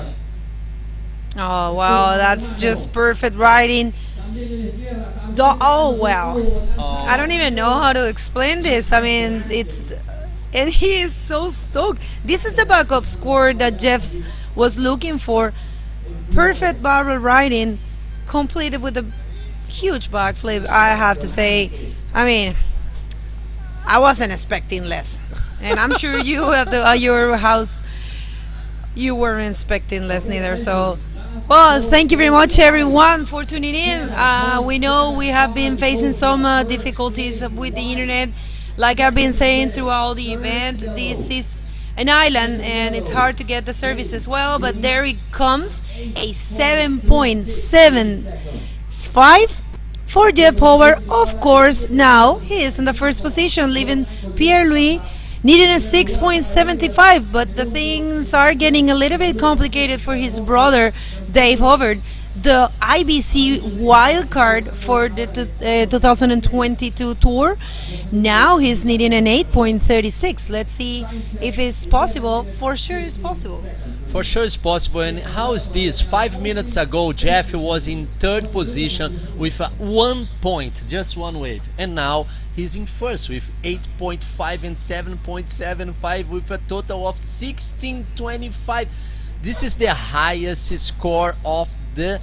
Oh wow, that's just perfect riding. Oh wow, I don't even know how to explain this. I mean, and he is so stoked. This is the backup score that Jeff was looking for. Perfect barrel riding, completed with a huge backflip. I have to say, I mean, I wasn't expecting less, and I'm sure you at your house, you weren't expecting less neither. So, well, thank you very much, everyone, for tuning in. We know we have been facing some difficulties with the internet. Like I've been saying throughout the event, this is an island and it's hard to get the service as well, but there it comes, a 7.75 for Jeff Hoover. Of course, now he is in the first position, leaving Pierre-Louis needing a 6.75, but the things are getting a little bit complicated for his brother, Dave Hoover. The IBC wildcard for the 2022 tour. Now he's needing an 8.36. Let's see if it's possible. For sure it's possible. For sure it's possible. And how is this? 5 minutes ago, Jeff was in 3rd position with 1 point, just 1 wave. And now he's in 1st with 8.5 and 7.75 with a total of 16.25. This is the highest score of the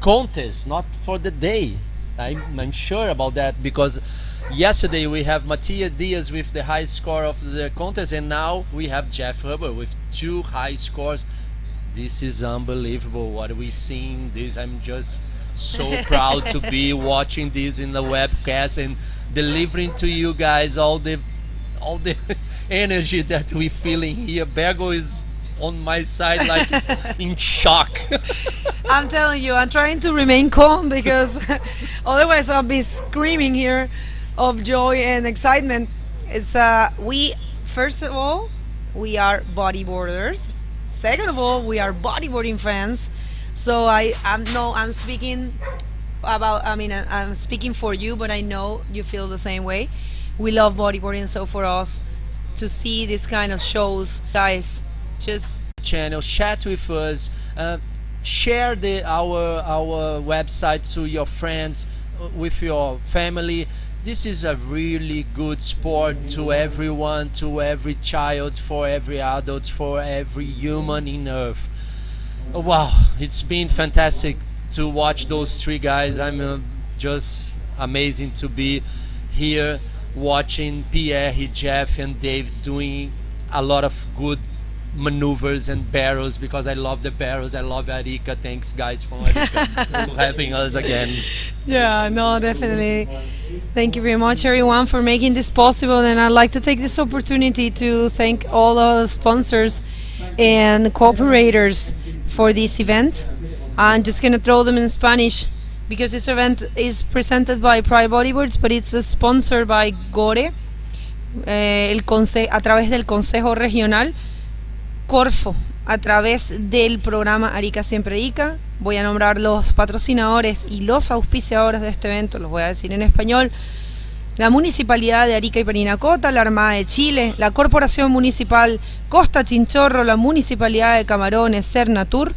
contest, not for the day. I'm sure about that, because yesterday we have Matias Diaz with the high score of the contest, and now we have Jeff Hoover with 2 high scores. This is unbelievable what we seeing. This, I'm just so proud to be watching this in the webcast and delivering to you guys all the energy that we feeling here. Bergo is on my side like in shock. I'm telling you, I'm trying to remain calm because otherwise I'll be screaming here of joy and excitement. It's first of all, we are bodyboarders. Second of all, we are bodyboarding fans. So I'm speaking I'm speaking for you, but I know you feel the same way. We love bodyboarding, so for us to see this kind of shows, guys, just channel, chat with us, share our website to your friends, with your family. This is a really good sport to everyone, to every child, for every adult, for every human in Earth. Oh, wow, it's been fantastic to watch those 3 guys. I'm just amazing to be here watching Pierre, Jeff, and Dave doing a lot of good maneuvers and barrels, because I love the barrels. I love Arica. Thanks, guys, for having us again. Yeah, no, definitely. Thank you very much, everyone, for making this possible. And I'd like to take this opportunity to thank all the sponsors and cooperators for this event. I'm just going to throw them in Spanish because this event is presented by Pride Bodyboards, but it's sponsored by GORE, a través del Consejo Regional, Corfo, a través del programa Arica Siempre Arica. Voy a nombrar los patrocinadores y los auspiciadores de este evento, los voy a decir en español. La Municipalidad de Arica y Parinacota, la Armada de Chile, la Corporación Municipal Costa Chinchorro, la Municipalidad de Camarones, Cernatur.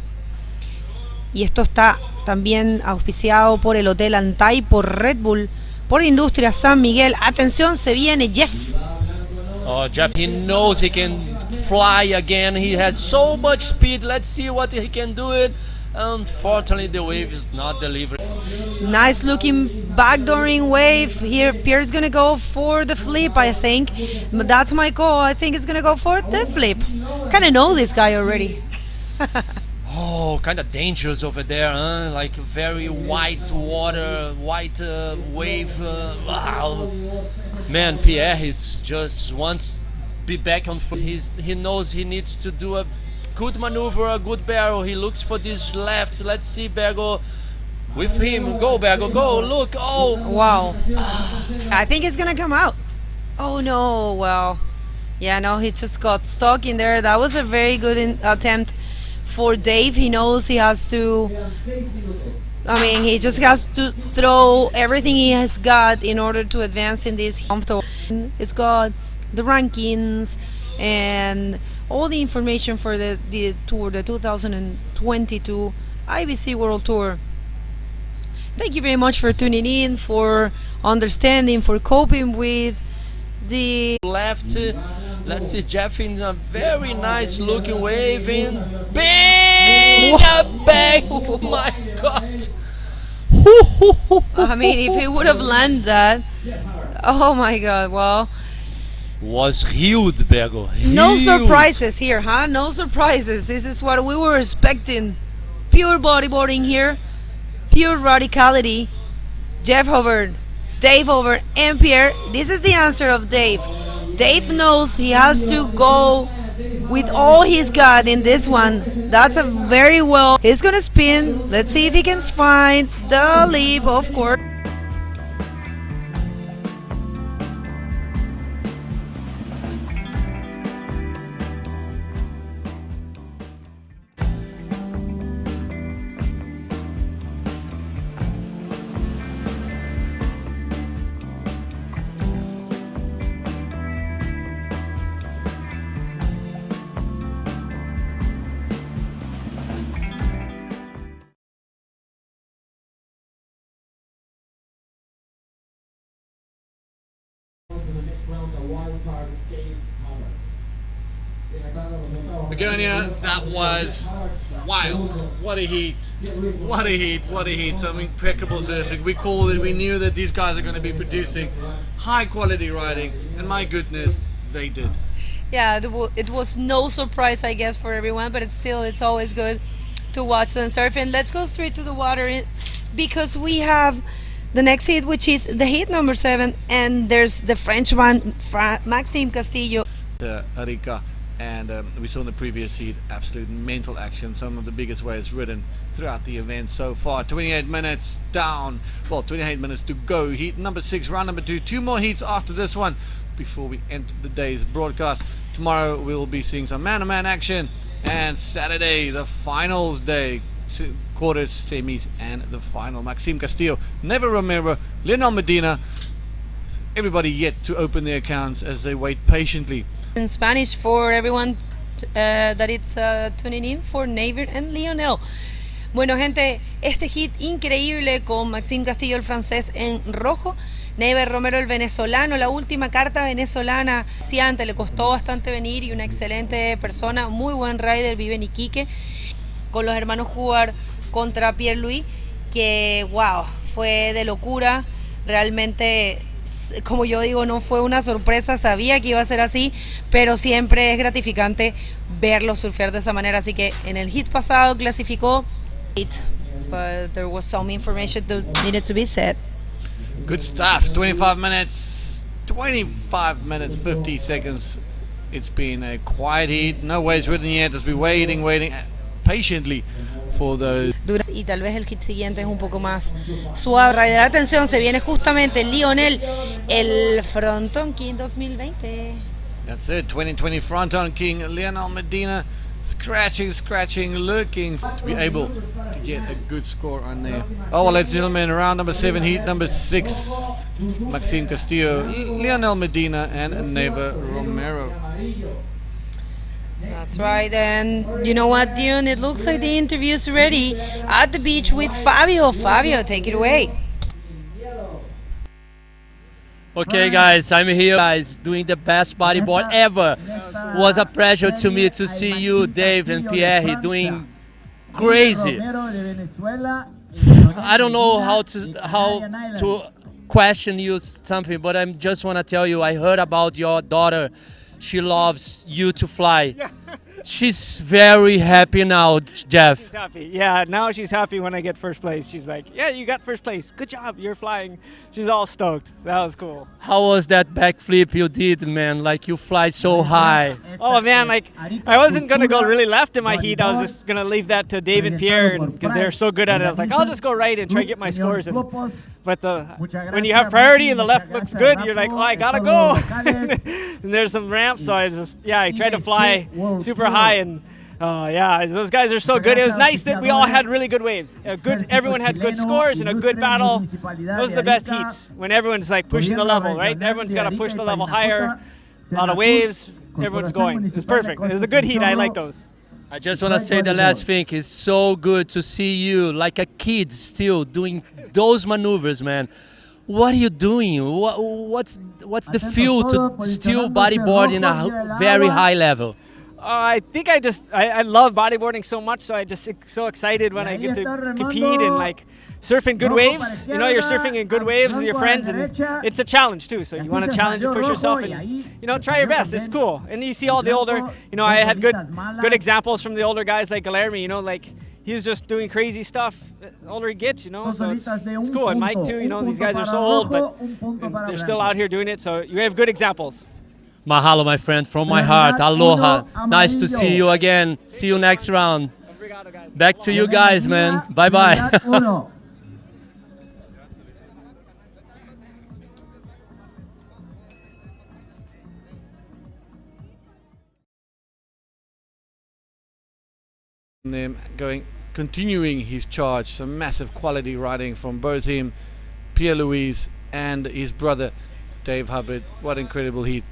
Y esto está también auspiciado por el Hotel Antay, por Red Bull, por Industria San Miguel. Atención, se viene Jeff. Oh, Jeff, he knows he can fly again. He has so much speed. Let's see what he can do it. Unfortunately, the wave is not delivered. Nice looking backdooring wave. Here, Pierre's gonna go for the flip, I think. But that's my call. I think he's gonna go for the flip. Kinda know this guy already. Oh, kind of dangerous over there, huh? Like very white water, white wave. Wow. Man, Pierre, it's just wants to be back on foot. He knows he needs to do a good maneuver, a good barrel. He looks for this left. Let's see Bergo with him. Go, Bergo, go. Look. Oh. Wow. I think it's going to come out. Oh, no. Well, yeah, no, he just got stuck in there. That was a very good attempt for Dave. He knows he has to... I mean, he just has to throw everything he has got in order to advance in this comfortable. It's got the rankings and all the information for the tour, the 2022 IBC World Tour. Thank you very much for tuning in, for understanding, for coping with the left. Let's see Jeff in a very nice looking wave in bang! Bang! Oh my God! I mean, if he would have landed that, oh my God! Well, was huge, Bergo. No Huge. surprises here, huh? No surprises. This is what we were expecting. Pure bodyboarding here, pure radicality. Jeff Hobart, Dave Hobart, and Pierre. This is the answer of Dave. Dave knows he has to go with all he's got in this one. That's a very well. He's gonna spin. Let's see if he can find the leap, of course. Begonia, that was wild. What a heat. What a heat. What a heat. Some impeccable surfing. We called it. We knew that these guys are going to be producing high quality riding, and my goodness, they did. Yeah, it was no surprise, I guess, for everyone, but it's always good to watch them surf. And let's go straight to the water because we have the next heat, which is the heat number 7, and there's the Frenchman, Maxime Castillo. Arica, and we saw in the previous heat absolute mental action, some of the biggest waves ridden throughout the event so far. 28 minutes down, well, 28 minutes to go. Heat number 6, round number 2. 2 more heats after this one before we end the day's broadcast. Tomorrow we'll be seeing some man-to-man action, and Saturday the finals day, quarters, semis, and the final. Maxime Castillo, Never Remember, Lionel Medina, everybody yet to open their accounts as they wait patiently. In Spanish for everyone that it's tuning in for Never and Lionel. Bueno, gente, este hit increíble con Maxime Castillo, el francés, en rojo. Never Romero, el venezolano, la última carta venezolana. Ciante, le costó bastante venir y una excelente persona, muy buen rider, vive en Iquique. Con los hermanos jugar contra Pierre Louis, que wow, fue de locura. Realmente como yo digo, no fue una sorpresa, sabía que iba a ser así, pero siempre es gratificante verlo surfear de esa manera. Así que en el hit pasado clasificó, but there was some information that needed to be said. Good stuff. 25 minutes, 50 seconds. It's been a quiet heat. No waves written yet. Just be waiting patiently for those. Y tal vez el hit siguiente es un poco más suave. Rider, atención, se viene justamente Lionel, el Fronton King 2020. That's it. 2020 Fronton King Lionel Medina. Scratching, looking to be able to get a good score on there. Oh, well, ladies and gentlemen, round number 7, heat number 6. Maxime Castillo, Lionel Medina, and Neva Romero. That's right, and you know what, Dion? It looks like the interview's ready at the beach with Fabio. Fabio, take it away. Okay, guys, I'm here, guys, doing the best bodyboard ever. It was a pleasure to me to see you, Dave and Pierre, doing crazy. I don't know how to question you something, but I just want to tell you, I heard about your daughter. She loves you to fly. She's very happy now, Jeff. She's happy. Yeah, now she's happy when I get first place. She's like, yeah, you got first place. Good job, you're flying. She's all stoked. That was cool. How was that backflip you did, man? Like you fly so high. Oh man, like I wasn't gonna go really left in my heat. I was just gonna leave that to Dave and Pierre because they're so good at it. I was like, I'll just go right and try to get my scores in. But when you have priority and the left looks good, you're like, oh, I gotta go. And there's some ramps, so I tried to fly super high, and those guys are so good. It was nice that we all had really good waves. Everyone had good scores and a good battle. Those are the best heats, when everyone's like pushing the level, right? Everyone's got to push the level higher. A lot of waves, everyone's going. It's perfect. It was a good heat. I like those. I just want to say the last thing. It's so good to see you like a kid still doing those maneuvers, man. What are you doing? What's the feel to still bodyboard in a very high level? I think I love bodyboarding so much, so I just so excited when I get to compete and like surfing good waves. You know, you're surfing in good waves with your friends, and it's a challenge too. So you want to challenge and push yourself, and try your best. It's cool. And you see all the older, I had good examples from the older guys like Guilherme. Like he's just doing crazy stuff. The older he gets, so it's cool. And Mike too. These guys are so old, but they're still out here doing it. So you have good examples. Mahalo, my friend, from my heart. Aloha. Nice to see you again. See you next round. Back to you guys, man. Bye-bye. Them continuing his charge. Some massive quality riding from both him, Pierre-Louis, and his brother, Dave Hubbard. What incredible heat.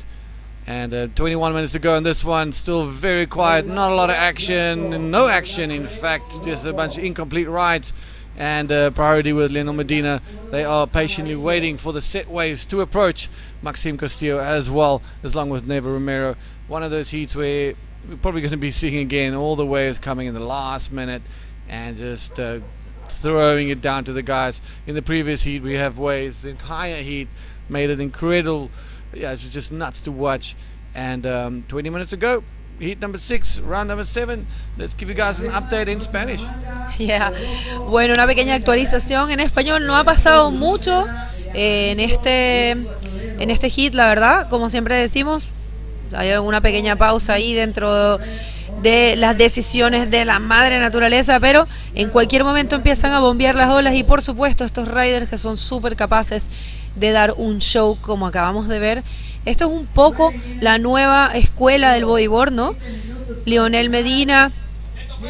And 21 minutes to go on this one, still very quiet, not a lot of action, no action in fact, just a bunch of incomplete rides. And priority with Lionel Medina, they are patiently waiting for the set waves to approach Maxime Castillo as well, along with Neva Romero. One of those heats where we're probably going to be seeing again all the waves coming in the last minute and just throwing it down to the guys. In the previous heat we have waves, the entire heat made it incredible. Yeah, it's just nuts to watch. And 20 minutes ago, heat number 6, round number 7. Let's give you guys an update in Spanish. Yeah. Bueno, una pequeña actualización en español. No ha pasado mucho en este hit, la verdad. Como siempre decimos, hay una pequeña pausa ahí dentro de las decisiones de la madre naturaleza, pero en cualquier momento empiezan a bombear las olas y por supuesto estos riders que son súper capaces de dar un show como acabamos de ver. Esto es un poco la nueva escuela del bodyboard, ¿no? Lionel Medina,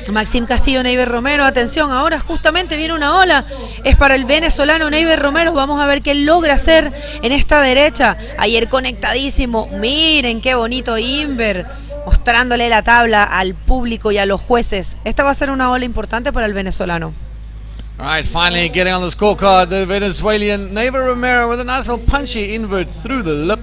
Maxime Castillo, Neiber Romero. Atención, ahora justamente viene una ola. Es para el venezolano Neiber Romero. Vamos a ver qué logra hacer en esta derecha. Ayer conectadísimo. Miren qué bonito Inver, mostrándole la tabla al público y a los jueces. Esta va a ser una ola importante para el venezolano. All right, finally getting on the scorecard, the Venezuelan Neva Romero with a nice little punchy invert through the lip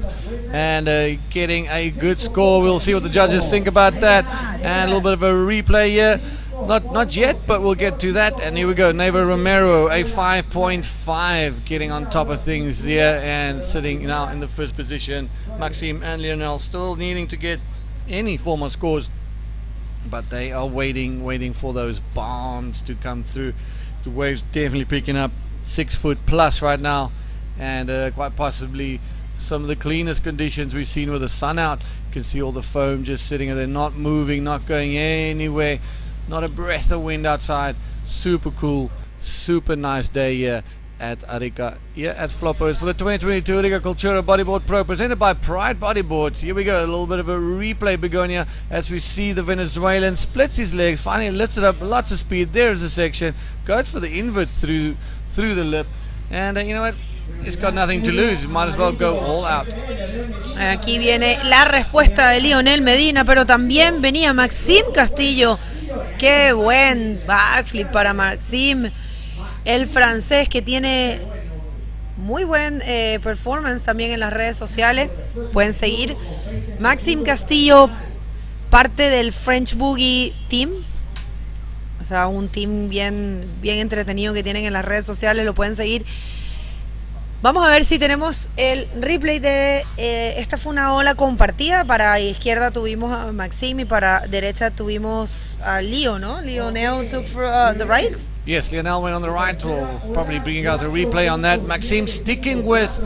and getting a good score. We'll see what the judges think about that. And a little bit of a replay here. Not yet, but we'll get to that. And here we go. Neighbor Romero, a 5.5, getting on top of things here and sitting now in the first position. Maxime and Lionel still needing to get any form of scores, but they are waiting for those bombs to come through. The waves definitely picking up 6 foot plus right now, and quite possibly some of the cleanest conditions we've seen with the sun out. You can see all the foam just sitting there, not moving, not going anywhere, not a breath of wind outside. Super cool, super nice day here at Arica, here at Floppos for the 2022 Arica Cultura Bodyboard Pro, presented by Pride Bodyboards. Here we go, a little bit of a replay, Begonia, as we see the Venezuelan splits his legs, finally lifts it up, lots of speed. There's the section, goes for the invert through the lip, and you know what, it's got nothing to lose, might as well go all out. Aquí viene la respuesta de Lionel Medina, pero también venía Maxime Castillo. Qué buen backflip para Maxime, el francés, que tiene muy buen performance también en las redes sociales. Pueden seguir Maxime Castillo, parte del French Boogie Team, o sea, un team bien entretenido que tienen en las redes sociales. Lo pueden seguir. Vamos a ver si tenemos el replay de esta fue una ola compartida. Para izquierda tuvimos a Maxime y para derecha tuvimos a Leo, ¿no? Lionel took for the right. Yes, Lionel went on the right. We'll probably bring out a replay on that. Maxime sticking with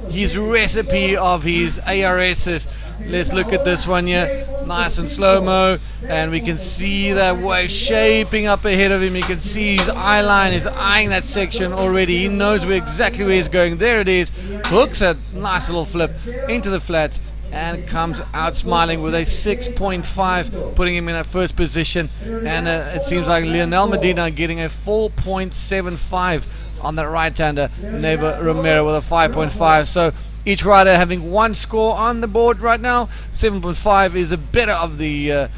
his recipe of his ARSs. Let's look at this one here. Nice and slow-mo. And we can see that wave shaping up ahead of him. You can see his eye line is eyeing that section already. He knows exactly where he's going. There it is. Hooks a nice little flip into the flats and comes out smiling with a 6.5, putting him in that first position. And it seems like Lionel Medina getting a 4.75 on that right-hander. Neighbor Romero with a 5.5. So each rider having one score on the board right now. 7.5 is a better of the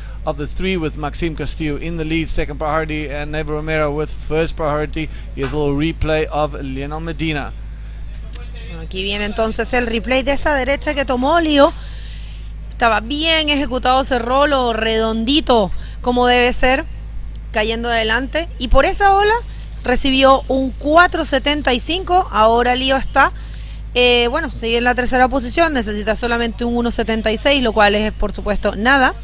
three, with Maxime Castillo in the lead, second priority, and Neighbor Romero with first priority. Here's a little replay of Lionel Medina. Aquí viene entonces el replay de esa derecha que tomó Leo. Estaba bien ejecutado ese rolo, redondito como debe ser, cayendo adelante. Y por esa ola recibió un 4.75. Ahora Leo está, bueno, sigue en la tercera posición. Necesita solamente un 1.76, lo cual es, por supuesto, nada.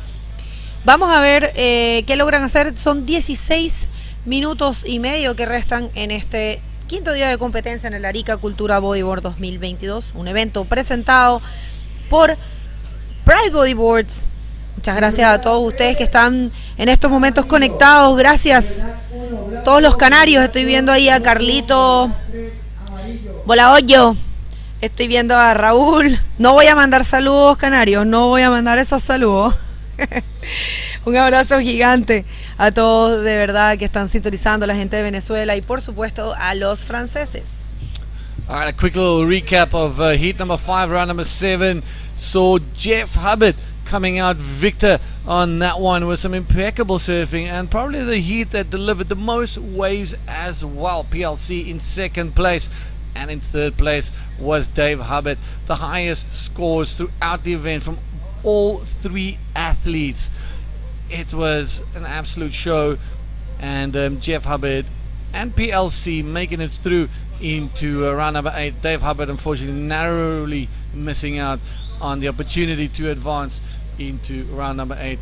Vamos a ver qué logran hacer. Son 16 minutos y medio que restan en este quinto día de competencia en el Arica Cultura Bodyboard 2022, un evento presentado por Pride Bodyboards. Muchas gracias a todos ustedes que están en estos momentos conectados. Gracias a todos los canarios. Estoy viendo ahí a Carlito Bolaollo. Estoy viendo a Raúl. No voy a mandar saludos canarios, no voy a mandar esos saludos. Un abrazo gigante a todos de verdad que están sintonizando, la gente de Venezuela y por supuesto a los franceses. All right, a quick little recap of heat number 5, round number 7. Saw Jeff Hubbard coming out victor on that one with some impeccable surfing, and probably the heat that delivered the most waves as well. PLC in second place, and in third place was Dave Hubbard. The highest scores throughout the event from all three athletes. It was an absolute show, and Jeff Hubbard and PLC making it through into round number 8. Dave Hubbard unfortunately narrowly missing out on the opportunity to advance into round number 8,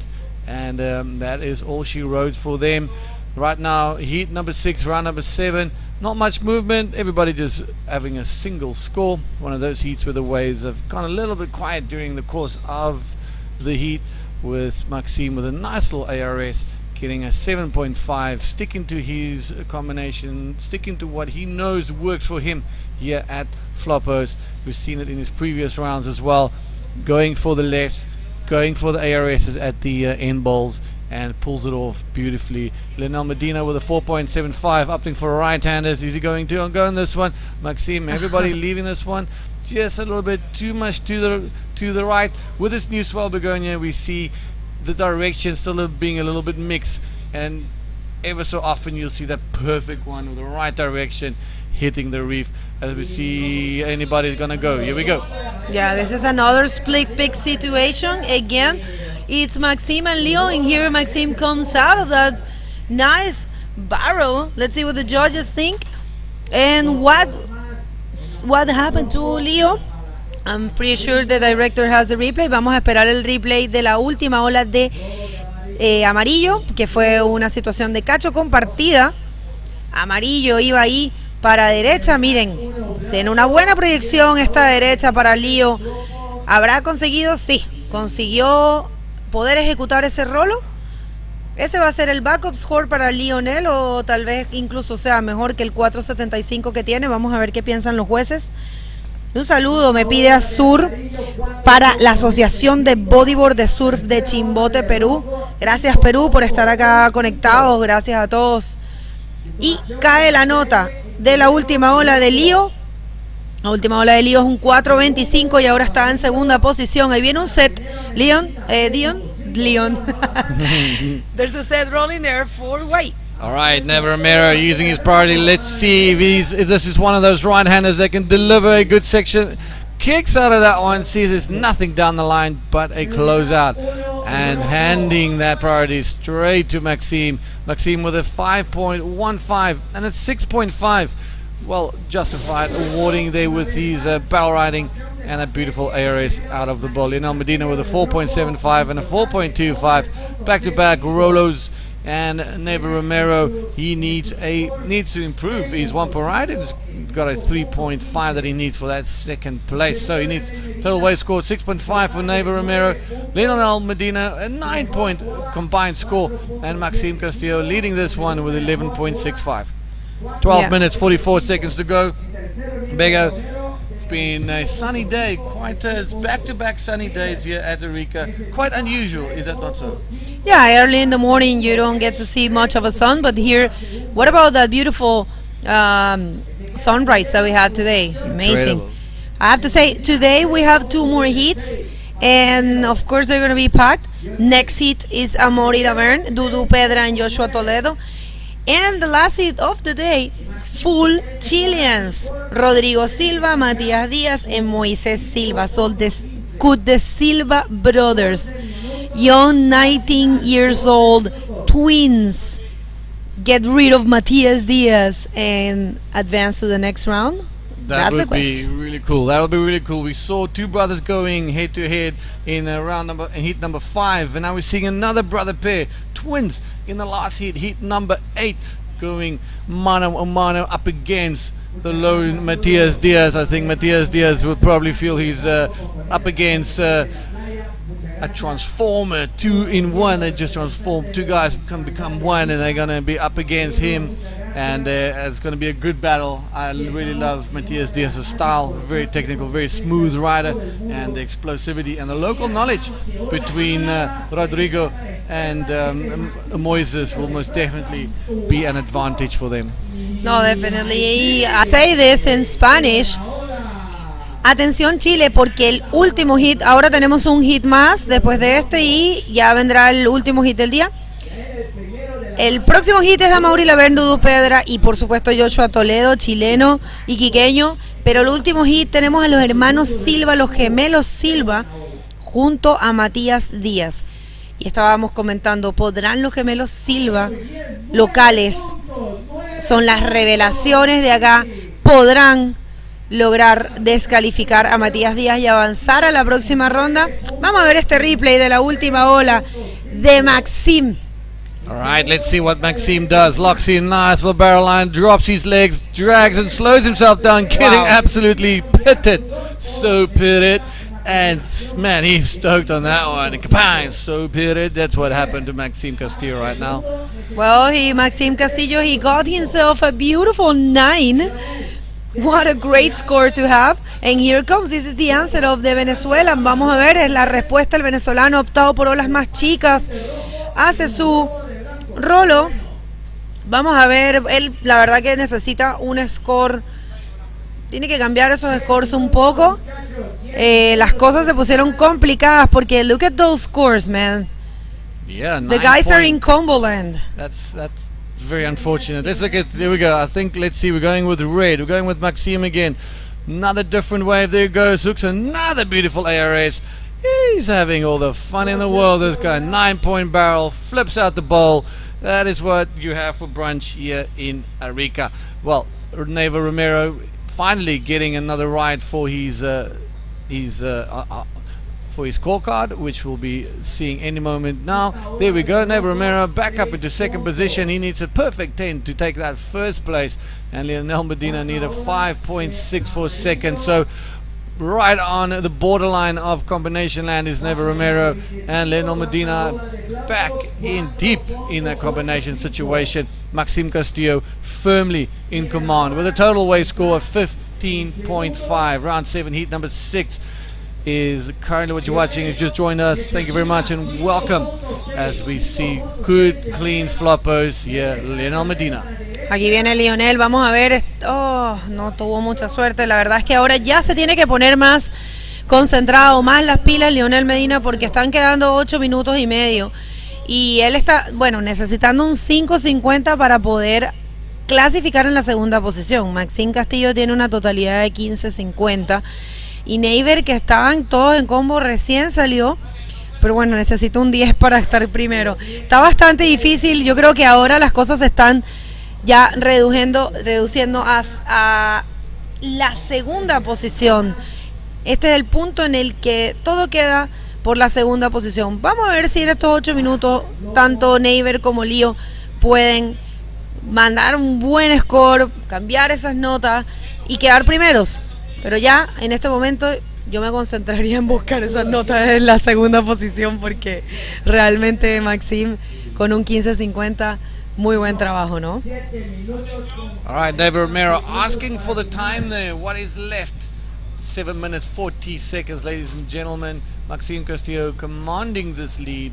and that is all she wrote for them. Right now, heat number 6, round number 7, not much movement, everybody just having a single score. One of those heats where the waves have gone a little bit quiet during the course of the heat, with Maxime with a nice little ARS getting a 7.5, sticking to his combination, sticking to what he knows works for him here at Floppos. We've seen it in his previous rounds as well, going for the lefts, going for the ARSs at the end bowls, and pulls it off beautifully. Lionel Medina with a 4.75, opting for right-handers. Is he going to go in this one? Maxime, everybody leaving this one just a little bit too much to the right. With this new swell begonia, we see the direction still being a little bit mixed, and ever so often you'll see that perfect one with the right direction hitting the reef. As we see anybody's gonna go. Here we go. Yeah, this is another split pick situation. Again, it's Maxime and Leo, and here Maxime comes out of that Nice barrel. Let's see what the judges think. And what happened to Leo? I'm pretty sure the director has the replay. Vamos a esperar el replay de la última ola de Amarillo, que fue una situación de cacho compartida. Amarillo iba ahí para derecha. Miren, tiene una buena proyección esta derecha para Leo. ¿Habrá conseguido? Sí, consiguió poder ejecutar ese rolo. Ese va a ser el backup score para Lionel, o tal vez incluso sea mejor que el 4.75 que tiene. Vamos a ver qué piensan los jueces. Un saludo me pide a Sur para la Asociación de Bodyboard de Surf de Chimbote, Perú. Gracias, Perú, por estar acá conectados. Gracias a todos. Y cae la nota de la última ola de Lío. La última ola de Lío es un 4.25 y ahora está en segunda posición. Ahí viene un set. Leon. There's a set rolling there for white. All right, Never Mirror using his priority. Let's see if this is one of those right-handers that can deliver a good section. Kicks out of that one, sees there's nothing down the line but a closeout, and handing that priority straight to Maxime. Maxime with a 5.15 and a 6.5. Well justified, awarding there with his barrel riding and a beautiful ARS out of the ball. Lionel Medina with a 4.75 and a 4.25. Back-to-back Rolos. And Neighbor Romero, he needs to improve his one per ride. He's got a 3.5 that he needs for that second place. So he needs total weight score 6.5 for Neighbor Romero. Lionel Medina a 9-point combined score, and Maxime Castillo leading this one with 11.65. 12 minutes 44 seconds to go. Bego. It's been a sunny day, quite back-to-back sunny days here at Arica. Quite unusual, is that not so? Yeah, early in the morning you don't get to see much of a sun, but here, what about that beautiful sunrise that we had today? Amazing. Incredible. I have to say, today we have 2 more heats, and of course they're going to be packed. Next heat is Amaury Laverne, Dudu Pedra, and Joshua Toledo. And the last heat of the day, full Chileans. Rodrigo Silva, Matías Díaz, and Moises Silva. So the Silva brothers, young 19 years old twins, get rid of Matías Díaz and advance to the next round. That would be really cool. That would be really cool. We saw 2 brothers going head to head in heat number 5, and now we're seeing another brother pair, twins, in the last heat number 8, going mano a mano up against the low Matías Díaz. I think Matías Díaz will probably feel he's up against a transformer, 2-in-1. They just transform. 2 guys can become one, and they're gonna be up against him, and it's gonna be a good battle. I really love Matías Díaz's style, very technical, very smooth rider, and the explosivity and the local knowledge between Rodrigo and Moises will most definitely be an advantage for them. No, definitely. I say this in Spanish. Atención Chile, porque el último hit, ahora tenemos un hit más después de este y ya vendrá el último hit del día. El próximo hit es de Amaury Laverne, Dudu Pedra y por supuesto Joshua Toledo, chileno y quiqueño. Pero el último hit tenemos a los hermanos Silva, los gemelos Silva, junto a Matías Díaz. Y estábamos comentando, ¿podrán los gemelos Silva, locales, son las revelaciones de acá, podrán lograr descalificar a Matías Díaz y avanzar a la próxima ronda? Vamos a ver este replay de la última ola de Maxime. All right, let's see what Maxime does. Locks in nice little barrel line, drops his legs, drags and slows himself down, getting absolutely pitted. So pitted. And man, he's stoked on that one. Kapang, so pitted. That's what happened to Maxime Castillo right now. Well, Maxime Castillo, he got himself a beautiful 9. What a great score to have. And here comes, this is the answer of the Venezuela. Vamos a ver, es la respuesta. El venezolano ha optado por olas más chicas. Hace su rolo. Vamos a ver, él la verdad que necesita un score. Tiene que cambiar esos scores un poco. Las cosas se pusieron complicadas porque look at those scores, man. Yeah, the guys are in Comboland. That's very unfortunate. Let's look at, there we go. I think, let's see, we're going with red. We're going with Maxime again. Another different wave. There goes hooks, another beautiful ARS. He's having all the fun in the world. This guy, 9-point barrel, flips out the bowl, That is what you have for brunch here in Arica. Well, Neva Romero finally getting another ride for his scorecard, which we'll be seeing any moment now. There we go. Neva Romero back up into second position. He needs a perfect 10 to take that first place, and Lionel Medina need a 5.64 seconds. So right on the borderline of combination land is Neva Romero, and Lionel Medina back in deep in that combination situation. Maxime Castillo firmly in command with a total weight score of 15.5. Round 7, heat number 6 is currently what you're watching. If you just joined us, thank you very much and welcome as we see good clean floppos here. Lionel Medina. Aquí viene Lionel, vamos a ver. Oh, no tuvo mucha suerte. La verdad es que ahora ya se tiene que poner más concentrado, más las pilas Lionel Medina, porque están quedando 8 minutos y medio. Y él está, bueno, necesitando un 5.50 para poder clasificar en la segunda posición. Maxime Castillo tiene una totalidad de 15.50. Y Neiver, que estaban todos en combo, recién salió, pero bueno, necesita un 10 para estar primero. Está bastante difícil. Yo creo que ahora las cosas se están ya reduciendo a la segunda posición. Este es el punto en el que todo queda por la segunda posición. Vamos a ver si en estos 8 minutos tanto Neiver como Lío pueden mandar un buen score, cambiar esas notas y quedar primeros. Pero ya en este momento yo me concentraría en buscar esas notas en la segunda posición, porque realmente Maxime con un 15.50, muy buen trabajo, ¿no? All right, David Romero asking for the time there. What is left? 7 minutes 40 seconds, ladies and gentlemen. Maxime Castillo commanding this lead.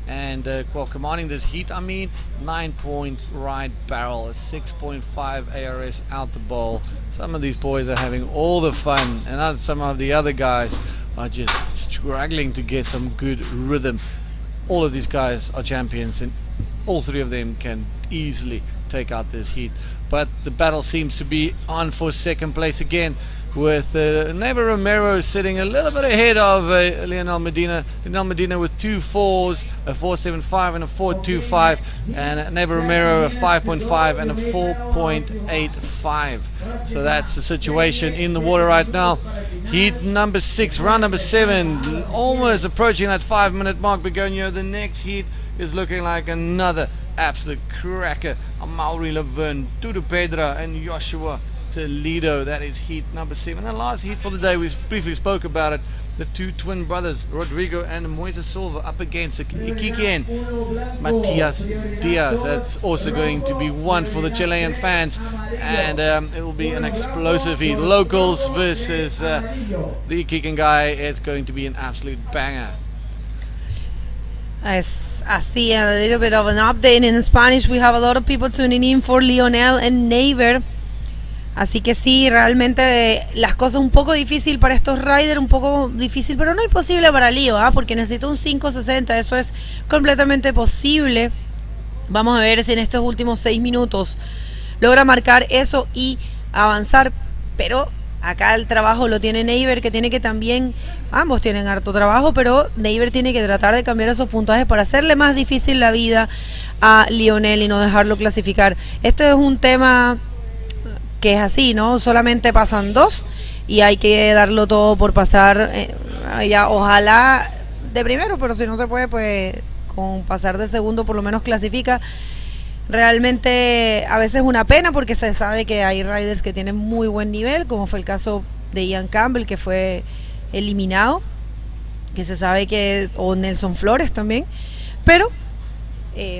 And, commanding this heat, 9-point right barrel, a 6.5 ARS out the bowl. Some of these boys are having all the fun, and some of the other guys are just struggling to get some good rhythm. All of these guys are champions, and all 3 of them can easily take out this heat. But the battle seems to be on for second place again, with Neva Romero sitting a little bit ahead of Lionel Medina. Lionel Medina with 2 4s, a 4.75 and a 4.25, and Neva Romero a 5.5 and a 4.85. So that's the situation in the water right now. Heat number 6, round number 7, almost approaching that 5-minute mark. Begonio, the next heat is looking like another absolute cracker. Amaury Laverne, Dudu Pedra, and Joshua Toledo. That is heat number 7. And the last heat for the day, we briefly spoke about it. The 2 twin brothers, Rodrigo and Moises Silva, up against Iquique Matias Diaz. That's also going to be one for the Chilean fans. And it will be an explosive heat. Locals versus the Iquique guy. It's going to be an absolute banger. As I see a little bit of an update in Spanish. We have a lot of people tuning in for Lionel and Neiver. Así que sí, realmente las cosas un poco difícil para estos riders, un poco difícil, pero no imposible para Lío, porque necesita un 5.60, eso es completamente posible. Vamos a ver si en estos últimos 6 minutos logra marcar eso y avanzar, pero acá el trabajo lo tiene Neiver, que tiene que también, ambos tienen harto trabajo, pero Neiver tiene que tratar de cambiar esos puntajes para hacerle más difícil la vida a Lionel y no dejarlo clasificar. Este es un tema que es así, ¿no? Solamente pasan 2 y hay que darlo todo por pasar, ya, ojalá de primero, pero si no se puede, pues con pasar de segundo por lo menos clasifica. Realmente a veces es una pena porque se sabe que hay riders que tienen muy buen nivel, como fue el caso de Ian Campbell, que fue eliminado, que se sabe que, o Nelson Flores también, pero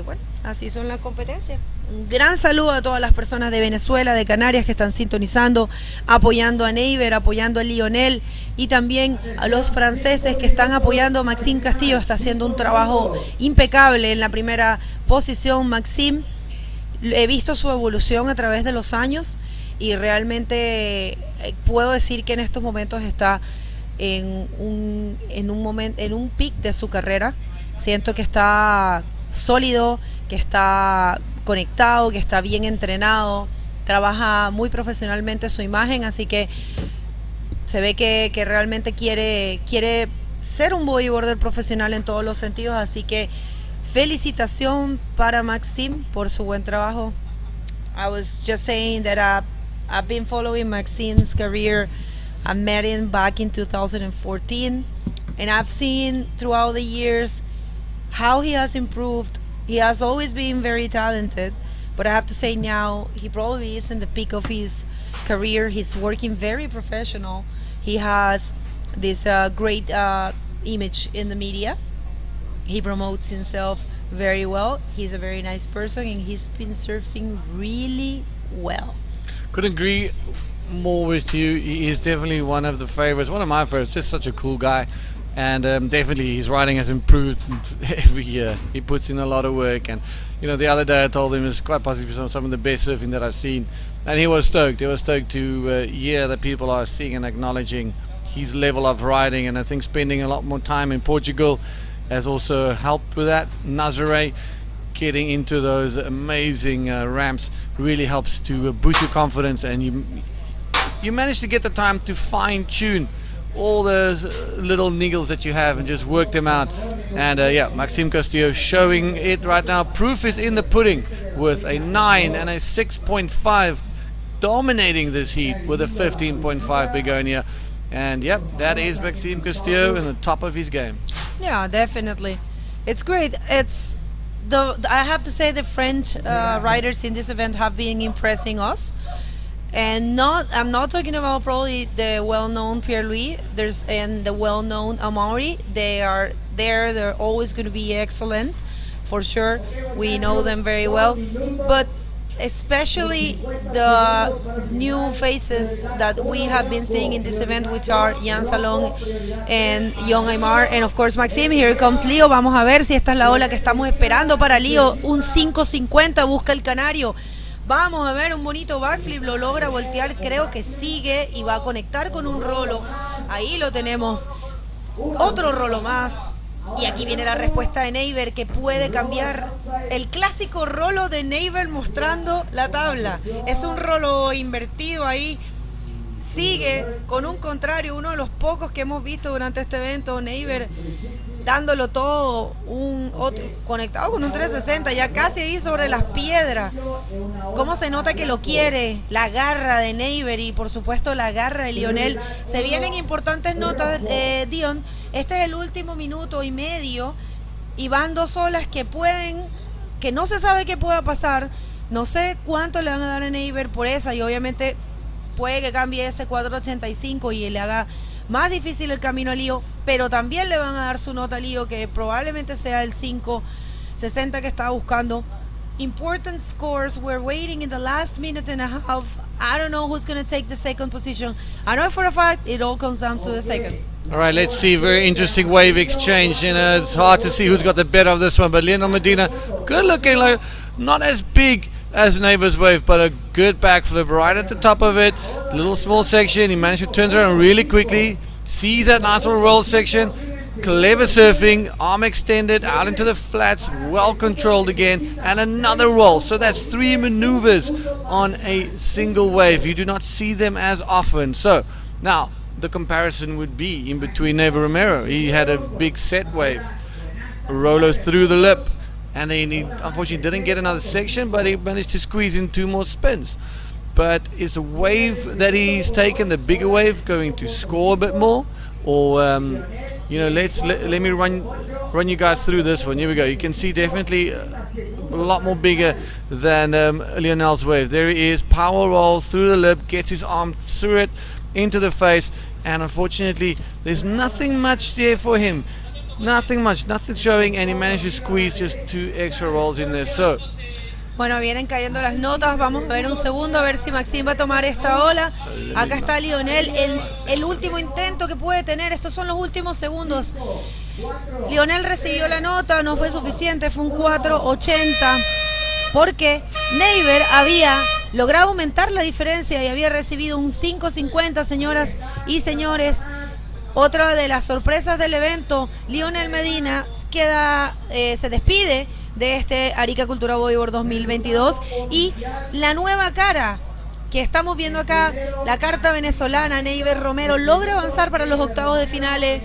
bueno, así son las competencias. Un gran saludo a todas las personas de Venezuela, de Canarias, que están sintonizando, apoyando a Neiver, apoyando a Lionel, y también a los franceses que están apoyando a Maxime Castillo. Está haciendo un trabajo impecable en la primera posición. Maxime, he visto su evolución a través de los años y realmente puedo decir que en estos momentos está en un pic de su carrera. Siento que está sólido, que está conectado, que está bien entrenado, trabaja muy profesionalmente su imagen, así que se ve que realmente quiere ser un bodyboarder profesional en todos los sentidos, así que Felicitación para Maxime por su buen trabajo. I was just saying that I've been following Maxime's career. I met him back in 2014, and I've seen throughout the years how he has improved. He has always been very talented, but I have to say now he probably is in the peak of his career. He's working very professional. He has this great image in the media. He promotes himself very well. He's a very nice person, and he's been surfing really well. Couldn't agree more with you. He is definitely one of the favorites, one of my favorites. Just such a cool guy, and definitely his riding has improved every year. He puts in a lot of work, and you know, the other day I told him it's quite possibly some of the best surfing that I've seen, and he was stoked. He was stoked to hear that people are seeing and acknowledging his level of riding, and I think spending a lot more time in Portugal has also helped with that. Nazare getting into those amazing ramps really helps to boost your confidence, and you manage to get the time to fine-tune all those little niggles that you have and just work them out. And yeah, Maxime Castillo showing it right now. Proof is in the pudding with a 9 and a 6.5, dominating this heat with a 15.5 begonia. And yep, that is Maxime Castillo in the top of his game. Yeah, definitely. It's great. I have to say the French riders in this event have been impressing us. And I'm not talking about probably the well-known Pierre-Louis and the well-known Amaury. They are there. They're always going to be excellent, for sure. We know them very well. But especially the new faces that we have been seeing in this event, which are Jan Salon and Jon Aymar, and of course Maxime. Here comes Leo. Vamos a ver si esta es la ola que estamos esperando para Leo. Un 5.50 busca el canario. Vamos a ver un bonito backflip, lo logra voltear, creo que sigue y va a conectar con un rolo. Ahí lo tenemos, otro rolo más. Y aquí viene la respuesta de Neighbor, que puede cambiar. El clásico rolo de Neighbor mostrando la tabla. Es un rolo invertido ahí. Sigue con un contrario, uno de los pocos que hemos visto durante este evento. Neighbor dándolo todo, conectado con un 360, ya casi ahí sobre las piedras. Cómo se nota que lo quiere, la garra de Neighbor y por supuesto la garra de Lionel. Se vienen importantes notas, Dion. Este es el último minuto y medio y van dos olas que no se sabe qué pueda pasar. No sé cuánto le van a dar a Neighbor por esa, y obviamente puede que cambie ese 485 y le haga más difícil el camino a Lío, pero también le van a dar su nota a Lío, que probablemente sea el 5.60 que estaba buscando. Important scores. We're waiting in the last minute and a half. I don't know who's going to take the second position. I know for a fact it all comes down to the second. All right, let's see. Very interesting wave exchange. You know, it's hard to see who's got the better of this one, but Lionel Medina, good looking, like not as big as Neighbor's wave, but a good backflip right at the top of it. Little small section. He managed to turn around really quickly. Sees that nice little roll section. Clever surfing, arm extended out into the flats, well controlled again, and another roll. So that's 3 maneuvers on a single wave. You do not see them as often. So now the comparison would be in between Neighbor Romero. He had a big set wave, Rolo through the lip, and then he unfortunately didn't get another section, but he managed to squeeze in 2 more spins. But is the wave that he's taken, the bigger wave, going to score a bit more, or you know, let me run you guys through this one. Here we go. You can see definitely a lot more bigger than Lionel's wave. There he is, power roll through the lip, gets his arm through it into the face, and unfortunately there's nothing much there for him. Nothing much, nothing showing, and he managed to squeeze just 2 extra rolls in there. So bueno, vienen cayendo las notas. Vamos a ver un segundo, a ver si Maxime va a tomar esta ola. Acá está Lionel, el último intento que puede tener. Estos son los últimos segundos. Lionel recibió la nota, no fue suficiente, fue un 4.80, porque Neighbor había logrado aumentar la diferencia y había recibido un 5.50, señoras y señores. Otra de las sorpresas del evento, Lionel Medina se despide de este Arica Cultura Bodyboard 2022, y la nueva cara que estamos viendo acá, la carta venezolana, Neighbor Romero, logra avanzar para los octavos de finales.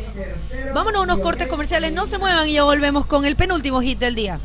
Vámonos a unos cortes comerciales, no se muevan y ya volvemos con el penúltimo hit del día.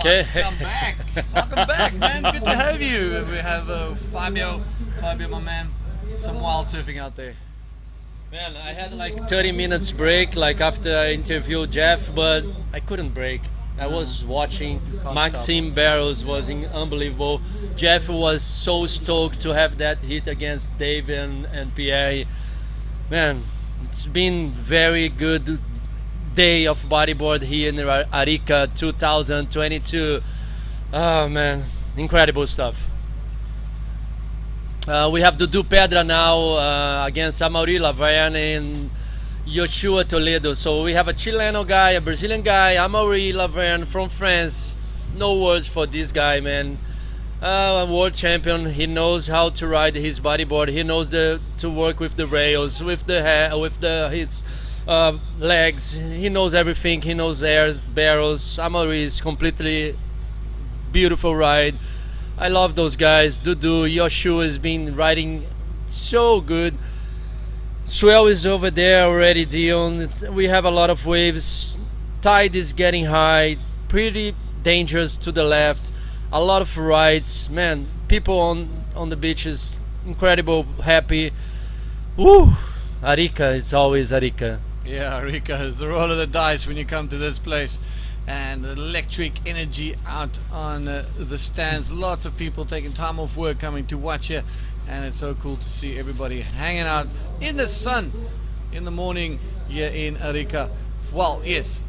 Okay. Welcome back, man. Good to have you. We have Fabio, my man. Some wild surfing out there. Man, I had like 30 minutes break, like after I interviewed Jeff, but I couldn't break. I was watching. Maxime Barrows was unbelievable. Jeff was so stoked to have that hit against Dave and Pierre. Man, it's been very good day of bodyboard here in Arica 2022. Oh man, incredible stuff. We have Dudu Pedra now against Amaury Laverne and Yoshua Toledo. So we have a Chileno guy, a Brazilian guy, Amaury Laverne from France. No words for this guy, man. A world champion. He knows how to ride his bodyboard. He knows to work with the rails, with his legs. He knows everything. He knows airs, barrels. Amaury is completely beautiful ride. I love those guys. Dudu, Yoshua has been riding so good. Swell is over there already, Dion. We have a lot of waves. Tide is getting high. Pretty dangerous to the left. A lot of rides. Man, people on the beaches, incredible, happy. Woo! Arica is always Arica. Yeah, Arica is the roll of the dice when you come to this place. And the electric energy out on the stands. Lots of people taking time off work coming to watch you. And it's so cool to see everybody hanging out in the sun in the morning here in Arica. Well, yes,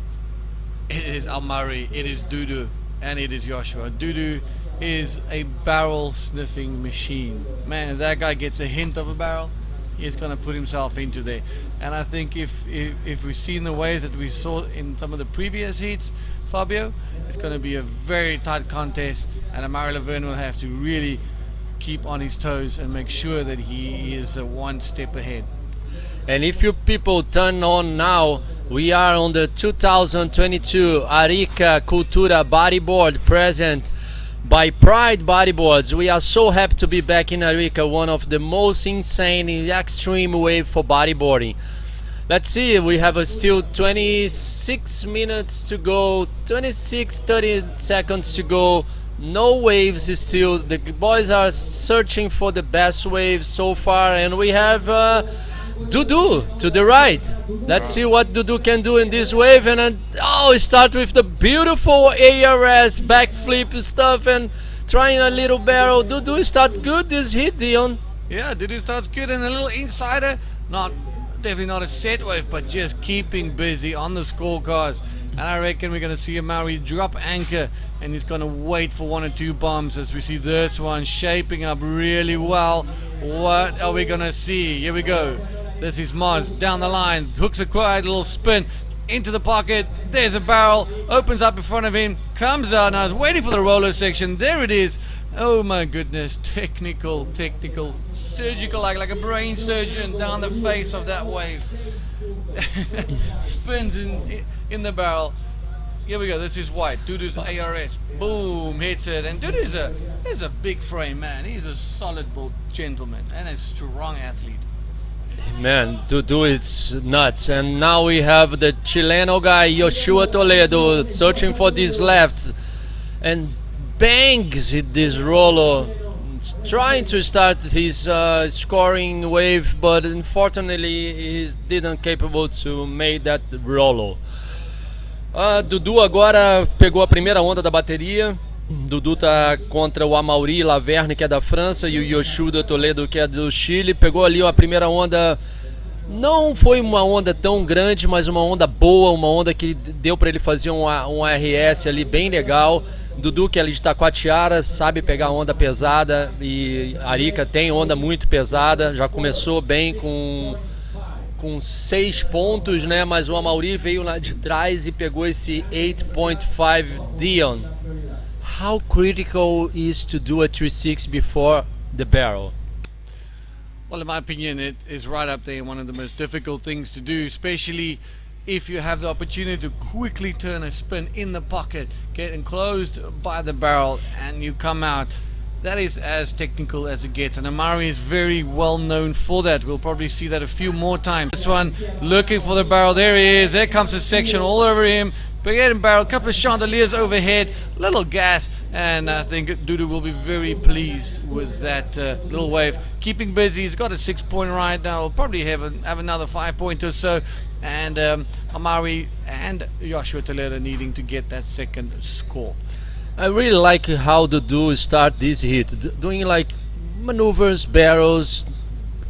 it is Amaury, it is Dudu, and it is Joshua. Dudu is a barrel sniffing machine. Man, if that guy gets a hint of a barrel, he's going to put himself into there. And I think if we've seen the ways that we saw in some of the previous heats, Fabio, it's going to be a very tight contest, and Amaury Laverne will have to really keep on his toes and make sure that he is one step ahead. And if you people turn on now, we are on the 2022 Arica Cultura Bodyboard present by Pride Bodyboards. We are so happy to be back in Arica, one of the most insane extreme wave for bodyboarding. Let's see, we have still 26 minutes to go, 30 seconds to go. No waves still. The boys are searching for the best waves so far, and we have Dudu to the right. Let's see what Dudu can do in this wave. And then, start with the beautiful ARS backflip stuff and trying a little barrel. Dudu start good this hit, Dion. Yeah, Dudu starts good, and a little insider. Definitely not a set wave, but just keeping busy on the scorecards. And I reckon we're going to see Amaury drop anchor, and he's going to wait for one or two bombs as we see this one shaping up really well. What are we going to see? Here we go. This is Moz down the line, hooks a quiet little spin into the pocket. There's a barrel, opens up in front of him, comes out. Now I was waiting for the roller section. There it is. Oh my goodness, technical, surgical, like a brain surgeon down the face of that wave. Spins in the barrel. Here we go. This is white. Dudu's ARS. Boom, hits it. And Dudu is a big frame, man. He's a solid built gentleman and a strong athlete. Man, Dudu, it's nuts. And now we have the Chileno guy, Yoshua Toledo, searching for this left. And bangs this Rolo. Trying to start his scoring wave, but unfortunately he didn't capable to make that Rolo. Dudu agora pegou a primeira onda da bateria. Dudu tá contra o Amaury Laverne, que é da França, e o Yoshua Toledo, que é do Chile. Pegou ali a primeira onda. Não foi uma onda tão grande, mas uma onda boa, uma onda que deu para ele fazer um RS ali bem legal. Dudu, que é ali de Taquatiara, sabe pegar onda pesada, e Arica tem onda muito pesada. Já começou bem com 6 pontos, né? Mas o Amaury veio lá de trás e pegou esse 8.5 Dion. How critical is to do a 360 before the barrel? Well, in my opinion, it is right up there, one of the most difficult things to do, especially if you have the opportunity to quickly turn a spin in the pocket, get enclosed by the barrel, and you come out. That is as technical as it gets, and Amaury is very well known for that. We'll probably see that a few more times. This one, looking for the barrel. There he is. There comes the section all over him. Big barrel, a couple of chandeliers overhead, little gas, and I think Dudu will be very pleased with that little wave. Keeping busy, he's got a 6-point right now. He'll probably have another 5-point or so, and Amaury and Joshua Toledo needing to get that second score. I really like how Dudu start this hit, doing like maneuvers, barrels,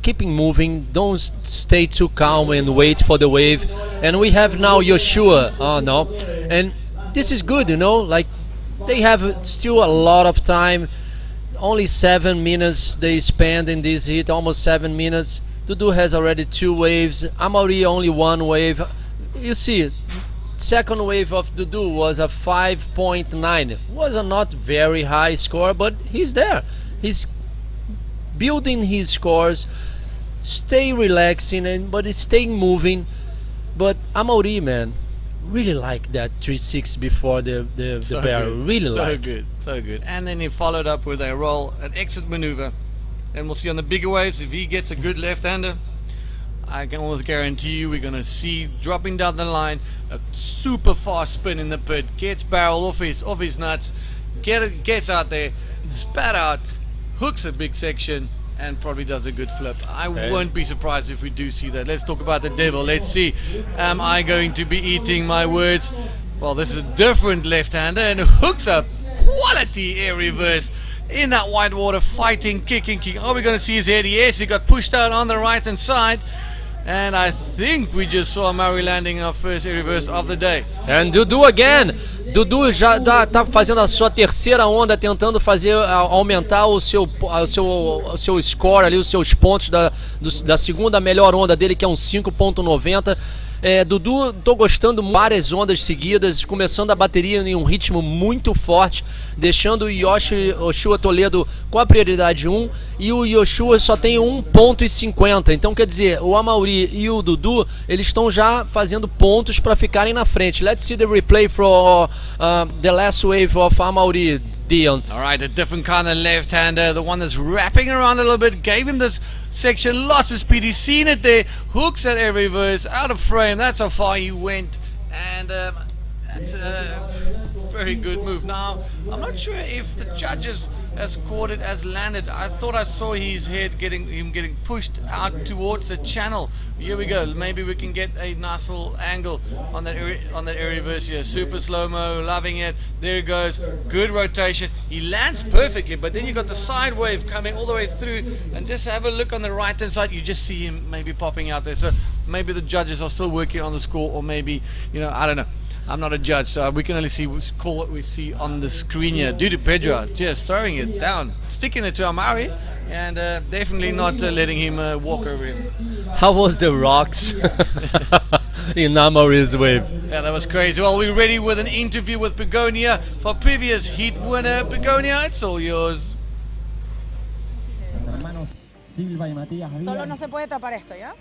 keeping moving, don't stay too calm and wait for the wave. And we have now Yoshua, and this is good, you know, like they have still a lot of time, only 7 minutes they spend in this hit, almost 7 minutes. Dudu has already 2 waves, Amaury only 1 wave. You see, second wave of Dudu was a 5.9. Was a not very high score, but he's there. He's building his scores, stay relaxing, but he's staying moving. But Amaury, man, really like that 360 before the barrel. Really like. So good. And then he followed up with a roll, an exit maneuver. And we'll see on the bigger waves, if he gets a good left-hander, I can almost guarantee you we're going to see, dropping down the line, a super fast spin in the pit, gets barrel off his nuts, gets out there, spat out, hooks a big section, and probably does a good flip. I won't be surprised if we do see that. Let's talk about the devil. Let's see. Am I going to be eating my words? Well, this is a different left-hander, and hooks up quality air reverse in that white water, fighting, kicking. Are we going to see his head? Yes, he got pushed out on the right-hand side. And I think we just saw Amaury landing our first air reverse of the day. And Dudu again. Dudu já tá fazendo a sua terceira onda, tentando aumentar o seu score ali, os seus pontos da segunda melhor onda dele, que é um 5.90. Dudu, tô gostando várias ondas seguidas, começando a bateria em um ritmo muito forte, deixando o Yoshua Toledo com a prioridade 1, e o Yoshua só tem 1.50. Então quer dizer, o Amaury e o Dudu, eles estão já fazendo pontos para ficarem na frente. Let's see the replay for the last wave of Amaury, Dion. Alright, a different kind of left-hander, the one that's wrapping around a little bit, gave him this section, lots of speed, he's seen it there, hooks that air reverse, out of frame, that's how far he went, and that's a very good move. Now, I'm not sure if the judges has caught it as landed. I thought I saw his head getting pushed out towards the channel. Here we go, maybe we can get a nice little angle on that air reverse here. Super slow-mo, loving it, there it goes, good rotation, he lands perfectly, but then you got the side wave coming all the way through, and just have a look on the right hand side, you just see him maybe popping out there. So maybe the judges are still working on the score, or maybe, you know, I don't know. I'm not a judge, so we can only call what we see on the screen here. Dudu Pedro just throwing it down, sticking it to Amaury, and definitely not letting him walk over him. How was the rocks in Amaury's wave? Yeah, that was crazy. Well, we're ready with an interview with Begonia for previous heat winner. Begonia, it's all yours. Solo no se puede tapar esto, ¿ya?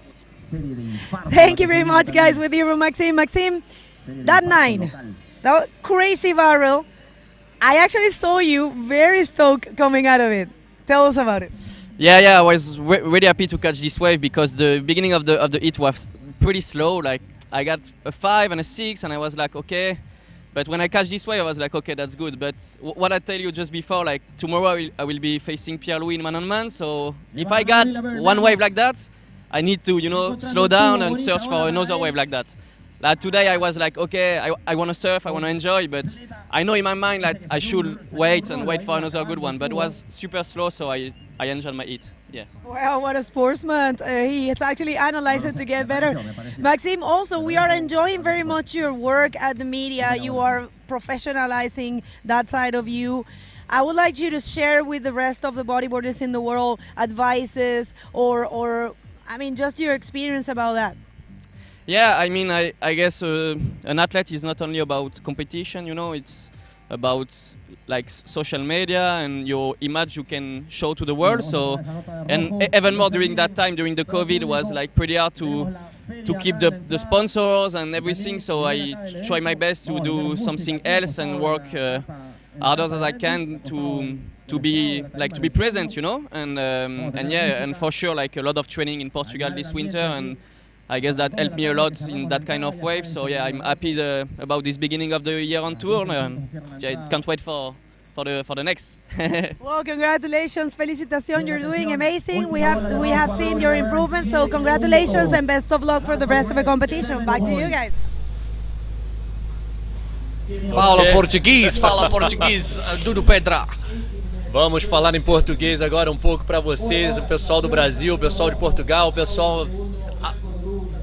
Thank you very much, guys. With you, Maxime. Maxime, that 9, That was crazy viral. I actually saw you very stoked coming out of it. Tell us about it. Yeah, I was really happy to catch this wave because the beginning of the heat was pretty slow. Like I got a 5 and a 6, and I was like, okay. But when I catch this wave, I was like, okay, that's good. But what I tell you just before, like tomorrow I will be facing Pierre-Louis in man-on-man. So if I got one wave like that, I need to, slow down and search for another wave like that. Like today I was like, okay, I want to surf, I want to enjoy, but I know in my mind that I should wait for another good one. But it was super slow, so I enjoyed my heat. Yeah. Well, what a sportsman. He has actually analyzed it to get better. Maxime, also, we are enjoying very much your work at the media. You are professionalizing that side of you. I would like you to share with the rest of the bodyboarders in the world advices or I mean, just your experience about that. Yeah, I mean, I guess an athlete is not only about competition, it's about like social media and your image you can show to the world. So, and even more during that time, during the COVID, it was like pretty hard to keep the sponsors and everything. So I try my best to do something else and work harder as I can to be present, and yeah, and for sure, like a lot of training in Portugal this winter, and I guess that helped me a lot in that kind of wave. So yeah, I'm happy about this beginning of the year on tour, and I can't wait for the next. Well, congratulations, felicitación, you're doing amazing. We have seen your improvement, so congratulations and best of luck for the rest of the competition. Back to you guys. Fala português, Dudu Pedra. Vamos falar em português agora um pouco para vocês, o pessoal do Brasil, o pessoal de Portugal, o pessoal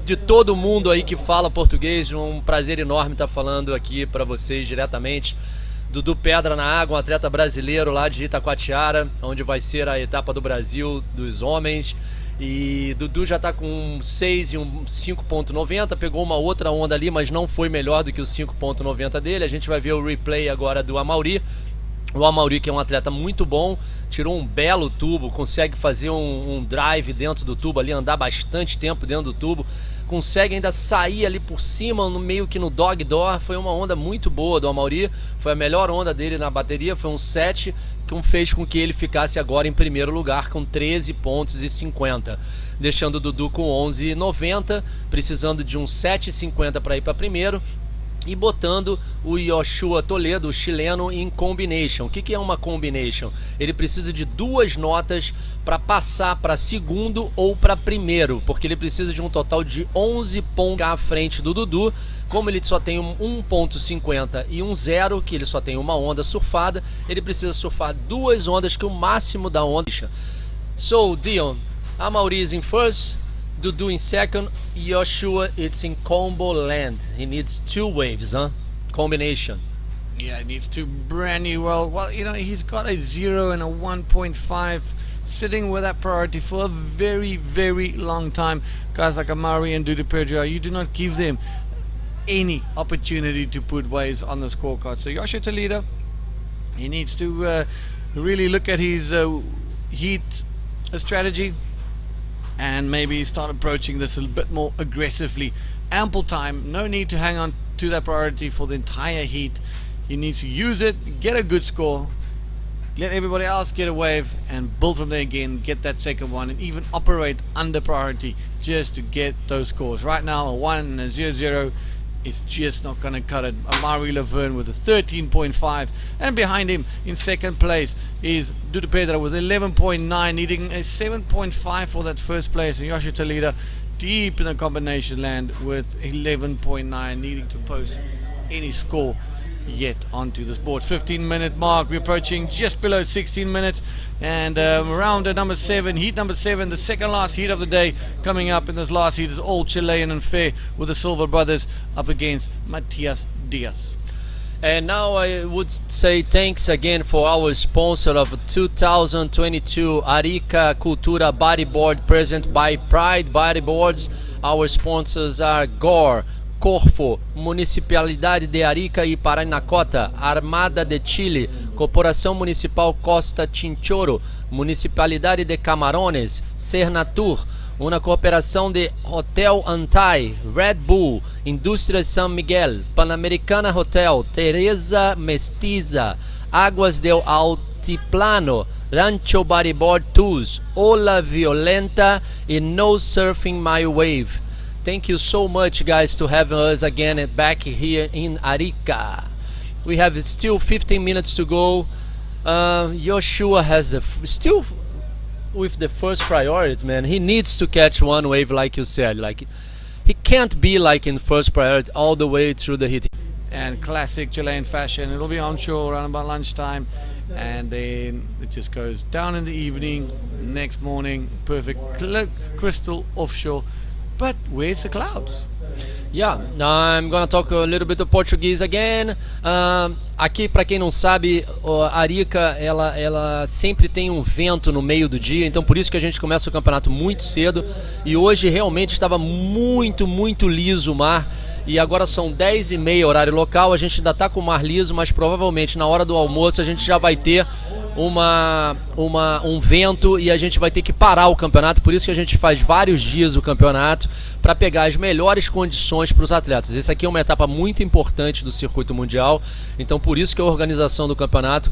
de todo mundo aí que fala português. Um prazer enorme estar falando aqui para vocês diretamente. Dudu Pedra na água, um atleta brasileiro lá de Itacoatiara, onde vai ser a etapa do Brasil dos homens. E Dudu já está com um 6 e um 5.90, pegou uma outra onda ali, mas não foi melhor do que o 5.90 dele. A gente vai ver o replay agora do Amaury. O Amaury, que é um atleta muito bom, tirou um belo tubo, consegue fazer um drive dentro do tubo ali, andar bastante tempo dentro do tubo, consegue ainda sair ali por cima, no meio que no dog door. Foi uma onda muito boa do Amaury, foi a melhor onda dele na bateria, foi um 7, que fez com que ele ficasse agora em primeiro lugar com 13 pontos e 50, deixando o Dudu com 11,90, precisando de um 7,50 para ir para primeiro, e botando o Yoshua Toledo, o chileno, em combination. O que é uma combination? Ele precisa de 2 notas para passar para segundo ou para primeiro, porque ele precisa de um total de 11 pontos à frente do Dudu. Como ele só tem um 1.50 e um 0, que ele só tem uma onda surfada, ele precisa surfar 2 ondas, que é o máximo da onda. So, Dion, Amaury is in first, Dudu in second, Yoshua it's in combo land. He needs 2 waves, huh? Combination. Yeah, he needs 2 brand new. Well, he's got a 0 and a 1.5 sitting with that priority for a very, very long time. Guys like Amaury and Dudu Pedra, you do not give them any opportunity to put waves on the scorecard. So Yoshua Toledo, he needs to really look at his heat strategy and maybe start approaching this a bit more aggressively. Ample time, no need to hang on to that priority for the entire heat. He needs to use it, get a good score, let everybody else get a wave, and build from there again, get that second one, and even operate under priority just to get those scores. Right now, a 1 and a 0-0 is just not going to cut it. Amaury Laverne with a 13.5, and behind him in second place is Dudu Pedra with 11.9, needing a 7.5 for that first place, and Yoshua Toledo deep in the combination land with 11.9, needing to post any score yet onto this board. 15-minute mark, we're approaching just below 16 minutes, and round at number 7, heat number 7, the second last heat of the day. Coming up in this last heat is all Chilean and fair, with the Silver brothers up against Matias Diaz. And now I would say thanks again for our sponsor of 2022, Arica Cultura Bodyboard, present by Pride Bodyboards. Our sponsors are Gore, Corfo, Municipalidade de Arica e Paranacota, Armada de Chile, Corporação Municipal Costa Chinchorro, Municipalidade de Camarones, Cernatur, Uma cooperação de Hotel Antai, Red Bull, Indústrias San Miguel, Panamericana Hotel, Teresa Mestiza, Águas del Altiplano, Rancho Bodyboard Tools, Ola Violenta e No Surfing My Wave. Thank you so much, guys, to have us again and back here in Arica. We have still 15 minutes to go. Joshua has still with the first priority, man. He needs to catch one wave, like you said. Like, he can't be like in first priority all the way through the heat. And classic Chilean fashion, it'll be onshore around about lunchtime, and then it just goes down in the evening. Next morning, perfect crystal offshore. But where's the clouds? Yeah, I'm gonna talk a little bit of Portuguese again. Aqui, para quem não sabe, a Arica, ela sempre tem um vento no meio do dia, então por isso que a gente começa o campeonato muito cedo. E hoje realmente estava muito liso o mar. E agora são 10h30 horário local, a gente ainda está com o mar liso, mas provavelmente na hora do almoço a gente já vai ter um vento e a gente vai ter que parar o campeonato. Por isso que a gente faz vários dias o campeonato, para pegar as melhores condições para os atletas. Essa aqui é uma etapa muito importante do circuito mundial, então por isso que a organização do campeonato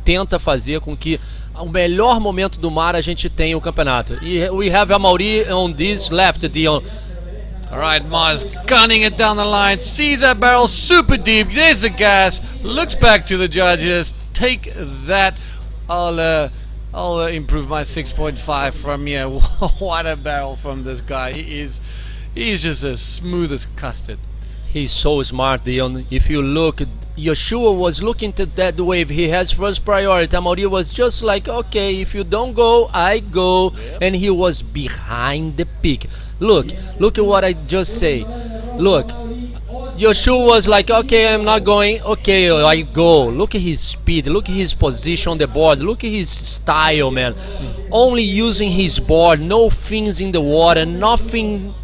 tenta fazer com que o melhor momento do mar a gente tenha o campeonato. E we have Amaury on this left, Dion. All right, Mars gunning it down the line, sees that barrel super deep, there's the gas, looks back to the judges, take that, I'll improve my 6.5 from here. What a barrel from this guy. He's just as smooth as custard. He's so smart, Dion. If you look, Joshua was looking to that wave. He has first priority. Amaury was just like, okay, if you don't go, I go. Yep. And he was behind the peak. Look at what I just say. Look, Joshua was like, okay, I'm not going. Okay, I go. Look at his speed. Look at his position on the board. Look at his style, man. Only using his board. No fins in the water. Nothing.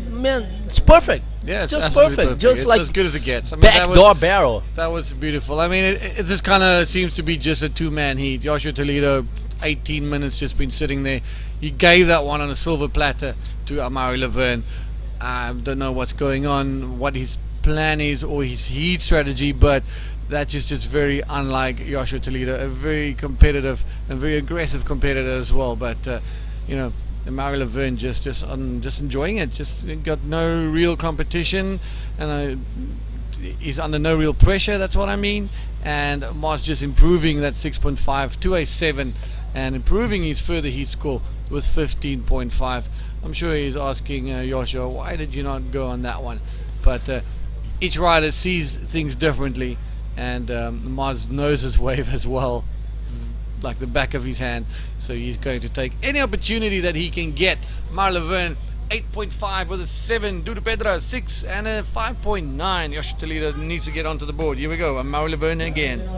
Man, it's perfect. Yeah, it's just perfect. Just it's like as good as it gets. I mean, backdoor barrel. That was beautiful. I mean, it just kind of seems to be just a two-man heat. Joshua Toledo, 18 minutes just been sitting there. He gave that one on a silver platter to Amaury Laverne. I don't know what's going on, what his plan is or his heat strategy, but that is just very unlike Joshua Toledo, a very competitive and very aggressive competitor as well. But you know, Amaury Laverne just enjoying it. Just got no real competition, and he's under no real pressure. That's what I mean. And Mars just improving that 6.5 to a 7, and improving his further heat score with 15.5. I'm sure he's asking Joshua, why did you not go on that one? But each rider sees things differently, and Mars knows his wave as well, like the back of his hand, so he's going to take any opportunity that he can get. Amaury Laverne 8.5 with a 7, Dudu Pedro 6 and a 5.9. Joshua Toledo needs to get onto the board. Here we go, Amaury Laverne again.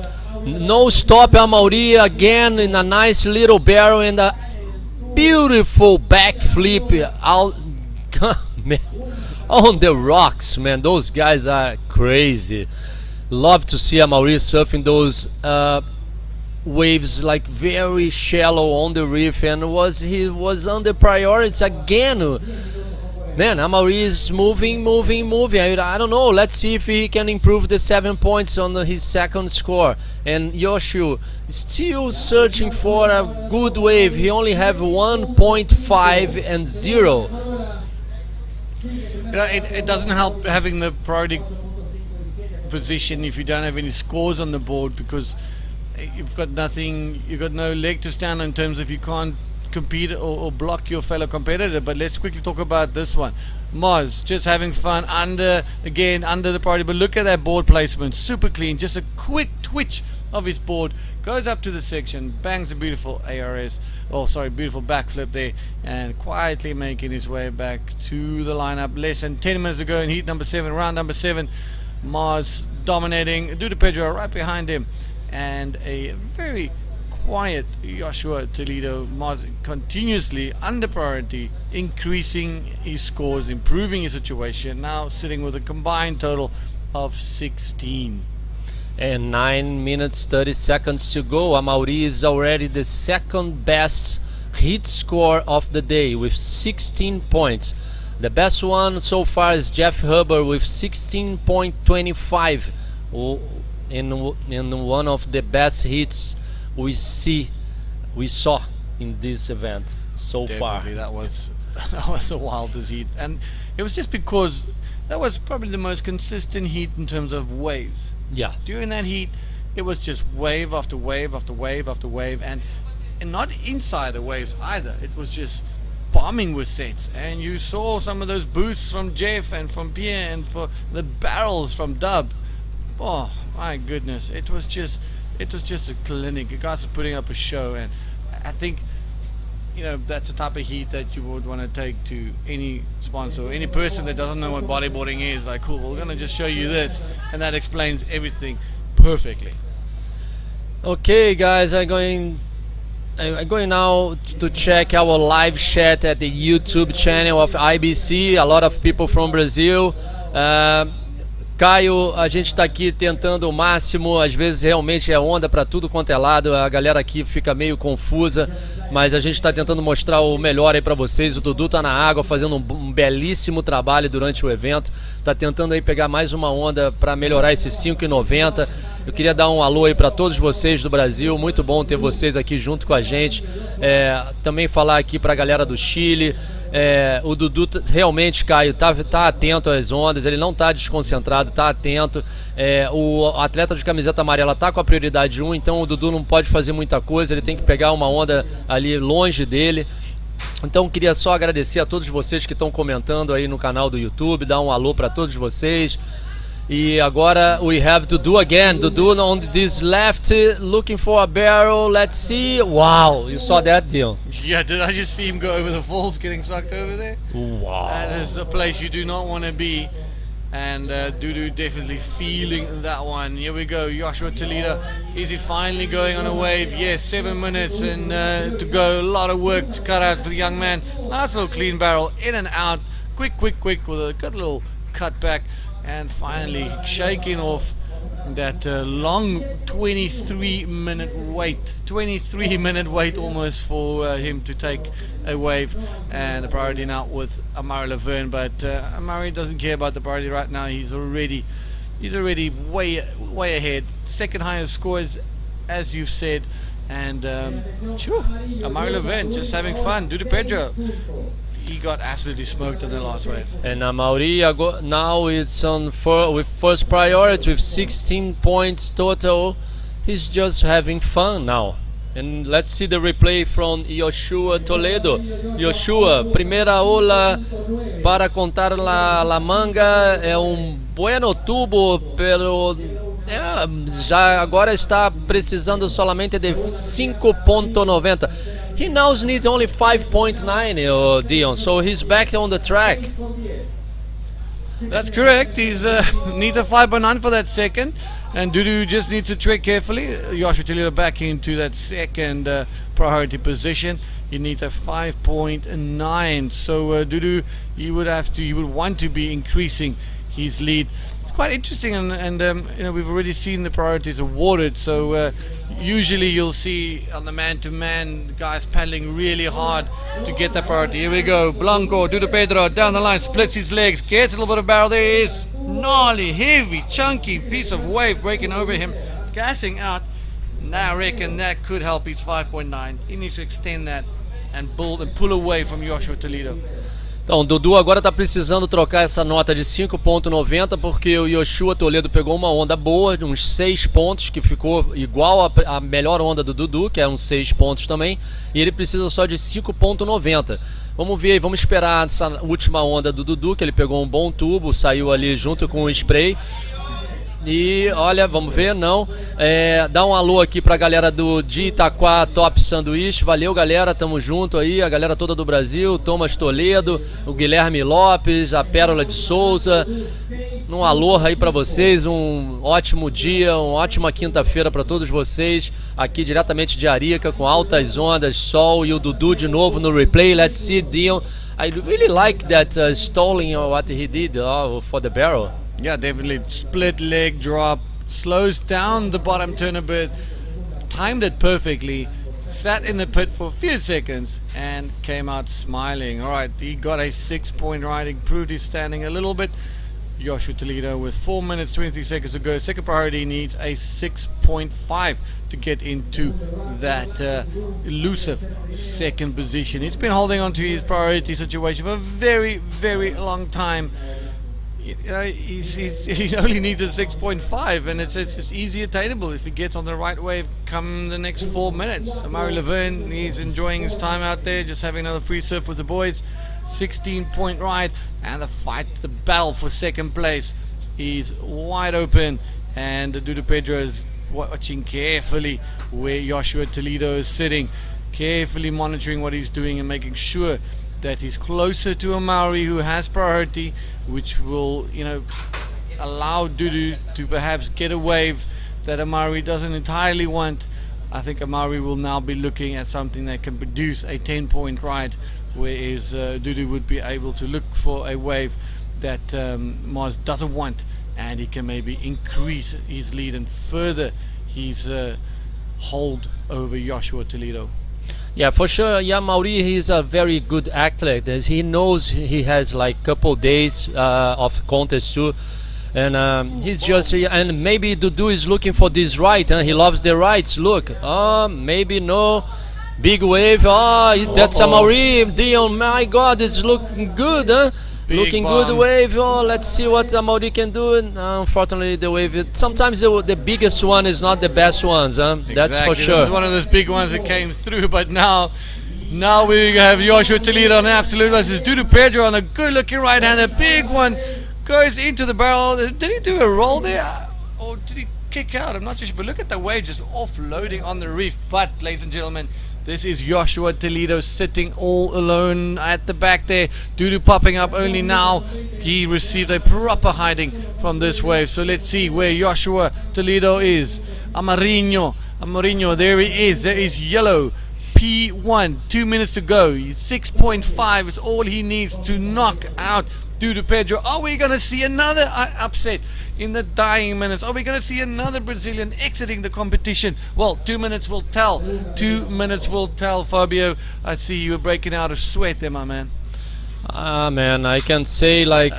No stop, Amaury again in a nice little barrel and a beautiful backflip out man, on the rocks, man. Those guys are crazy. Love to see Amaury surfing those waves like very shallow on the reef, and he was under priority again. Man, Amaury is moving. I don't know. Let's see if he can improve the 7 points on his second score. And Joshua still searching for a good wave. He only have 1.5 and 0. You know, it doesn't help having the priority position if you don't have any scores on the board, because you've got nothing, you've got no leg to stand on in terms of you can't compete or block your fellow competitor. But let's quickly talk about this one. Moz just having fun under the priority, but look at that board placement, super clean, just a quick twitch of his board, goes up to the section, bangs a beautiful beautiful backflip there, and quietly making his way back to the lineup. Less than 10 minutes ago in heat number 7, round number 7, Mars dominating, Dudu Pedro right behind him, and a very quiet Joshua Toledo. Mars continuously under priority, increasing his scores, improving his situation, now sitting with a combined total of 16. And 9 minutes 30 seconds to go. Amaury is already the second best heat score of the day with 16 points. The best one so far is Jeff Huber with 16.25 in one of the best hits we saw in this event so far. Definitely, that was the wildest heat, and it was just because that was probably the most consistent heat in terms of waves. Yeah. During that heat, it was just wave after wave after wave after wave, and not inside the waves either. It was just bombing with sets, and you saw some of those boosts from Jeff and from Pierre and for the barrels from Dub. Oh my goodness, it was just a clinic. You guys are putting up a show, and I think, you know, that's the type of heat that you would want to take to any sponsor, any person that doesn't know what bodyboarding is. Like, cool, we're gonna just show you this, and that explains everything perfectly. Okay, guys, I'm going now to check our live chat at the YouTube channel of IBC. A lot of people from Brazil. Caio, a gente tá aqui tentando o máximo, às vezes realmente é onda para tudo quanto é lado, a galera aqui fica meio confusa, mas a gente tá tentando mostrar o melhor aí para vocês. O Dudu tá na água fazendo um belíssimo trabalho durante o evento, tá tentando aí pegar mais uma onda para melhorar esse 5,90. Eu queria dar um alô aí para todos vocês do Brasil, muito bom ter vocês aqui junto com a gente. Também falar aqui para a galera do Chile. O Dudu realmente, Caio, tá atento às ondas, ele não tá desconcentrado, tá atento. O atleta de camiseta amarela tá com a prioridade 1, então o Dudu não pode fazer muita coisa, ele tem que pegar uma onda ali longe dele. Então queria só agradecer a todos vocês que estão comentando aí no canal do YouTube, dar um alô para todos vocês. E agora we have Dudu again. Dudu on this left, looking for a barrel. Let's see. Wow, you saw that, Dion? Yeah, did I just see him go over the falls, getting sucked over there? Wow. That is a place you do not want to be. And Dudu definitely feeling that one. Here we go, Joshua Toledo. Is he finally going on a wave? Yes, 7 minutes and to go. A lot of work to cut out for the young man. Nice little clean barrel, in and out. Quick with a good little cut back. And finally shaking off that long 23-minute wait almost for him to take a wave, and the priority now with Amari Laverne. But Amari doesn't care about the priority right now. He's already way ahead. Second highest scores, as you've said, and Amari Laverne just having fun. Dudu Pedro, he got absolutely smoked on the last wave. And Amaury now it's on with first priority with 16 points total. He's just having fun now. And let's see the replay from Joshua Toledo. Joshua, primeira ola para contar la manga, é bueno tubo, pero já agora está precisando solamente de 5.90. He now needs only 5.9, Dion, so he's back on the track. That's correct. He's needs a 5.9 for that second, and Dudu just needs to tread carefully. Joshua Toledo back into that second priority position. He needs a 5.9. So Dudu, he would want to be increasing his lead. It's quite interesting, and you know, we've already seen the priorities awarded. So usually you'll see on the man-to-man guys paddling really hard to get that priority. Here we go, Blanco, Dudu Pedro down the line, splits his legs, gets a little bit of barrel. There he is, gnarly, heavy, chunky piece of wave breaking over him, gassing out. Now I reckon that could help his 5.9. He needs to extend that and pull away from Joshua Toledo. Então, o Dudu agora está precisando trocar essa nota de 5.90 porque o Joshua Toledo pegou uma onda boa, uns 6 pontos, que ficou igual a melhor onda do Dudu, que é uns 6 pontos também, e ele precisa só de 5.90. Vamos ver, vamos esperar essa última onda do Dudu, que ele pegou um bom tubo, saiu ali junto com o spray. E olha, vamos ver, não. Dá um alô aqui pra galera de Itaquá Top Sanduíche. Valeu, galera, tamo junto aí. A galera toda do Brasil, Thomas Toledo, o Guilherme Lopes, a Pérola de Souza. Um alô aí pra vocês, um ótimo dia, uma ótima quinta-feira pra todos vocês. Aqui diretamente de Arica, com altas ondas, sol, e o Dudu de novo no replay. Let's see, Dion. I really like that stalling what he did for the barrel. Yeah, definitely. Split leg drop, slows down the bottom turn a bit, timed it perfectly, sat in the pit for a few seconds and came out smiling. All right, he got a 6-point ride, improved his standing a little bit. Joshua Toledo with 4 minutes 23 seconds to go. Second priority needs a 6.5 to get into that elusive second position. He's been holding on to his priority situation for a very, very long time. You know, he only needs a 6.5, and it's easy attainable if he gets on the right wave come the next 4 minutes. Amari Laverne, he's enjoying his time out there, just having another free surf with the boys. 16-point ride, and the fight, the battle for second place is wide open, and Dudu Pedro is watching carefully where Joshua Toledo is sitting, carefully monitoring what he's doing and making sure that he's closer to Amari, who has priority, which will, you know, allow Dudu to perhaps get a wave that Amari doesn't entirely want. I think Amari will now be looking at something that can produce a 10-point ride, whereas Dudu would be able to look for a wave that Mars doesn't want, and he can maybe increase his lead and further his hold over Joshua Toledo. Yeah, for sure. Yeah, Mauri, he's a very good athlete. As he knows he has like couple days of contest too, and he's just and maybe Dudu is looking for this right. He loves the rights. Look, maybe no big wave. That's a Mauri. Dion, my God, it's looking good, huh? Looking bomb. good wave. Let's see what Mauri can do. And unfortunately, the wave. Sometimes the biggest one is not the best ones. That's for sure. This is one of those big ones that came through, but now we have Joshua Toledo on absolute versus Dudu Pedro on a good-looking right hand. A big one goes into the barrel. Did he do a roll there, or did he kick out? I'm not too sure. But look at the wave just offloading on the reef. But, ladies and gentlemen, this is Joshua Toledo sitting all alone at the back there. Dudu popping up only now. He received a proper hiding from this wave. So let's see where Joshua Toledo is. Amarillo, there he is. There is yellow. P1, 2 minutes to go. 6.5 is all he needs to knock out Dudu Pedro. Are we going to see another upset in the dying minutes? Are we going to see another Brazilian exiting the competition? Well, 2 minutes will tell. 2 minutes will tell, Fabio. I see you were breaking out of sweat there, my man. Man, I can say like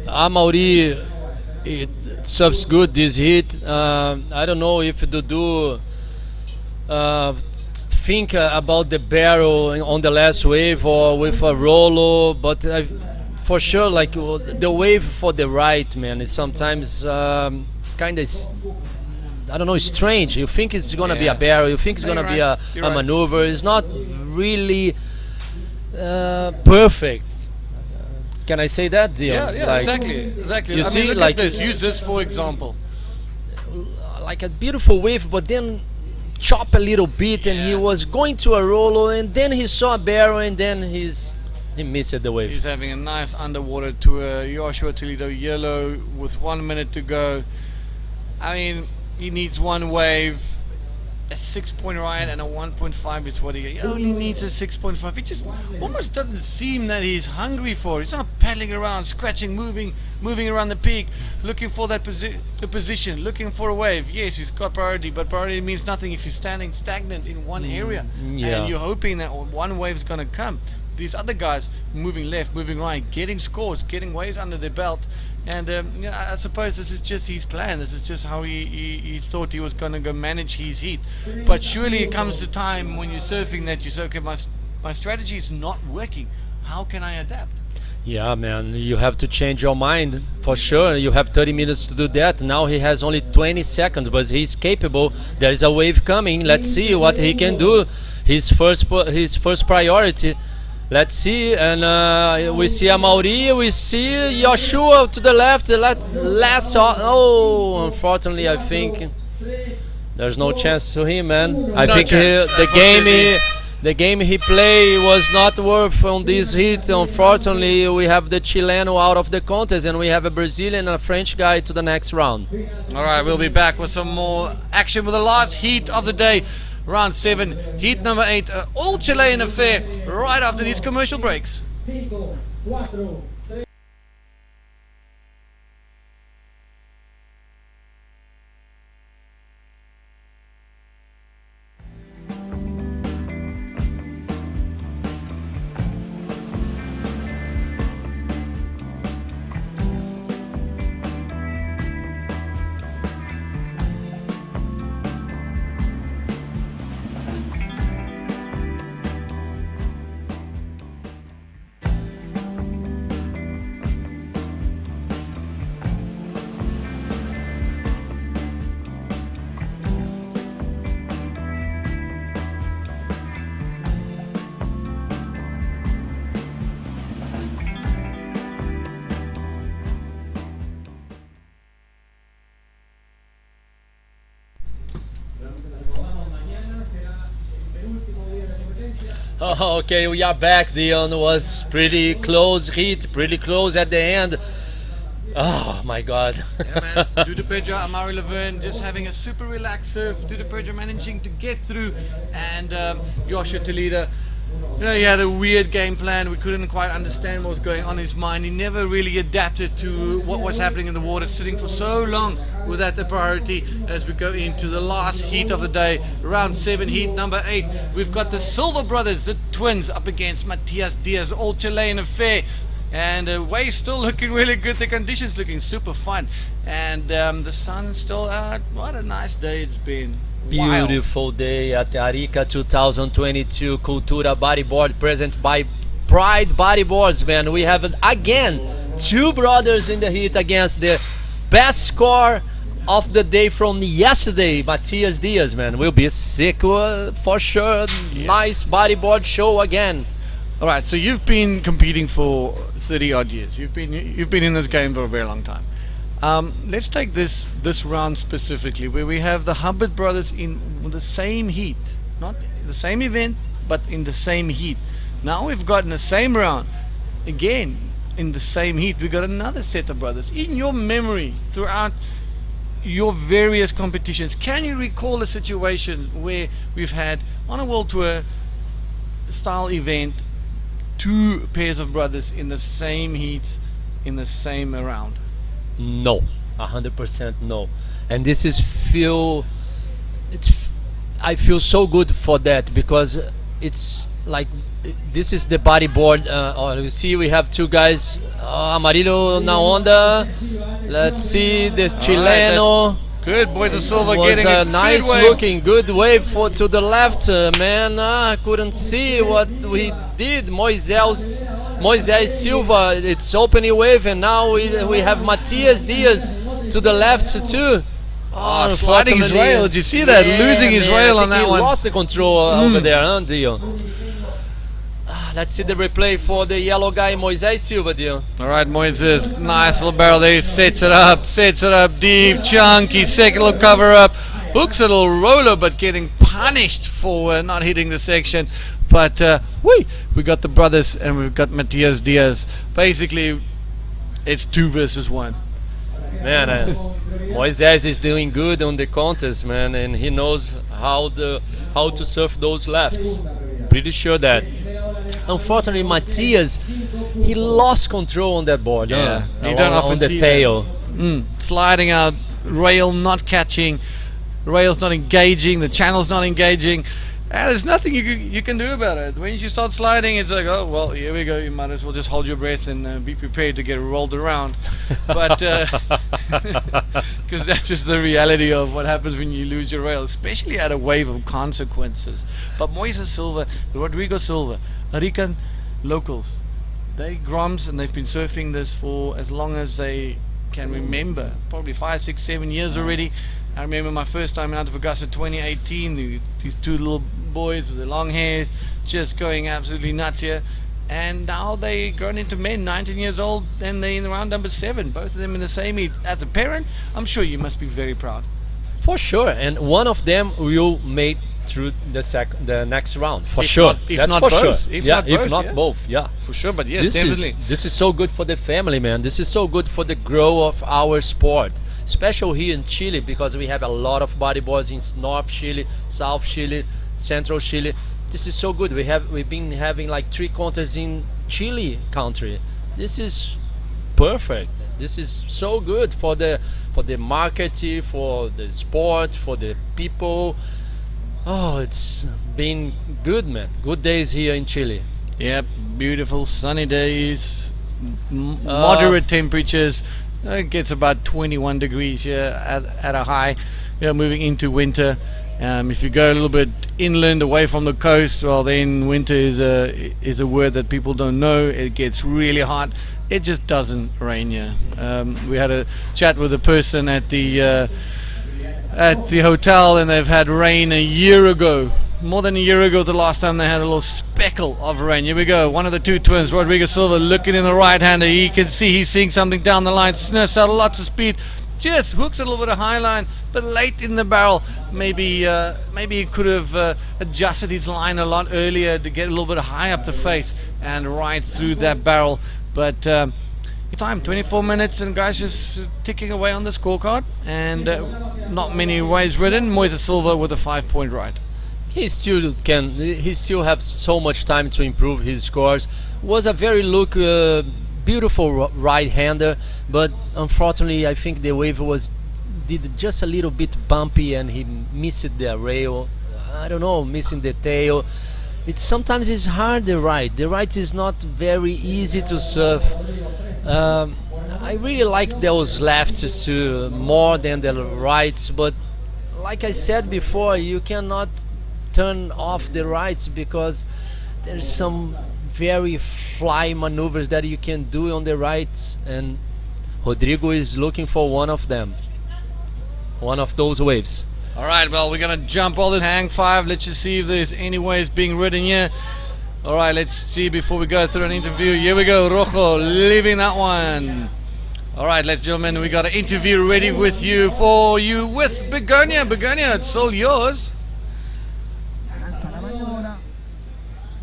Mauri, it serves good this heat. I don't know if Dudu think about the barrel on the last wave or with a Rolo, but for sure, like the wave for the right, man, is sometimes kind of, I don't know, strange. You think it's gonna be a barrel, you think it's gonna be a maneuver. It's not really perfect. Can I say that, Dion? Yeah, like, exactly. You see, look like at this. Use this for example. Like a beautiful wave, but then chop a little bit, and he was going to a Rolo, and then he saw a barrel, and then he missed the wave. He's having a nice underwater tour. Joshua Toledo yellow with 1 minute to go. I mean, he needs one wave, a 6-point ride, and a 1.5 is what he only needs. A 6.5. It just almost doesn't seem that he's hungry for it. He's not paddling around, scratching, moving around the peak, looking for that position, looking for a wave. Yes, he's got priority, but priority means nothing if you're standing stagnant in one area, and you're hoping that one wave is going to come. These other guys moving left, moving right, getting scores, getting waves under their belt, and I suppose this is just his plan. This is just how he thought he was going to go manage his heat. But surely it comes to time when you're surfing that you say, okay, my strategy is not working. How can I adapt? Yeah, man, you have to change your mind for sure. You have 30 minutes to do that. Now he has only 20 seconds, but he's capable. There is a wave coming. Let's see what he can do. His first priority. Let's see, and we see Mauri, we see Joshua to the left, the last, unfortunately, I think there's no chance to him, man. I think the game he played was not worth on this heat. Unfortunately, we have the Chileno out of the contest, and we have a Brazilian and a French guy to the next round. All right, we'll be back with some more action with the last heat of the day. Round 7, heat number 8, all Chilean affair, right after these commercial breaks. Oh, okay, we are back. Dion was pretty close hit, pretty close at the end. Oh my God. Yeah, man. Dudu Pedro, Amari Laverne, just having a super relaxed surf. Dudu Pedro managing to get through, and Joshua Toledo, you know, he had a weird game plan. We couldn't quite understand what was going on in his mind. He never really adapted to what was happening in the water, sitting for so long without the priority. As we go into the last heat of the day, round 7, heat number 8, we've got the Silva brothers, the twins, up against Matias Diaz, all Chilean affair. And waves still looking really good, the conditions looking super fun, and the sun's still out. What a nice day it's been. Beautiful day at the Arica 2022 Cultura Bodyboard, present by Pride Bodyboards, man. We have again 2 brothers in the heat against the best score of the day from yesterday, Matias Diaz, man. Will be sick for sure. Nice bodyboard show again. All right, so you've been competing for 30 odd years. You've been in this game for a very long time. Let's take this round specifically, where we have the Hubbard brothers in the same heat, not the same event, but in the same heat. Now we've got in the same round, again in the same heat, we've got another set of brothers. In your memory, throughout your various competitions, can you recall a situation where we've had on a world tour style event 2 pairs of brothers in the same heats in the same round? No, 100% no. And this is I feel so good for that, because it's like this is the bodyboard. You see, we have 2 guys, Amarillo na onda. Let's see the Chileno. Good, boys of Silva Was getting a a nice good wave. looking, good wave to the left, man. I couldn't see what we did. Moisés Silva, it's opening wave, and now we have Matias Diaz to the left too. Sliding his rail. Did you see that? Losing his rail on that one. He lost the control over there, huh, Dion? Let's see the replay for the yellow guy, Moisés Silva, Dion. All right, Moises, nice little barrel there. Sets it up deep, chunky, second little cover up. Hooks a little roller, but getting punished for not hitting the section. But we got the brothers, and we've got Matias Diaz. Basically, it's 2 versus 1. Man, Moisés is doing good on the contest, man, and he knows how to surf those lefts. Pretty sure that. Unfortunately, Matias, he lost control on that board. Yeah, you don't often on the see tail. Sliding out, rail not catching, rail's not engaging, the channel's not engaging. There's nothing you can do about it. When you start sliding, it's like, oh well, here we go. You might as well just hold your breath and be prepared to get rolled around. But because that's just the reality of what happens when you lose your rail, especially at a wave of consequences. But Moises Silva, Rodrigo Silva, Arican locals, they Groms, and they've been surfing this for as long as they can remember, probably 5, 6, 7 years already. I remember my first time out of Augusta 2018, these 2 little boys with their long hair just going absolutely nuts here, and now they grown into men, 19 years old, and they're in the round number 7, both of them in the same heat. As a parent, I'm sure you must be very proud. For sure, and one of them will make through the next round, for sure. If not both. If not both, yeah. For sure, but yes, definitely. This is so good for the family, man. This is so good for the growth of our sport, especially here in Chile, because we have a lot of bodyboards in North Chile, South Chile, Central Chile. This is so good. We've been having like 3 contests in Chile country. This is perfect. This is so good for the market, for the sport, for the people. Oh, it's been good, man. Good days here in Chile. Yep, beautiful sunny days, moderate temperatures. It gets about 21 degrees here at a high. Moving into winter. If you go a little bit inland, away from the coast, well, then winter is a word that people don't know. It gets really hot. It just doesn't rain here. We had a chat with a person at the hotel, and they've had rain a year ago. More than a year ago, the last time they had a little speckle of rain. Here we go. One of the 2 twins, Rodrigo Silva, looking in the right-hander. He can see he's seeing something down the line. Sniffs out lots of speed. just hooks a little bit of high line, but late in the barrel. Maybe he could have adjusted his line a lot earlier to get a little bit high up the face and right through that barrel. But time 24 minutes, and guys just ticking away on the scorecard, and not many waves ridden. Moise Silva with a 5-point ride. He still have so much time to improve his scores. Was a very beautiful right-hander, but unfortunately I think the wave did just a little bit bumpy and he missed the rail. I don't know, missing the tail. Sometimes it's hard, the right is not very easy to surf. I really like those lefts more than the rights, but like I said before, you cannot turn off the rights because there's some very fly maneuvers that you can do on the rights, and Rodrigo is looking for one of them, one of those waves. All right, well, we're gonna jump all the hang five. Let's just see if there's any waves being ridden here. All right, let's see before we go through an interview. Here we go, Rojo leaving that one. All right, ladies and gentlemen, we got an interview ready with Begonia. Begonia, it's all yours.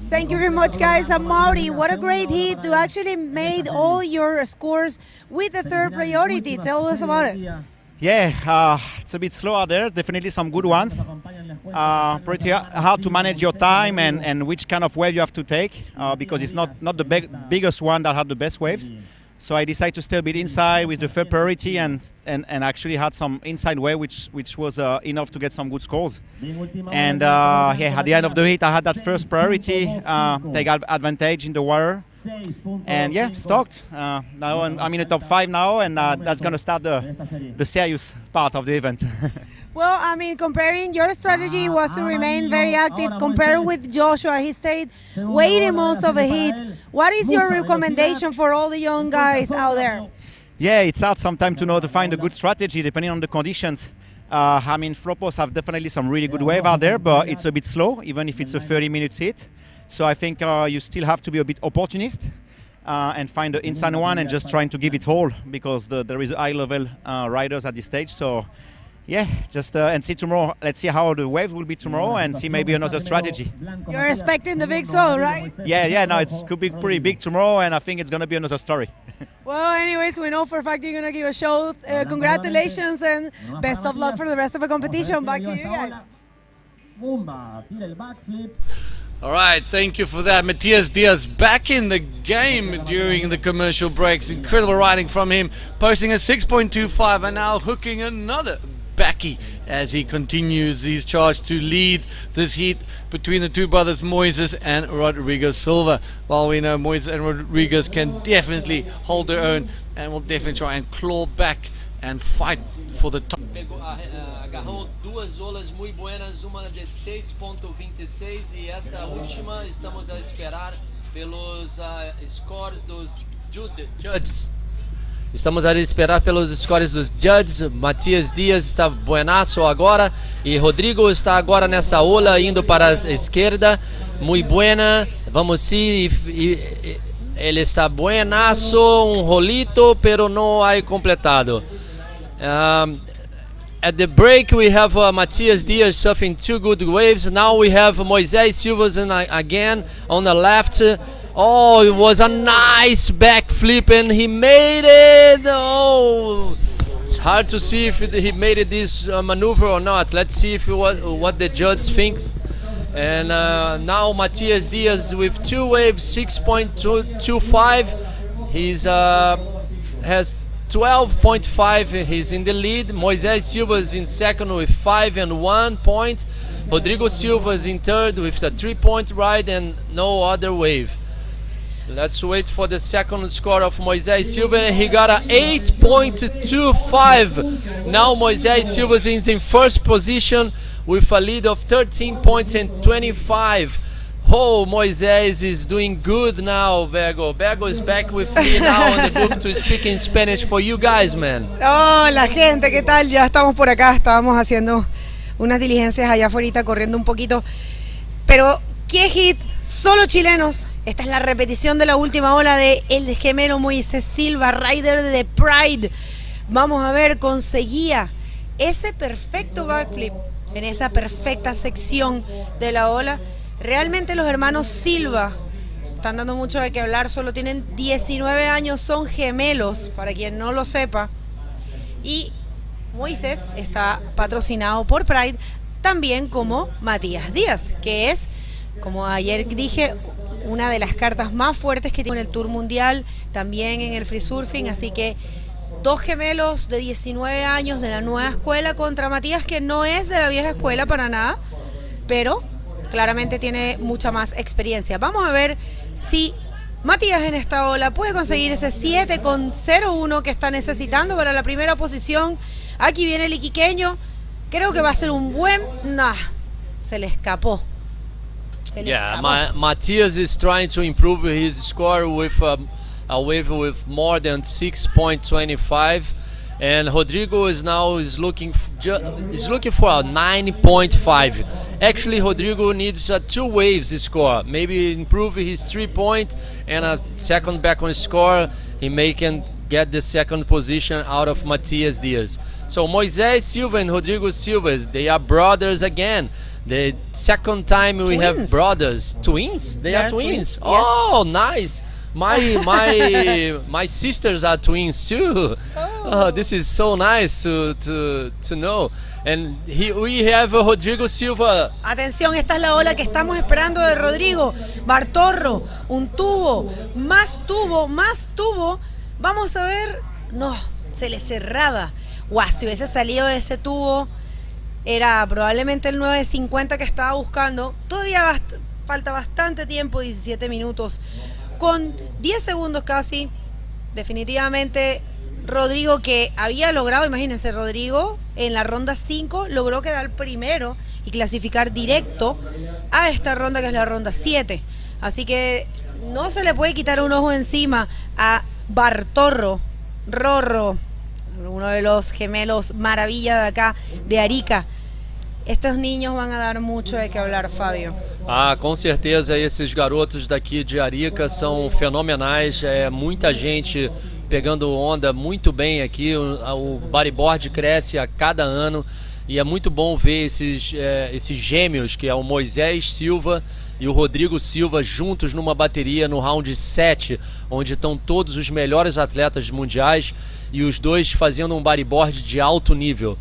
Thank you very much, guys. Mauri, what a great hit. You actually made all your scores with the third priority. Tell us about it. Yeah, it's a bit slow out there. Definitely some good ones. Pretty hard to manage your time and which kind of wave you have to take because it's not the biggest one that had the best waves. So I decided to stay a bit inside with the third priority and actually had some inside wave which was enough to get some good scores. And at the end of the hit I had that first priority, they got advantage in the water. And yeah, stoked. Now I'm in the top 5 now, and that's going to start the serious part of the event. Well, I mean, comparing your strategy was to remain very active compared with Joshua. He stayed waiting most of the heat. What is your recommendation for all the young guys out there? Yeah, it's hard sometimes to find a good strategy depending on the conditions. I mean, Flopos have definitely some really good wave out there, but it's a bit slow, even if it's a 30-minute hit. So I think you still have to be a bit opportunist and find the inside one and just trying to give it all because there is high-level riders at this stage. So yeah, just and see tomorrow. Let's see how the waves will be tomorrow and see maybe another strategy. You're expecting the big swell, right? Yeah, no, it could be pretty big tomorrow, and I think it's going to be another story. Well, anyways, we know for a fact you're going to give a show. Congratulations and best of luck for the rest of the competition. Back to you guys. All right, thank you for that. Matias Diaz back in the game during the commercial breaks. Incredible riding from him, posting a 6.25 and now hooking another backy as he continues his charge to lead this heat between the two brothers Moises and Rodrigo Silva. While we know Moises and Rodriguez can definitely hold their own and will definitely try and claw back and fight for the top. Agarrou duas olas muito buenas, uma de 6.26 e esta última estamos a esperar pelos scores dos judges. Estamos a esperar pelos scores dos judges. Matias Dias está buenaço agora e Rodrigo está agora nessa ola indo para a esquerda. Muito buena. Vamos see ele está buenaço, rolito, pero não há completado. At the break we have Matias Diaz surfing 2 good waves. Now we have Moisés Silvas again on the left. Oh, it was a nice backflip and he made it. Oh, it's hard to see if he made it this maneuver or not. Let's see if what the judge thinks. And now Matias Diaz with 2 waves, 6.25. He's has 12.5. He's in the lead. Moisés Silva is in second with 5 and 1 point. Rodrigo Silva is in third with a 3-point ride and no other wave. Let's wait for the second score of Moisés Silva. He got a 8.25. Now Moisés Silva is in first position with a lead of 13 points and 25. Oh, Moisés is doing good now, Bego. Bego is back with me now on the booth to speak in Spanish for you guys, man. Hola, gente, ¿qué tal? Ya estamos por acá. Estábamos haciendo unas diligencias allá afuera, corriendo un poquito. Pero, ¿qué hit? Solo chilenos. Esta es la repetición de la última ola de el gemelo Moisés Silva, rider de Pride. Vamos a ver, conseguía ese perfecto backflip en esa perfecta sección de la ola. Realmente los hermanos Silva están dando mucho de qué hablar, solo tienen 19 años, son gemelos, para quien no lo sepa. Y Moisés está patrocinado por Pride, también como Matías Díaz, que es, como ayer dije, una de las cartas más fuertes que tiene en el Tour Mundial, también en el Free Surfing, así que dos gemelos de 19 años de la nueva escuela contra Matías, que no es de la vieja escuela para nada, pero claramente tiene mucha más experiencia. Vamos a ver si Matías en esta ola puede conseguir ese 7,01 que está necesitando para la primera posición. Aquí viene el iquiqueño, creo que va a ser un buen... Nah, se le escapó. Matías is trying to improve his score with a wave with more than 6.25, and Rodrigo is looking for a 9.5. Actually, Rodrigo needs a 2 waves score, maybe improve his 3 point and a second background score. He can get the second position out of Matías Diaz. So Moisés Silva and Rodrigo Silva, they are brothers again. The second time we have brothers, twins. They are twins. Oh, nice. My sisters are twins too. Oh, this is so nice to know. And we have Rodrigo Silva. Atención, esta es la ola que estamos esperando de Rodrigo. Bartorro, un tubo, más tubo, más tubo. Vamos a ver. No, se le cerraba. Guau, si hubiese salido de ese tubo, era probablemente el 9.50 que estaba buscando. Todavía falta bastante tiempo, 17 minutos. Con 10 segundos casi, definitivamente Rodrigo, que había logrado, imagínense, Rodrigo en la ronda 5 logró quedar primero y clasificar directo a esta ronda, que es la ronda 7. Así que no se le puede quitar un ojo encima a Bartorro, Rorro, uno de los gemelos maravilla de acá, de Arica. Estos niños van a dar mucho de qué hablar, Fábio. Ah, com certeza, esses garotos daqui de Arica são fenomenais, muita gente pegando onda muito bem aqui, o bodyboard cresce a cada ano e é muito bom ver esses gêmeos, que é o Moisés Silva e o Rodrigo Silva, juntos numa bateria no round 7, onde estão todos os melhores atletas mundiais e os dois fazendo um bodyboard de alto nível.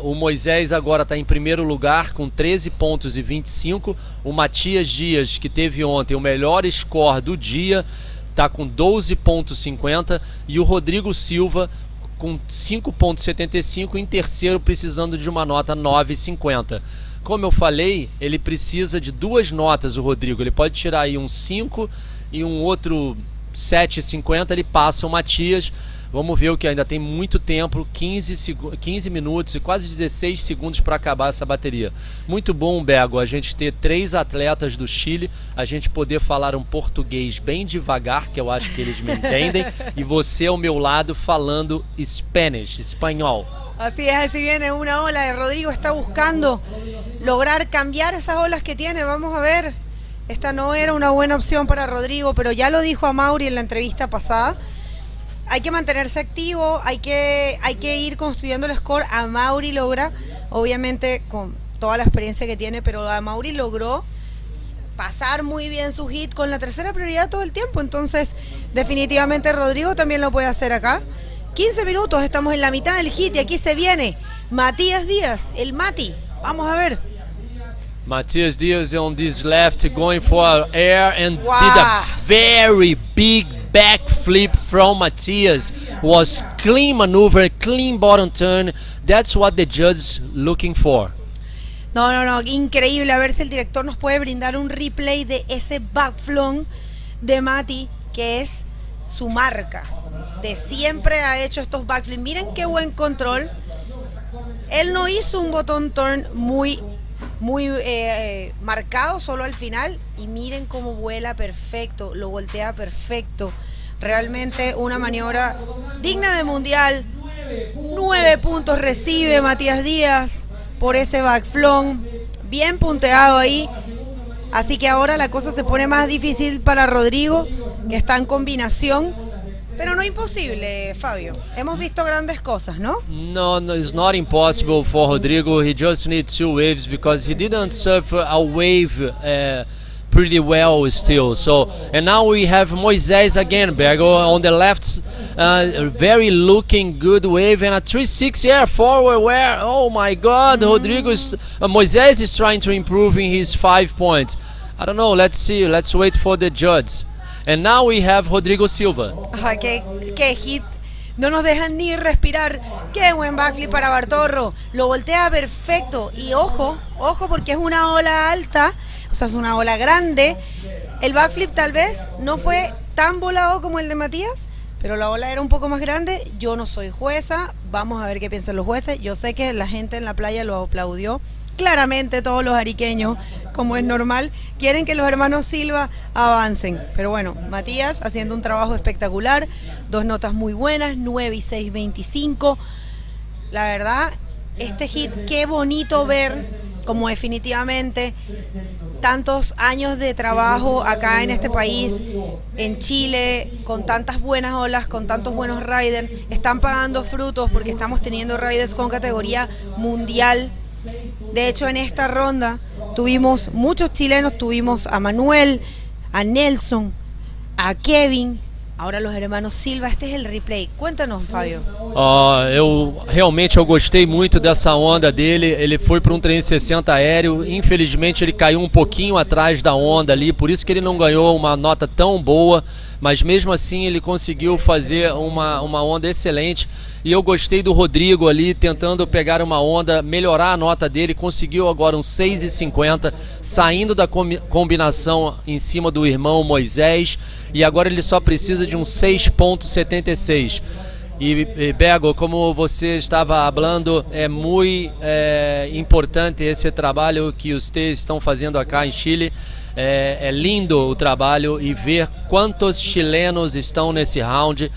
O Moisés agora está em primeiro lugar com 13 pontos e 25. O Matías Dias, que teve ontem o melhor score do dia, está com 12,50. E o Rodrigo Silva com 5,75 em terceiro, precisando de uma nota 9,50. Como eu falei, ele precisa de 2 notas, o Rodrigo. Ele pode tirar aí um 5 e um outro 7,50, ele passa o Matías. Vamos ver, o que ainda tem muito tempo, 15 minutos e quase 16 segundos para acabar essa bateria. Muito bom, Bego, a gente ter 3 atletas do Chile, a gente poder falar um português bem devagar, que eu acho que eles me entendem, e você ao meu lado falando espanhol. Así es, así viene una ola. Rodrigo está buscando lograr cambiar esas olas que tiene. Vamos a ver. Esta no era una buena opción para Rodrigo, pero ya lo dijo a Mauri en la entrevista pasada. Hay que mantenerse activo, hay que ir construyendo el score. A Mauri logra, obviamente con toda la experiencia que tiene, pero a Mauri logró pasar muy bien su hit con la tercera prioridad todo el tiempo. Entonces, definitivamente Rodrigo también lo puede hacer acá. 15 minutos, estamos en la mitad del hit y aquí se viene Matías Díaz, el Mati. Vamos a ver. Matías Diaz on this left, going for air and did a very big backflip from Matías. Was clean maneuver, clean bottom turn. That's what the judges looking for. No, increíble. A ver si el director nos puede brindar un replay de ese backflip de Mati, que es su marca. De siempre ha hecho estos backflips. Miren qué buen control. Él no hizo un bottom turn muy marcado, solo al final, y miren cómo vuela perfecto, lo voltea perfecto. Realmente una maniobra digna de mundial. 9 puntos recibe Matías Díaz por ese backflip, bien punteado ahí. Así que ahora la cosa se pone más difícil para Rodrigo, que está en combinación, Pero no imposible, Fabio. Hemos visto grandes cosas, ¿no? No, it's not impossible for Rodrigo. He just needs 2 waves because he didn't surf a wave pretty well still. So, and now we have Moisés again, Bergo, on the left, very looking good wave and a 360 air forward where, oh my God, Moisés is trying to improve in his 5 points. I don't know, let's see, let's wait for the judges. And now we have Rodrigo Silva. Ay, qué hit. No nos dejan ni respirar. Qué buen backflip para Bartorro. Lo voltea perfecto. Y ojo porque es una ola alta. O sea, es una ola grande. El backflip tal vez no fue tan volado como el de Matías, pero la ola era un poco más grande. Yo no soy jueza. Vamos a ver qué piensan los jueces. Yo sé que la gente en la playa lo aplaudió. Claramente todos los ariqueños, como es normal, quieren que los hermanos Silva avancen. Pero bueno, Matías haciendo un trabajo espectacular, 2 notas muy buenas, 9 y 6.25. La verdad, este hit, qué bonito ver como definitivamente tantos años de trabajo acá en este país, en Chile, con tantas buenas olas, con tantos buenos riders, están pagando frutos porque estamos teniendo riders con categoría mundial. De hecho, en esta ronda tuvimos muchos chilenos, tuvimos a Manuel, a Nelson, a Kevin, ahora los hermanos Silva. Este es el replay. Cuéntanos, Fabio. Eu gostei muito dessa onda dele. Ele foi para 360 aéreo. Infelizmente ele caiu um pouquinho atrás da onda ali, por isso que ele não ganhou uma nota tão boa, mas mesmo assim ele conseguiu fazer uma onda excelente. E eu gostei do Rodrigo ali tentando pegar uma onda, melhorar a nota dele, conseguiu agora um 6,50, saindo da combinação em cima do irmão Moisés, e agora ele só precisa de um 6,76. E Bego, como você estava falando, é muito importante esse trabalho que vocês estão fazendo acá em Chile. É lindo o trabalho e ver quantos chilenos estão nesse round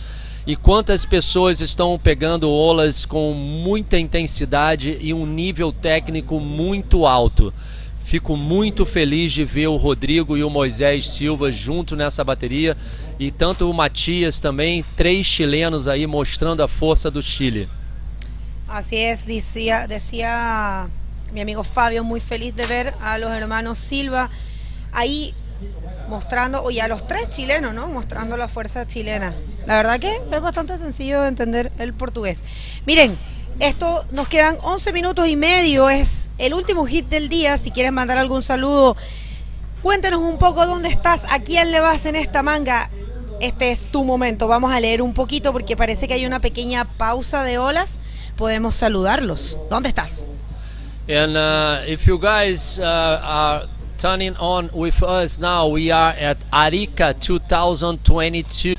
e quantas pessoas estão pegando olas com muita intensidade e um nível técnico muito alto. Fico muito feliz de ver o Rodrigo e o Moisés Silva junto nessa bateria e tanto o Matias também, 3 chilenos aí mostrando a força do Chile. Así es, decía mi amigo Fabio, muy feliz de ver a los hermanos Silva ahí mostrando, y a los 3 chilenos, ¿no? Mostrando la fuerza chilena. La verdad que es bastante sencillo de entender el portugués. Miren, esto nos quedan 11 minutos y medio, es el último hit del día. Si quieres mandar algún saludo, cuéntanos un poco dónde estás, a quién le vas en esta manga. Este es tu momento. Vamos a leer un poquito porque parece que hay una pequeña pausa de olas. Podemos saludarlos. ¿Dónde estás? And if you guys are turning on with us now, we are at Arica 2022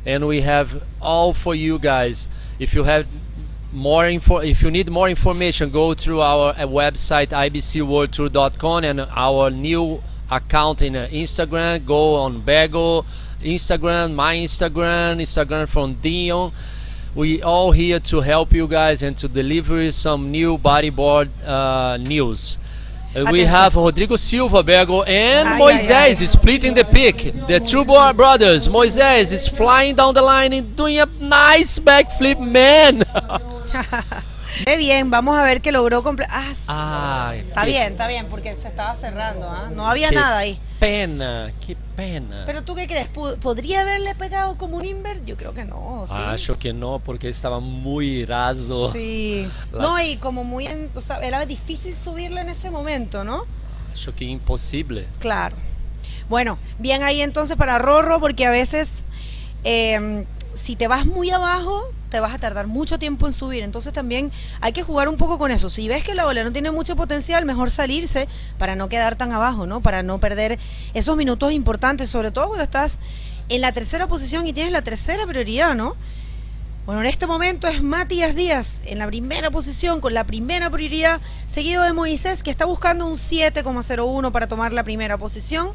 and we have all for you guys. If you have if you need more information, go through our website ibcworldtour.com and our new account in Instagram. Go on Bego Instagram, my Instagram from Dion. We all here to help you guys and to deliver some new bodyboard news. We have Rodrigo Silva, Bego, and Moisés splitting the pick. The two brothers. Moisés is flying down the line and doing a nice backflip, man. Qué bien, vamos a ver que logró completar. Está bien, porque se estaba cerrando, ¿ah? No había nada ahí. Qué pena. Pero ¿tú qué crees? ¿Podría haberle pegado como un invert? Yo creo que no. ¿Sí? Acho que no, porque estaba muy raso. Sí. No, y como muy... o sea, era difícil subirle en ese momento, ¿no? Acho que imposible. Claro. Bueno, bien ahí entonces para Rorro, porque a veces... si te vas muy abajo, te vas a tardar mucho tiempo en subir. Entonces también hay que jugar un poco con eso. Si ves que la ola no tiene mucho potencial, mejor salirse para no quedar tan abajo, ¿no? Para no perder esos minutos importantes, sobre todo cuando estás en la 3ª posición y tienes la 3ª prioridad, ¿no? Bueno, en este momento es Matías Díaz en la 1ª posición con la 1ª prioridad, seguido de Moisés, que está buscando un 7,01 para tomar la 1ª posición,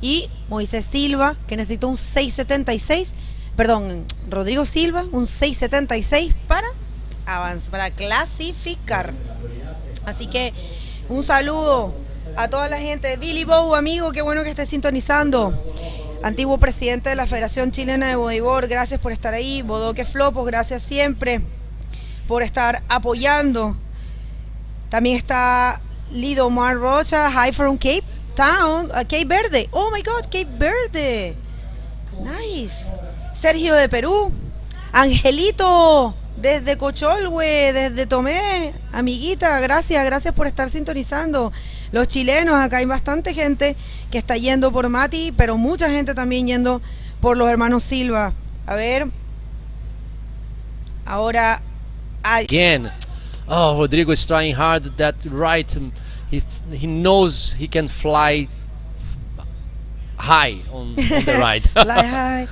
y Moisés Silva, que necesita un 6,76. Perdón, Rodrigo Silva, un 6,76 para avanzar, para clasificar. Así que un saludo a toda la gente de Billy Bow, amigo, qué bueno que estés sintonizando. antiguo presidente de la Federación Chilena de Bodyboard, gracias por estar ahí. Bodoque Flopos, gracias siempre por estar apoyando. También está Lido Mar Rocha, hi from Cape Town, Cape Verde. Oh my God, Cape Verde. Nice. Sergio de Perú. Angelito desde Cocholhue, desde Tomé. Amiguita, gracias por estar sintonizando. Los chilenos, acá hay bastante gente que está yendo por Mati, pero mucha gente también yendo por los hermanos Silva. A ver. Ahora hay... Again. Oh, Rodrigo is trying hard that right. He knows he can fly high on the right. Fly high.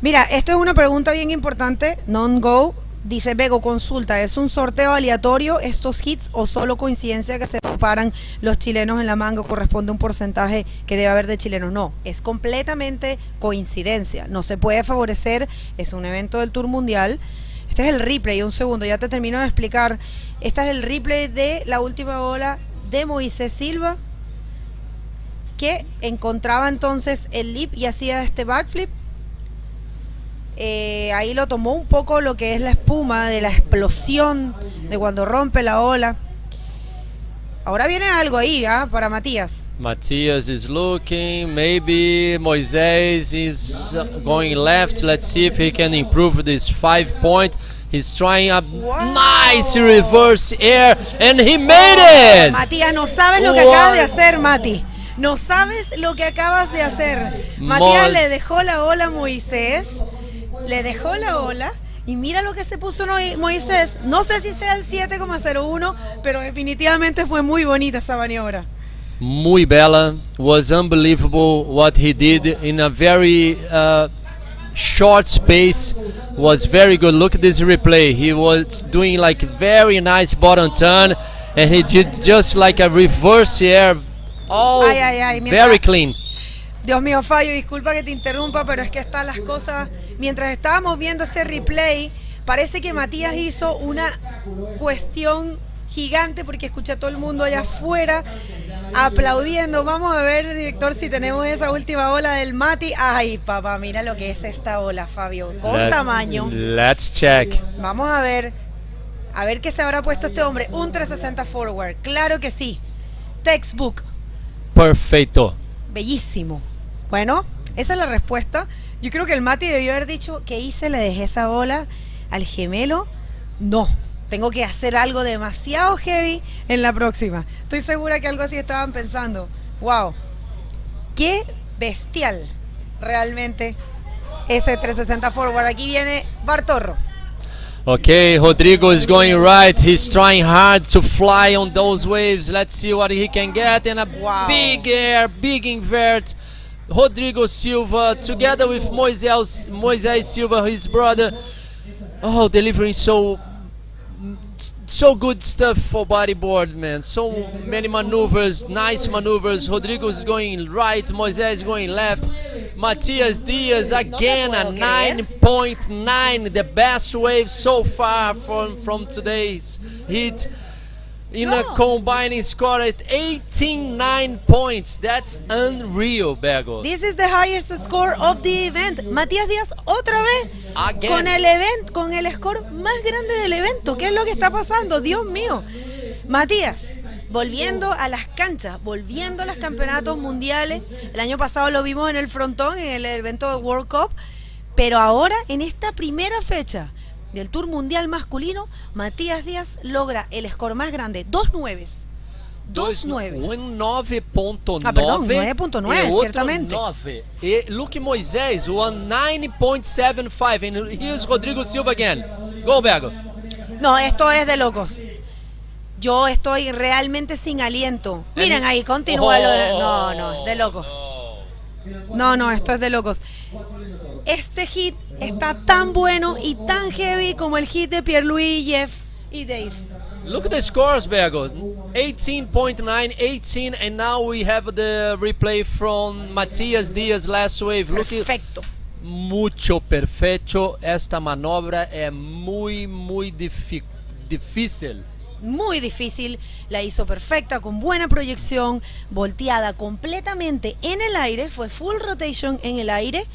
Mira, esto es una pregunta bien importante. Non-go. Dice Bego, consulta, ¿es un sorteo aleatorio estos hits o solo coincidencia que se paran los chilenos en la manga o corresponde a un porcentaje que debe haber de chilenos? No, es completamente coincidencia. No se puede favorecer, es un evento del Tour Mundial. Este es el replay, un segundo, ya te termino de explicar. Este es el replay de la última ola de Moisés Silva, que encontraba entonces el lip y hacía este backflip. Ahí lo tomó un poco lo que es la espuma de la explosión de cuando rompe la ola. Ahora viene algo ahí, para Matías. Matías is looking, maybe Moisés is going left. Let's see if he can improve this 5 point. He's trying a nice reverse air and he made it. Matías, no sabes lo que acabas de hacer, Mati. No sabes lo que acabas de hacer. Matías le dejó la ola a Moisés. Le dejó la ola y mira lo que se puso Moisés. No sé si sea el 7,01, pero definitivamente fue muy bonita esa maniobra. Muy bella. Was unbelievable what he did in a very short space. Was very good. Look at this replay. He was doing like very nice bottom turn and he did just like a reverse air. All very clean. Dios mío, Fallo, disculpa que te interrumpa, pero es que están las cosas. Mientras estábamos viendo ese replay, parece que Matías hizo una cuestión gigante porque escuché a todo el mundo allá afuera aplaudiendo. Vamos a ver, director, si tenemos esa última ola del Mati. Ay, papá, mira lo que es esta ola, Fabio, con tamaño. Let's check. Vamos a ver qué se habrá puesto este hombre. Un 360 forward, claro que sí. Textbook. Perfecto. Bellísimo. Bueno, esa es la respuesta. Yo creo que el Mati debió haber dicho, ¿qué hice? ¿Le dejé esa bola al gemelo? No, tengo que hacer algo demasiado heavy en la próxima. Estoy segura que algo así estaban pensando. Wow, qué bestial realmente ese 360 forward. Aquí viene Bartorro. Okay, Rodrigo is going right. He's trying hard to fly on those waves. Let's see what he can get. And a big air, big invert. Rodrigo Silva together with Moisés Silva, his brother. Oh, delivering so good stuff for bodyboard, man. So many maneuvers, nice maneuvers. Rodrigo is going right, Moisés going left. Matias Diaz again a 9.9, the best wave so far from today's hit. In a combining score at 18.9 points. That's unreal, Bego. This is the highest score of the event. Matías Díaz otra vez con el score más grande del evento. ¿Qué es lo que está pasando? Dios mío. Matías, volviendo a las canchas, volviendo a los campeonatos mundiales. El año pasado lo vimos en el frontón, en el evento de World Cup. Pero ahora, en esta primera fecha del Tour Mundial masculino, Matías Díaz logra el score más grande, 2.9. 2.9. Un 9.9. Ah, perdón, 9.9, ciertamente. 9. E Luke Moisés, one 9.75. And here's Rodrigo Silva again. Go, Bego. No, esto es de locos. Yo estoy realmente sin aliento. Miren ahí, continúa. No, de locos. No, esto es de locos. Este hit está tan bueno y tan heavy como el hit de Pierre-Louis, Jeff y Dave. Look at the scores, Bego. 18.9, 18, and now we have the replay from Matias Diaz last wave. Perfecto. Mucho perfecto. Esta manobra é muito difícil. muy difícil, la hizo perfecta, con buena proyección, volteada completamente en el aire, fue full rotation en el aire,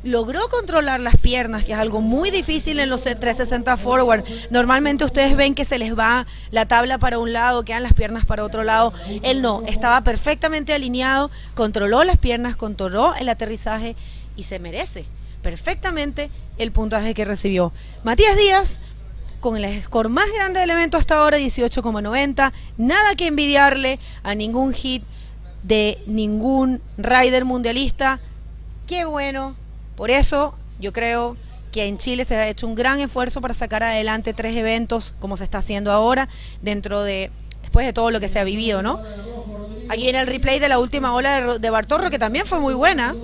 logró controlar las piernas, que es algo muy difícil en los 360 forward. Normalmente ustedes ven que se les va la tabla para un lado, quedan las piernas para otro lado. Él no, estaba perfectamente alineado, controló las piernas, controló el aterrizaje y se merece perfectamente el puntaje que recibió. Matías Díaz, con el score más grande del evento hasta ahora, 18,90, nada que envidiarle a ningún hit de ningún rider mundialista. Qué bueno. Por eso yo creo que en Chile se ha hecho un gran esfuerzo para sacar adelante 3 eventos como se está haciendo ahora, después de todo lo que se ha vivido, ¿no? Aquí viene el replay de la última ola de Bartorro, que también fue muy buena.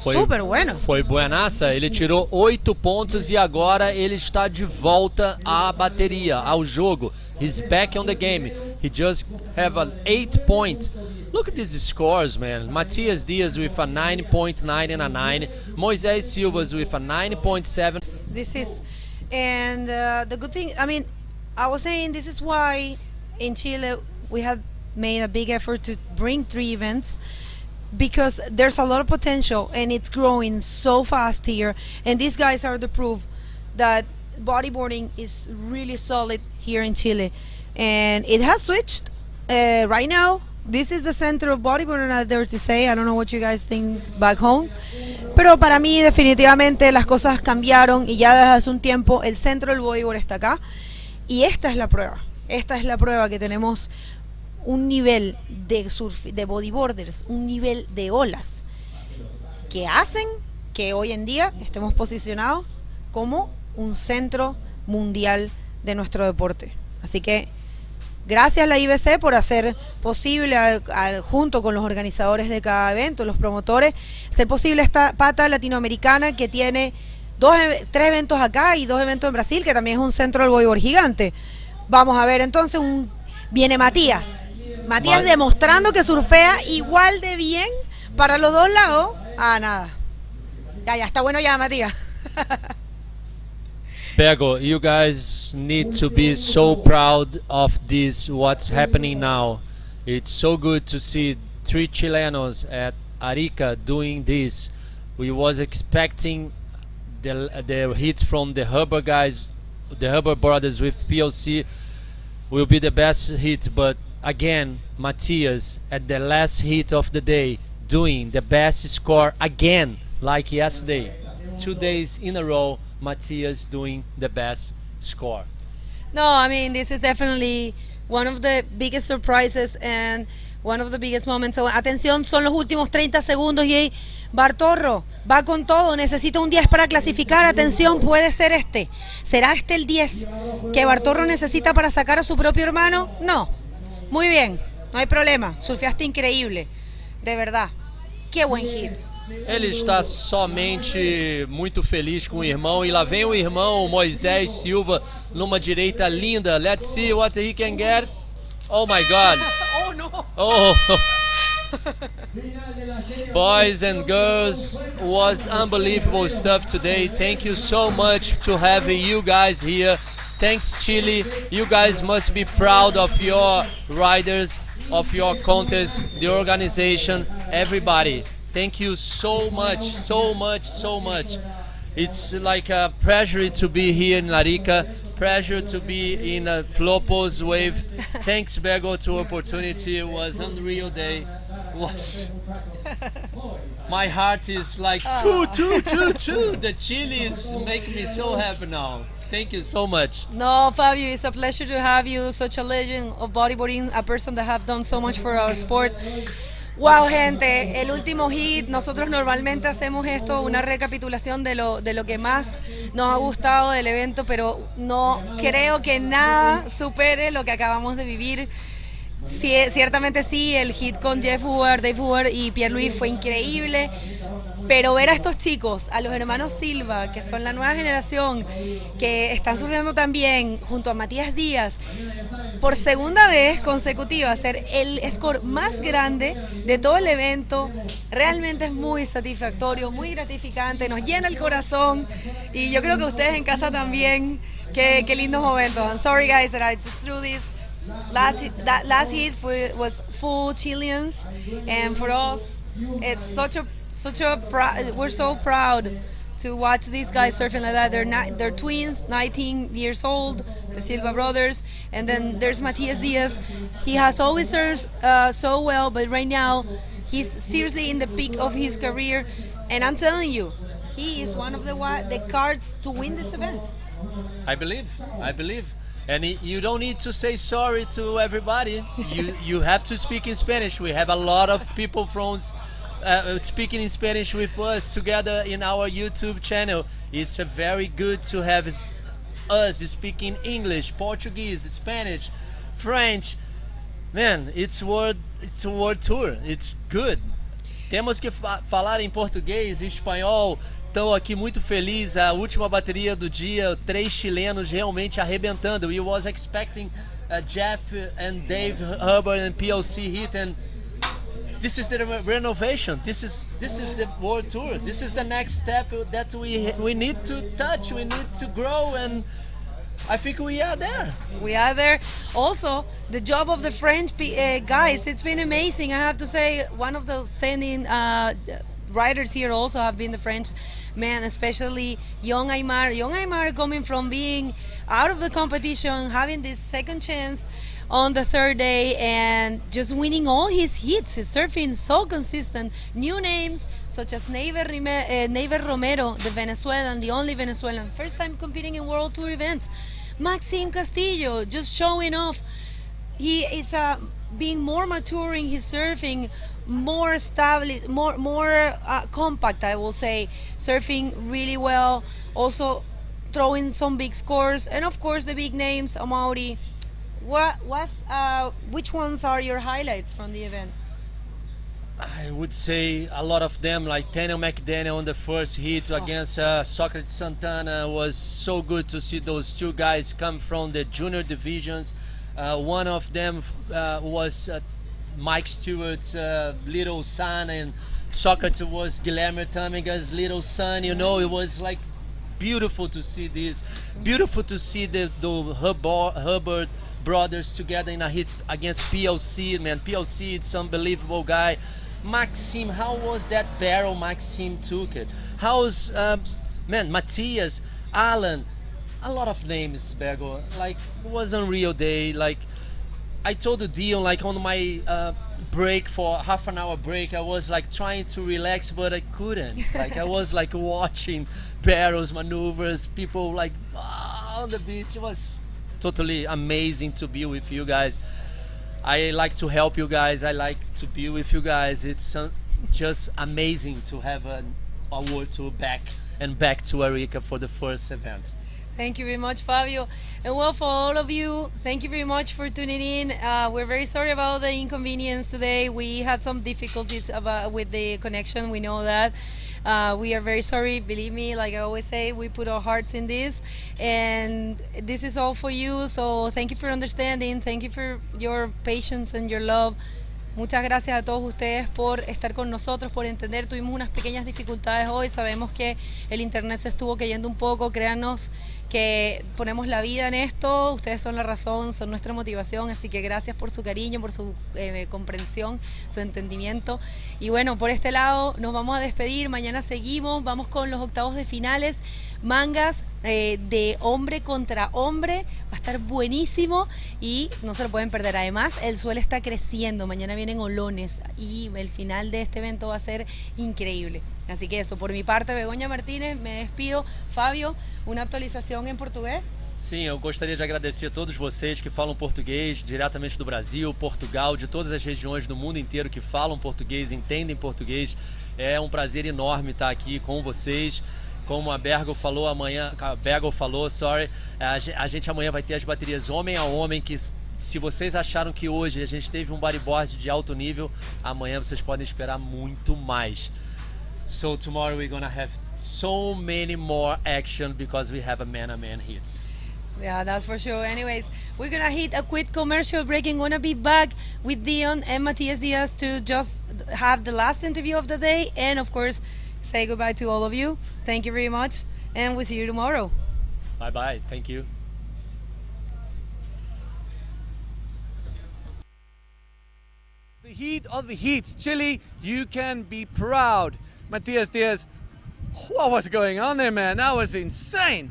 Super bueno. Foi buenaça, ele tirou 8 pontos e agora ele está de volta à bateria, ao jogo. He's back on the game. He just have an 8 point. Look at these scores, man. Matias Diaz with a 9.9 and a 9. Moisés Silvas with a 9.7. This is, and the good thing, I mean, I was saying this is why in Chile we have made a big effort to bring 3 events, because there's a lot of potential and it's growing so fast here, and these guys are the proof that bodyboarding is really solid here in Chile, and it has switched right now. This is the center of bodyboarding, I dare to say. I don't know what you guys think back home, pero para mí definitivamente las cosas cambiaron y ya desde hace un tiempo el centro del bodyboard está acá, y esta es la prueba que tenemos un nivel de bodyboarders, un nivel de olas que hacen que hoy en día estemos posicionados como un centro mundial de nuestro deporte. Así que gracias a la IBC por hacer posible, junto con los organizadores de cada evento, los promotores, hacer posible esta pata latinoamericana que tiene 3 eventos acá y 2 eventos en Brasil, que también es un centro del bodyboard gigante. Vamos a ver entonces, viene Matías demostrando que surfea igual de bien para los dos lados. Nada. Ya, está bueno ya, Matías. Pego, you guys need to be so proud of this, what's happening now. It's so good to see 3 Chilenos at Arica doing this. We was expecting the hits from the Hubbard guys, the Hubbard brothers with PLC will be the best hit, but again, Matias at the last hit of the day doing the best score again, like yesterday. 2 days in a row, Matias doing the best score. No, I mean, this is definitely one of the biggest surprises and one of the biggest moments. So, atención, son los últimos 30 segundos y Bartorro va con todo, necesita un 10 para clasificar. Atención, puede ser este. ¿Será este el 10 que Bartorro necesita para sacar a su propio hermano? No. Muy bien, no hay problema. Surfeaste increíble, de verdad. Qué buen hit. Ele está somente muito feliz com o irmão, e lá vem o irmão Moisés Silva numa direita linda. Let's see what he can get. Oh my God. Oh no. Oh. Boys and girls, was unbelievable stuff today. Thank you so much to having you guys here. Thanks Chile. You guys must be proud of your riders, of your contest, the organization, everybody. Thank you so much, so much, so much. It's like a pleasure to be here in Arica, pleasure to be in a Flopos wave. Thanks Bego to opportunity. It was unreal day. My heart is like choo. The Chile is making me so happy now. Thank you so much. No, Fabio, it's a pleasure to have you, such a legend of bodyboarding, a person that have done so much for our sport. Wow, gente, el último hit. Nosotros normalmente hacemos esto, una recapitulación de lo que más nos ha gustado del evento, pero no creo que nada supere lo que acabamos de vivir. Sí, ciertamente sí, el hit con Dave Hoover y Pierre-Louis fue increíble, pero ver a estos chicos, a los hermanos Silva, que son la nueva generación, que están surgiendo también junto a Matías Díaz, por segunda vez consecutiva, hacer el score más grande de todo el evento, realmente es muy satisfactorio, muy gratificante, nos llena el corazón, y yo creo que ustedes en casa también, Qué lindos momentos. I'm sorry, guys, that I just threw this. That last hit was full Chileans, and for us, it's such a we're so proud to watch these guys surfing like that. They're twins, 19 years old, the Silva brothers, and then there's Matias Diaz. He has always surfed so well, but right now he's seriously in the peak of his career, and I'm telling you, he is one of the cards to win this event. I believe. And you don't need to say sorry to everybody. You have to speak in Spanish. We have a lot of people from speaking in Spanish with us together in our YouTube channel. It's very good to have us speaking English, Portuguese, Spanish, French. Man, it's a world tour. It's good. Temos que falar em português e espanhol. Estou aqui muito feliz, a última bateria do dia, 3 chilenos realmente arrebentando. We was expecting Jeff and Dave Hubbard and PLC hit, and this is the renovation. This is the world tour. This is the next step that we need to touch. We need to grow, and I think we are there. We are there. Also, the job of the French guys, it's been amazing. I have to say, one of the standing riders here also have been the French man, especially young Aymar. Young Aymar coming from being out of the competition, having this second chance on the third day, and just winning all his hits. His surfing so consistent. New names such as Neiver Romero, the Venezuelan, the only Venezuelan, first time competing in World Tour events. Maxime Castillo just showing off. He is being more mature in his surfing, more established, more compact, I will say, surfing really well, also throwing some big scores, and of course the big names. Amaury, which ones are your highlights from the event? I would say a lot of them, like Daniel McDaniel on the first hit against Socrates Santana. Was so good to see those two guys come from the junior divisions. One of them was Mike Stewart's little son, and Socrates was Guilherme Tâmega's little son. You know, it was like beautiful to see this. Beautiful to see the Hubbard brothers together in a hit against PLC. Man, PLC, it's unbelievable guy. Maxime, how was that barrel Maxime took it? How's, Matias, Alan, a lot of names, Bergo. Like, it was unreal day. Like, I told Dion, like on my break, for half an hour break, I was like trying to relax, but I couldn't. Like, I was like watching barrels, maneuvers, people like on the beach. It was totally amazing to be with you guys. I like to help you guys. I like to be with you guys. It's just amazing to have a world tour back to Arica for the first event. Thank you very much, Fabio. And well, for all of you, thank you very much for tuning in. We're very sorry about the inconvenience today. We had some difficulties with the connection. We know that. We are very sorry. Believe me, like I always say, we put our hearts in this. And this is all for you. So thank you for understanding. Thank you for your patience and your love. Muchas gracias a todos ustedes por estar con nosotros, por entender. Tuvimos unas pequeñas dificultades hoy. Sabemos que el internet se estuvo cayendo un poco. Créanos que ponemos la vida en esto. Ustedes son la razón, son nuestra motivación. Así que gracias por su cariño, por su comprensión, su entendimiento. Y bueno, por este lado nos vamos a despedir. Mañana seguimos. Vamos con los octavos de finales. Mangas de hombre contra hombre. Va a estar buenísimo y no se lo pueden perder. Además, el sol está creciendo. Mañana vienen olones y el final de este evento va a ser increíble. Así que eso, por mi parte, Begoña Martínez, me despido. Fabio, uma atualização em português? Sim, eu gostaria de agradecer a todos vocês que falam português, diretamente do Brasil, Portugal, de todas as regiões do mundo inteiro que falam português, entendem português. É um prazer enorme estar aqui com vocês. Como a Bergo falou a gente amanhã vai ter as baterias homem a homem, que se vocês acharam que hoje a gente teve um bodyboard de alto nível, amanhã vocês podem esperar muito mais. So tomorrow we're gonna have so many more action because we have a man-on-man hits. Yeah, that's for sure. Anyways, we're gonna hit a quick commercial break and gonna be back with Dion and Matias Diaz to just have the last interview of the day and of course say goodbye to all of you. Thank you very much and we'll see you tomorrow. Bye bye. Thank you. The heat of the heats. Chile, you can be proud. Matias Diaz, what was going on there, man? That was insane.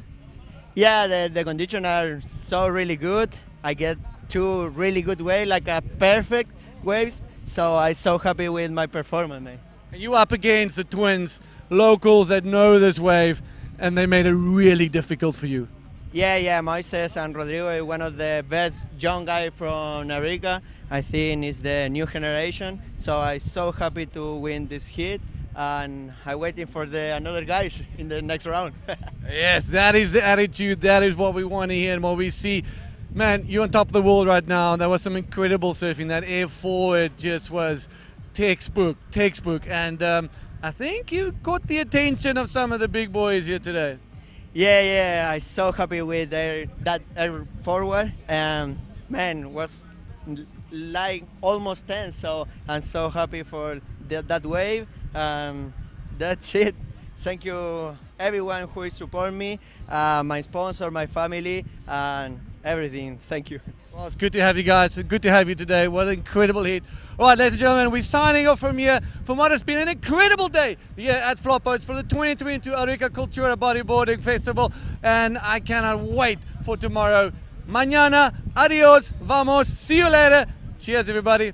Yeah, the conditions are so really good. I get 2 really good waves, like a perfect waves. So I'm so happy with my performance, man. And you up against the twins, locals that know this wave, and they made it really difficult for you. Yeah, Moises and Rodrigo is one of the best young guys from Arica. I think it's the new generation. So I'm so happy to win this heat, and I'm waiting for the another guys in the next round. Yes, that is the attitude. That is what we want to hear and what we see. Man, you're on top of the world right now. That was some incredible surfing. That air forward just was textbook. And I think you caught the attention of some of the big boys here today. Yeah, I'm so happy with that air forward. Man, was like almost 10, so I'm so happy for that wave. That's it. Thank you everyone who is supporting me, my sponsor, my family, and everything. Thank you. Well, it's good to have you guys. Good to have you today. What an incredible hit. All right, ladies and gentlemen, we're signing off from here from what has been an incredible day here at Flopboats for the 2022 Arica Cultura Bodyboarding Festival. And I cannot wait for tomorrow. Mañana. Adios. Vamos. See you later. Cheers, everybody.